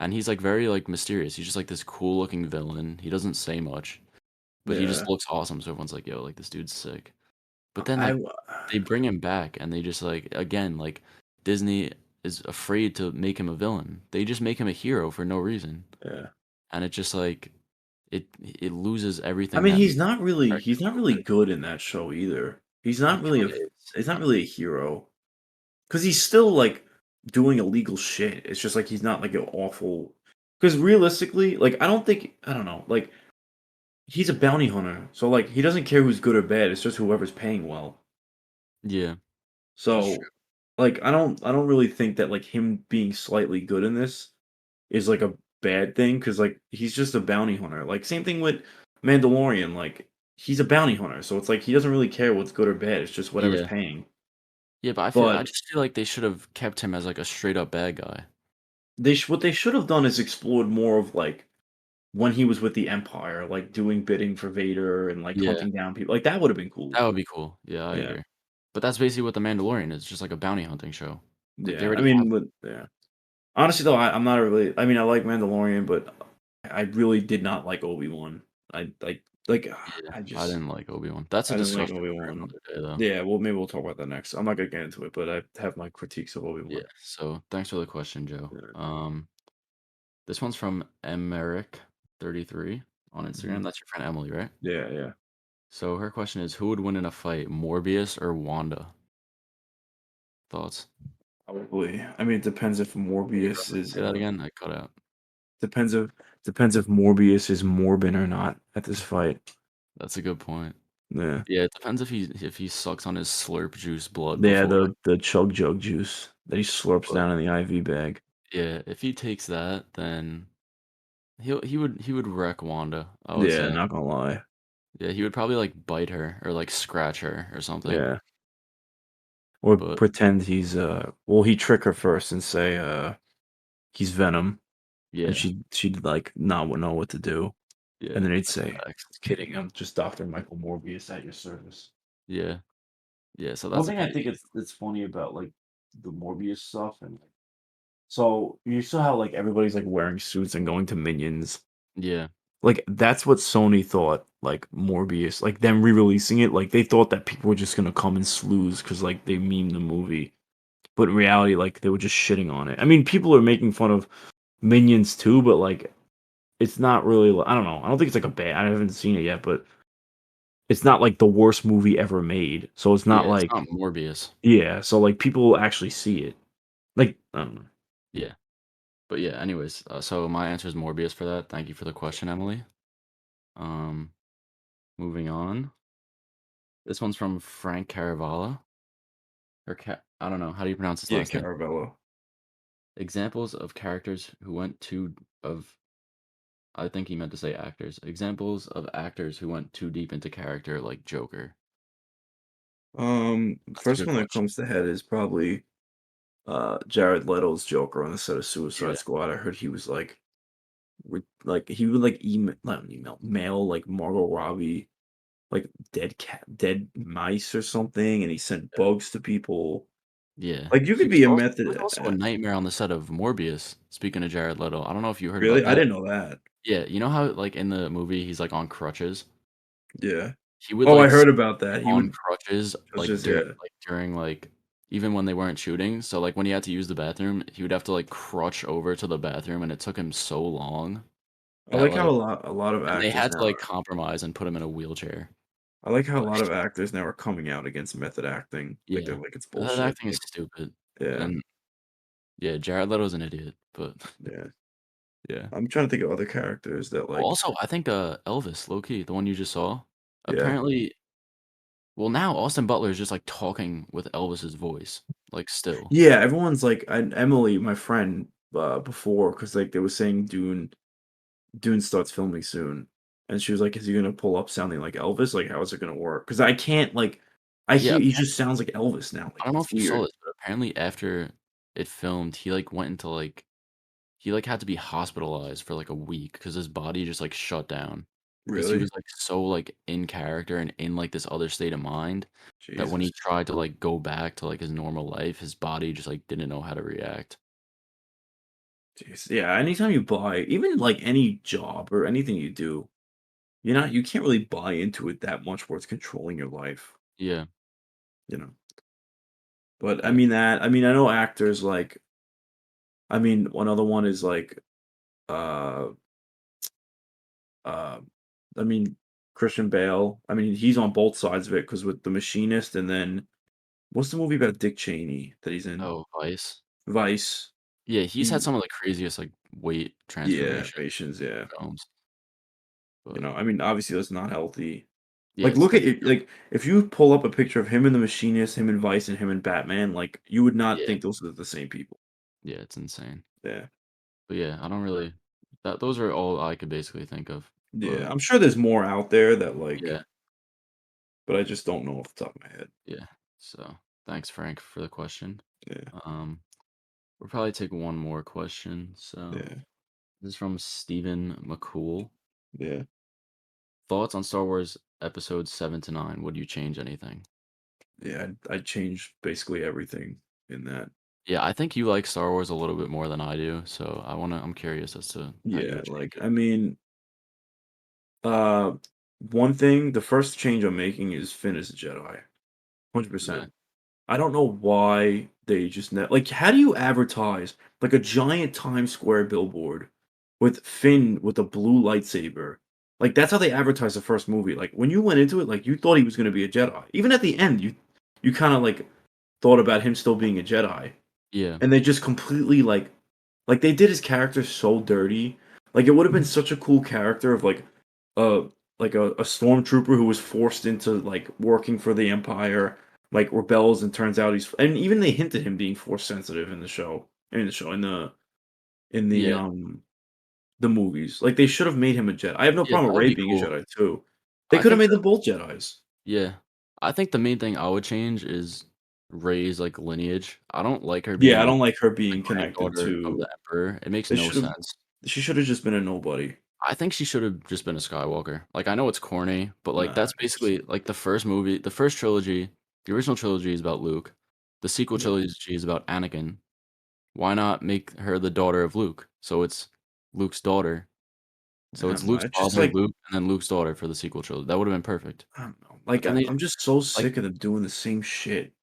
and he's like very like mysterious. He's just like this cool looking villain. He doesn't say much, but he Yeah. just looks awesome. So everyone's like, "Yo, like this dude's sick." But then I like w- they bring him back and they just like again like Disney is afraid to make him a villain. They just make him a hero for no reason. Yeah. And it just like it loses I everything mean, that makes the he's character not so really good. good in that show either. He kind of is. He's not really a hero. Because he's still, like, doing illegal shit. It's just, like, he's not, like, an awful. Because realistically, like, I don't know, like, he's a bounty hunter, so, like, he doesn't care who's good or bad, it's just whoever's paying well. Yeah, that's true. So, like, I don't really think that, like, him being slightly good in this is, like, a bad thing. Because like, he's just a bounty hunter. Like, same thing with Mandalorian, like, he's a bounty hunter, so it's like he doesn't really care what's good or bad, it's just whatever's Yeah. paying. Yeah, but I But just feel like they should have kept him as like a straight up bad guy. what they should have done is explored more of, like, when he was with the Empire, like, doing bidding for Vader and, like, Yeah, hunting down people, like, that would've been cool. that would be cool. Yeah, I Yeah. agree. But that's basically what The Mandalorian is, just like a bounty hunting show. Like they Yeah, I already have mean, but yeah. Honestly, though, I'm not really. I mean, I like Mandalorian, but I really did not like Obi-Wan. Like, yeah, I didn't like Obi-Wan. That's a I didn't like discussion for Obi-Wan. another day though. Yeah, well, maybe we'll talk about that next. I'm not gonna get into it, but I have my critiques of Yeah, Obi-Wan. so thanks for the question, Joe. Yeah. This one's from Emerick33 on Instagram. Mhm. That's your friend Emily, right? Yeah, yeah. So her question is, who would win in a fight, Morbius or Wanda? Thoughts? Probably. I mean, it depends if Morbius is Say that again. I cut out. depends if Morbius is Morbin or not at this fight. That's a good point. Yeah. Yeah, it depends if he sucks on his slurp juice blood Yeah, before. the chug jug juice that he slurps But down in the IV bag. yeah, if he takes that, then he would wreck Wanda, I would Yeah, say. not gonna lie. Yeah, he would probably like bite her or like scratch her or something. Yeah. Or But pretend he's well, he trick her first and say he's Venom, and yeah, she'd like not know what to do. Yeah, and then they'd that's say, facts. "Just kidding, I'm just Doctor Michael Morbius at your service." Yeah, yeah. So One that's a thing I pet think peeve. it's funny about like the Morbius stuff and like, so you saw how like everybody's like wearing suits and going to Minions. Yeah, Like that's what Sony thought, like Morbius, like them re-releasing it, like they thought that people were just gonna come in slews because like they meme the movie. But in reality, like they were just shitting on it. I mean, people are making fun of Minions too, but like it's not really I don't know. I don't think it's like a bad I haven't seen it yet, but it's not like the worst movie ever made. So it's yeah. not It's like not Morbius. yeah, so like people will actually see it. Like I don't know. Yeah, but yeah. Anyways, so my answer is Morbius for that. Thank you for the question, Emily. Um, moving on. This one's from Frank Caravala. I don't know. How do you pronounce his Yeah, last name? Caravello. Examples of characters who went too of I think he meant to say actors. Examples of actors who went too deep into character like Joker. That's a First good one that question. comes to head is probably Jared Leto's Joker on the set of Yeah. Suicide Squad. I heard he was like he would like email not email mail like Margot Robbie like dead mice or something, and he sent bugs to people. Yeah. Like you He could was be a also he was method. also a nightmare on the set of Morbius, speaking of Jared Leto. I don't know if you heard Really, about I that. didn't know that. Yeah, you know how like in the movie he's like on crutches? Yeah. He would Oh, I like heard sit about that. He on would. crutches It was just yeah. like during like even when they weren't shooting. So like when he had to use the bathroom, he would have to like crutch over to the bathroom and it took him so long I that like how like a lot of and they actors had now to like are. compromise and put him in a wheelchair. I like how a But lot of actors now are coming out against method acting. Like they're yeah, like it's that bullshit. acting is Like stupid. yeah, And yeah, Jared Leto's an idiot, but yeah. yeah. I'm trying to think of other characters that Oh, like also, I think, Elvis, low key, the one you just saw, yeah. apparently well, now Austin Butler is just, like, talking with Elvis's voice, like, still. Yeah, everyone's like Emily, my friend, before, because like they were saying Dune starts filming soon, and she was like, "Is he gonna pull up sounding like Elvis? Like, how is it gonna work?" Because I can't like, I Yeah, hear he apparently just sounds like Elvis now. I Like don't know it's if you saw weird. this, but apparently after it filmed, he, like, went into, like he, like, had to be hospitalized for, like, a week because his body just, like, shut down because he Really? was, like, so, like, in character and in, like, this other state of mind that when he Jesus. tried to, like, go back to, like, his normal life, his body just, like, didn't know how to react. Jeez. Yeah. Anytime you buy, even like any job or anything you do, you can't really buy into it that much where it's controlling your life. Yeah, You know. But yeah. I mean I know actors like I mean one other one is like uh Uh, I mean, Christian Bale. I mean, he's on both sides of it because with The Machinist, and then what's the movie about Dick Cheney that he's in? Oh, Vice? Vice. Yeah, he's had He, some of the craziest, like, weight yeah, transformation Patience. Yeah, films, but I mean, obviously that's not healthy. yeah, Like, it's look at definitely it. Like, if you pull up a picture of him in The Machinist, him in Vice, and him in Batman, like, you would not yeah, think those are the same people. yeah, it's insane. Yeah, But yeah, I don't really those are all I could basically think of, yeah. but I'm sure there's more out there that like, yeah, but I just don't know off the top of my head. yeah. So, thanks, Frank, for the question. Yeah, Um, we'll probably take one more question. So, yeah, this is from Stephen McCool. yeah, Thoughts on Star Wars episodes 7 to 9? Would you change anything? yeah. I'd change basically everything in that. Yeah, I think you like Star Wars a little bit more than I do, so I'm curious as to how you Yeah, would change like it. I mean, uh, one thing, the first change I'm making is Finn as a Jedi, Yeah. 100%. I don't know why they just like. How do you advertise like a giant Times Square billboard with Finn with a blue lightsaber? Like that's how they advertised the first movie. Like when you went into it, like you thought he was gonna be a Jedi. Even at the end, you kind of like thought about him still being a Jedi, Yeah. and they just completely like they did his character so dirty. Like it would have been such a cool character of uh like a stormtrooper who was forced into like working for the Empire, like rebels, and turns out he's and even they hinted him being force sensitive in the show. In the show, in Yeah. the movies. Like they should have made him a Jedi. I have no Yeah, problem that with would Rey be being a cool. Jedi too. They I could have think made them both Jedis. yeah. I think the main thing I would change is Rey's, like, lineage. I don't like her Yeah, I being don't like her the being connected granddaughter of to the Emperor. It makes they no should have sense. she should have just been a nobody. I think she should have just been a Skywalker. Like, I know it's corny, but, like, Nah, that's basically like, the first movie the first trilogy the original trilogy is about Luke. The sequel yeah, trilogy is about Anakin. Why not make her the daughter of Luke? So it's Luke's daughter. So I it's don't know. Luke's It's just father, like Luke, and then Luke's daughter for the sequel trilogy. That would've been perfect. I don't know. But Like then they I'm just so like sick of them doing the same shit.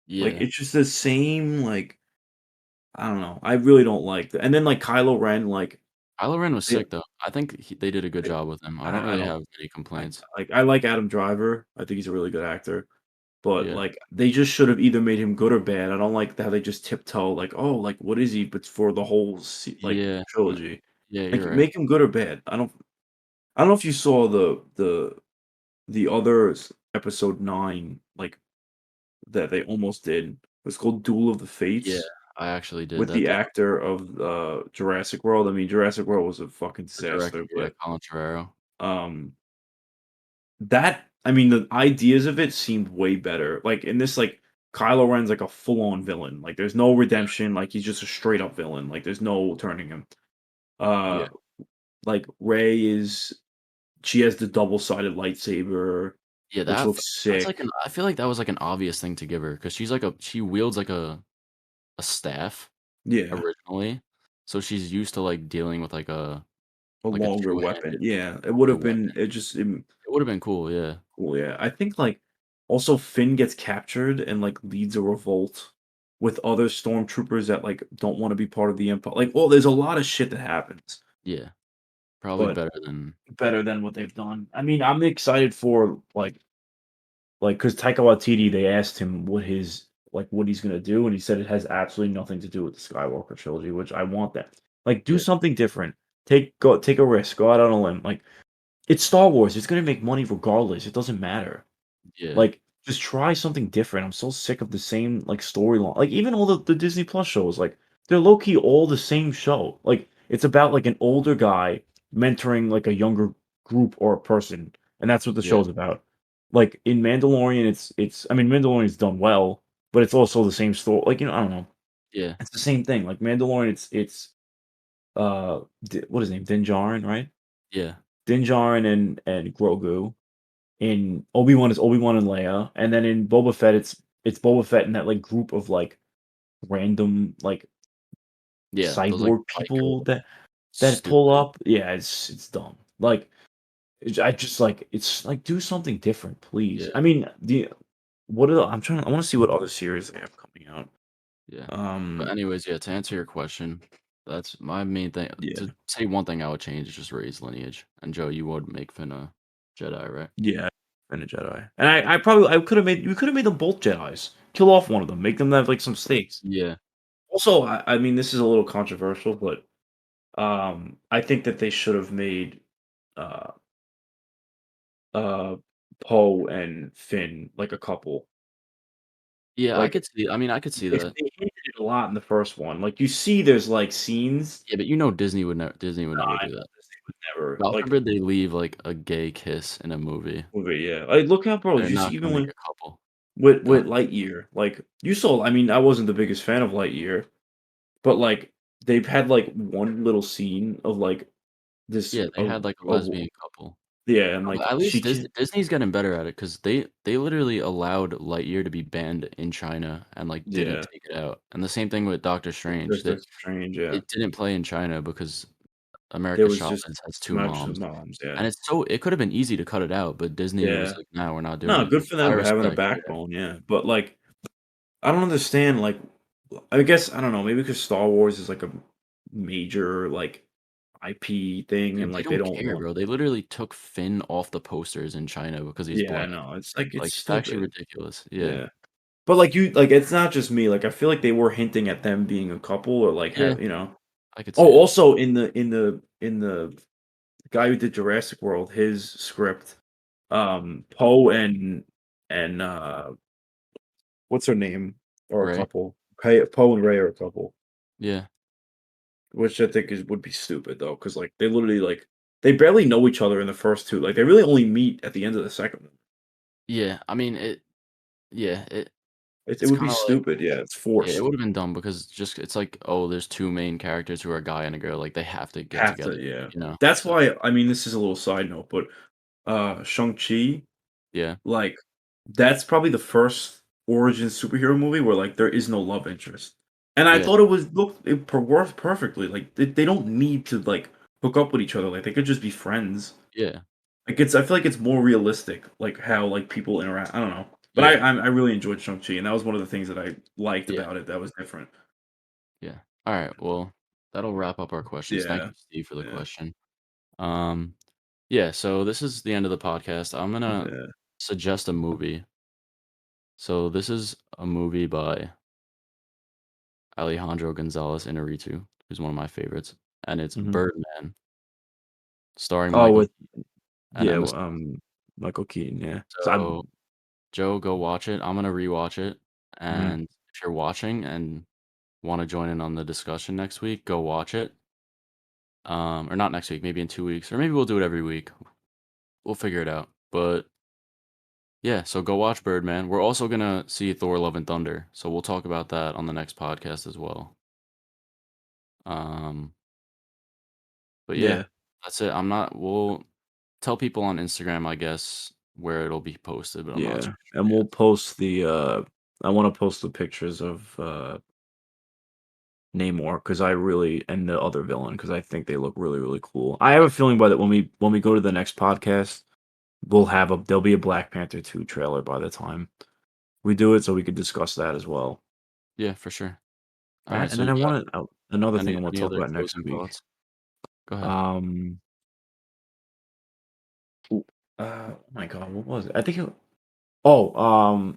Like yeah. it's just the same. Like I don't know. I really don't like that. And then like Kylo Ren, like Kylo Ren was they, sick, though. I think they did a good I, job with him. I don't I really don't have any like complaints. I like Adam Driver. I think he's a really good actor. But Yeah. like they just should have either made him good or bad. I don't like how they just tiptoe like, oh, like what is he? But for the whole like Yeah. No trilogy, yeah, like you're right. make him good or bad. I don't know if you saw the other episode 9 like that they almost did. It was called Duel of the Yeah, Fates I actually did. with That the did actor of Jurassic World. I mean, Jurassic World was a fucking the director, disaster, yeah, but Colin Trevorrow. um that I mean, the ideas of it seemed way better. Like in this, like Kylo Ren's like a full-on villain. Like there's no redemption. Like he's just a straight up villain. Like there's no turning him. Yeah. Uh, like Ray is she has the double-sided lightsaber, Yeah, which looks that's like sick. an I feel like that was like an obvious thing to give her because she wields like a staff Yeah, originally, so she's used to like dealing with a like a longer weapon. two-handed Yeah, it would longer have been. weapon. It just It would have been cool, yeah. cool. Yeah, I think like also Finn gets captured and like leads a revolt with other stormtroopers that like don't want to be part of the Empire. Like, oh, there's a lot of shit that happens. Yeah, probably But better than better than what they've done. I mean, I'm excited for because Taika Waititi, they asked him what he's gonna do, and he said it has absolutely nothing to do with the Skywalker trilogy, which I want that. Like, do yeah, something different. Take a risk. Go out on a limb. Like, it's Star Wars. It's gonna make money regardless. It doesn't matter. yeah, Like, just try something different. I'm so sick of the same like storyline. Like even all the Disney Plus shows, like they're low key all the same show. Like it's about like an older guy mentoring like a younger group or a person, and that's what the yeah, show's about. Like in Mandalorian, it's I mean Mandalorian's done well, but it's also the same story. Like I don't know, yeah, it's the same thing. Like Mandalorian, it's what is his name? Din Djarin, right? yeah, Din Djarin and Grogu. In Obi-Wan is Obi-Wan and Leia, and then in Boba Fett, it's Boba Fett and that, like, group of, like, random, like, yeah, those, like, cyborg biker people that pull stupid up. Yeah, it's dumb. Like, I just, like it's like, do something different, please. yeah, I mean, I wanna see what other series they have coming out. yeah. But Um, anyways, yeah, to answer your question, that's my main thing yeah. to say one thing I would change is just Rey's lineage, and Joe, you would make Finn a Jedi, right? Yeah, and a Jedi. And I probably I could've made we could've made them both Jedis. Kill off one of them, make them have, like, some stakes. Yeah. Also, I mean, this is a little controversial, but I think that they should have made uh uh Poe and Finn like a couple. Yeah, Like I could see if that. they hinted it a lot in the first one. Like you see there's like scenes. Yeah, but Disney would never I do know that. this thing would never God like forbid they leave, like, a gay kiss in a movie. movie, yeah. Like look how bro, They're you see not even gonna make when a couple. with Come Lightyear, like you saw I mean, I wasn't the biggest fan of Lightyear, but like they've had like one little scene of like this Yeah, they had, like, a of lesbian couple. yeah, and No, like but at she least can Disney's getting better at it because they literally allowed Lightyear to be banned in China and, like, didn't yeah, take it out, and the same thing with Doctor Strange, that's that Doctor Strange, yeah. it didn't play in China because There America was just Chavez has 2 matches moms, moms, yeah. and it could've been easy to cut it out, but Disney was Yeah. like, "No, we're not doing No, it." good for I them for having a respect, yeah. backbone, yeah, but, like, I don't understand, like, I guess, I don't know, maybe because Star Wars is, like, a major, like, IP thing Dude, and, they like, they don't don't care, want bro. They literally took Finn off the posters in China because he's yeah, I black. know, it's, like, it's Like, it's actually stupid. ridiculous. Yeah. Yeah. But, it's not just me, like, I feel like they were hinting at them being a couple or, like, Yeah, have you know? I could Oh, see it. also in the guy who did Jurassic World, his script, Poe and what's her name? Are a Right? couple. Poe and Ray are a couple, Yeah. which I think would be stupid though, because like they literally like they barely know each other in the first two. Like they really only meet at the end of the second one. Yeah, I mean, it yeah, it It it's would be kind of like stupid. Yeah, it's yeah, it forced. would have been dumb because just it's like, oh, there's two main characters who are a guy and a girl, like they have to get Have together, to, yeah. you know? That's So why I mean, this is a little side note, but, Shang-Chi, yeah, like, that's probably the first origin superhero movie where, like, there is no love interest. And I yeah, thought it worked perfectly, like, they don't need to, like, hook up with each other, like, they could just be friends. yeah, Like, I feel like it's more realistic, like, how, like, people interact, I don't know. But yeah, I really enjoyed Shang-Chi, and that was one of the things that I liked yeah, about it that was different. yeah. All right, well, that'll wrap up our questions. Thank Yeah, you, Steve, for the yeah, question. Um, yeah, so this is the end of the podcast. I'm gonna yeah. suggest a movie. So this is a movie by Alejandro Gonzalez Inarritu, who's one of my favorites, and it's Mhm. Birdman, starring Oh, Michael with Keaton and yeah, Emma Stone. Michael Keaton, yeah. So So, Joe, go watch it. I'm gonna rewatch it, mhm. and if you're watching and want to join in on the discussion next week, go watch it. Or not next week, maybe in 2 weeks, or maybe we'll do it every week. We'll figure it out. But yeah, so go watch Birdman. We're also gonna see Thor: Love and Thunder, so we'll talk about that on the next podcast as well. Um, but yeah, Yeah, that's it. I'm not. We'll tell people on Instagram, I guess, where it'll be posted, but I'm not too yeah, sure and we'll yet. post I wanna post the pictures of, Namor because I really and the other villain because I think they look really, really cool. I have a feeling by that when we go to the next podcast, there'll be a Black Panther 2 trailer by the time we do it, so we could discuss that as well. Yeah, for sure. All right. Alright, and So then you got another thing I wanna any talk other about next closing week. thoughts? Go ahead. Um, ooh, oh my god, what was it? I think it oh,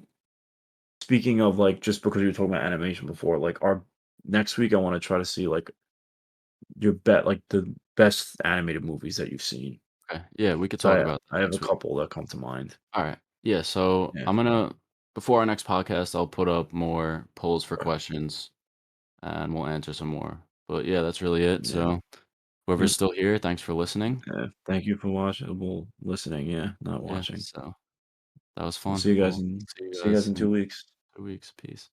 speaking of, like, just because you were talking about animation before, like, our next week, I wanna try to see, like, the best animated movies that you've seen. Okay. Yeah, we could 'Cause talk about I that have a next week. couple that come to mind. All right. Yeah. So Yeah. I'm gonna before our next podcast, I'll put up more polls for questions, and we'll answer some more. But yeah, that's really it. Yeah. So whoever's Yep. still here, thanks for listening. Yeah. Thank you for watching well, listening, yeah, not Yeah. watching. So that was I'll fun. We'll see you see you guys guys in in 2 weeks. 2 weeks. Peace.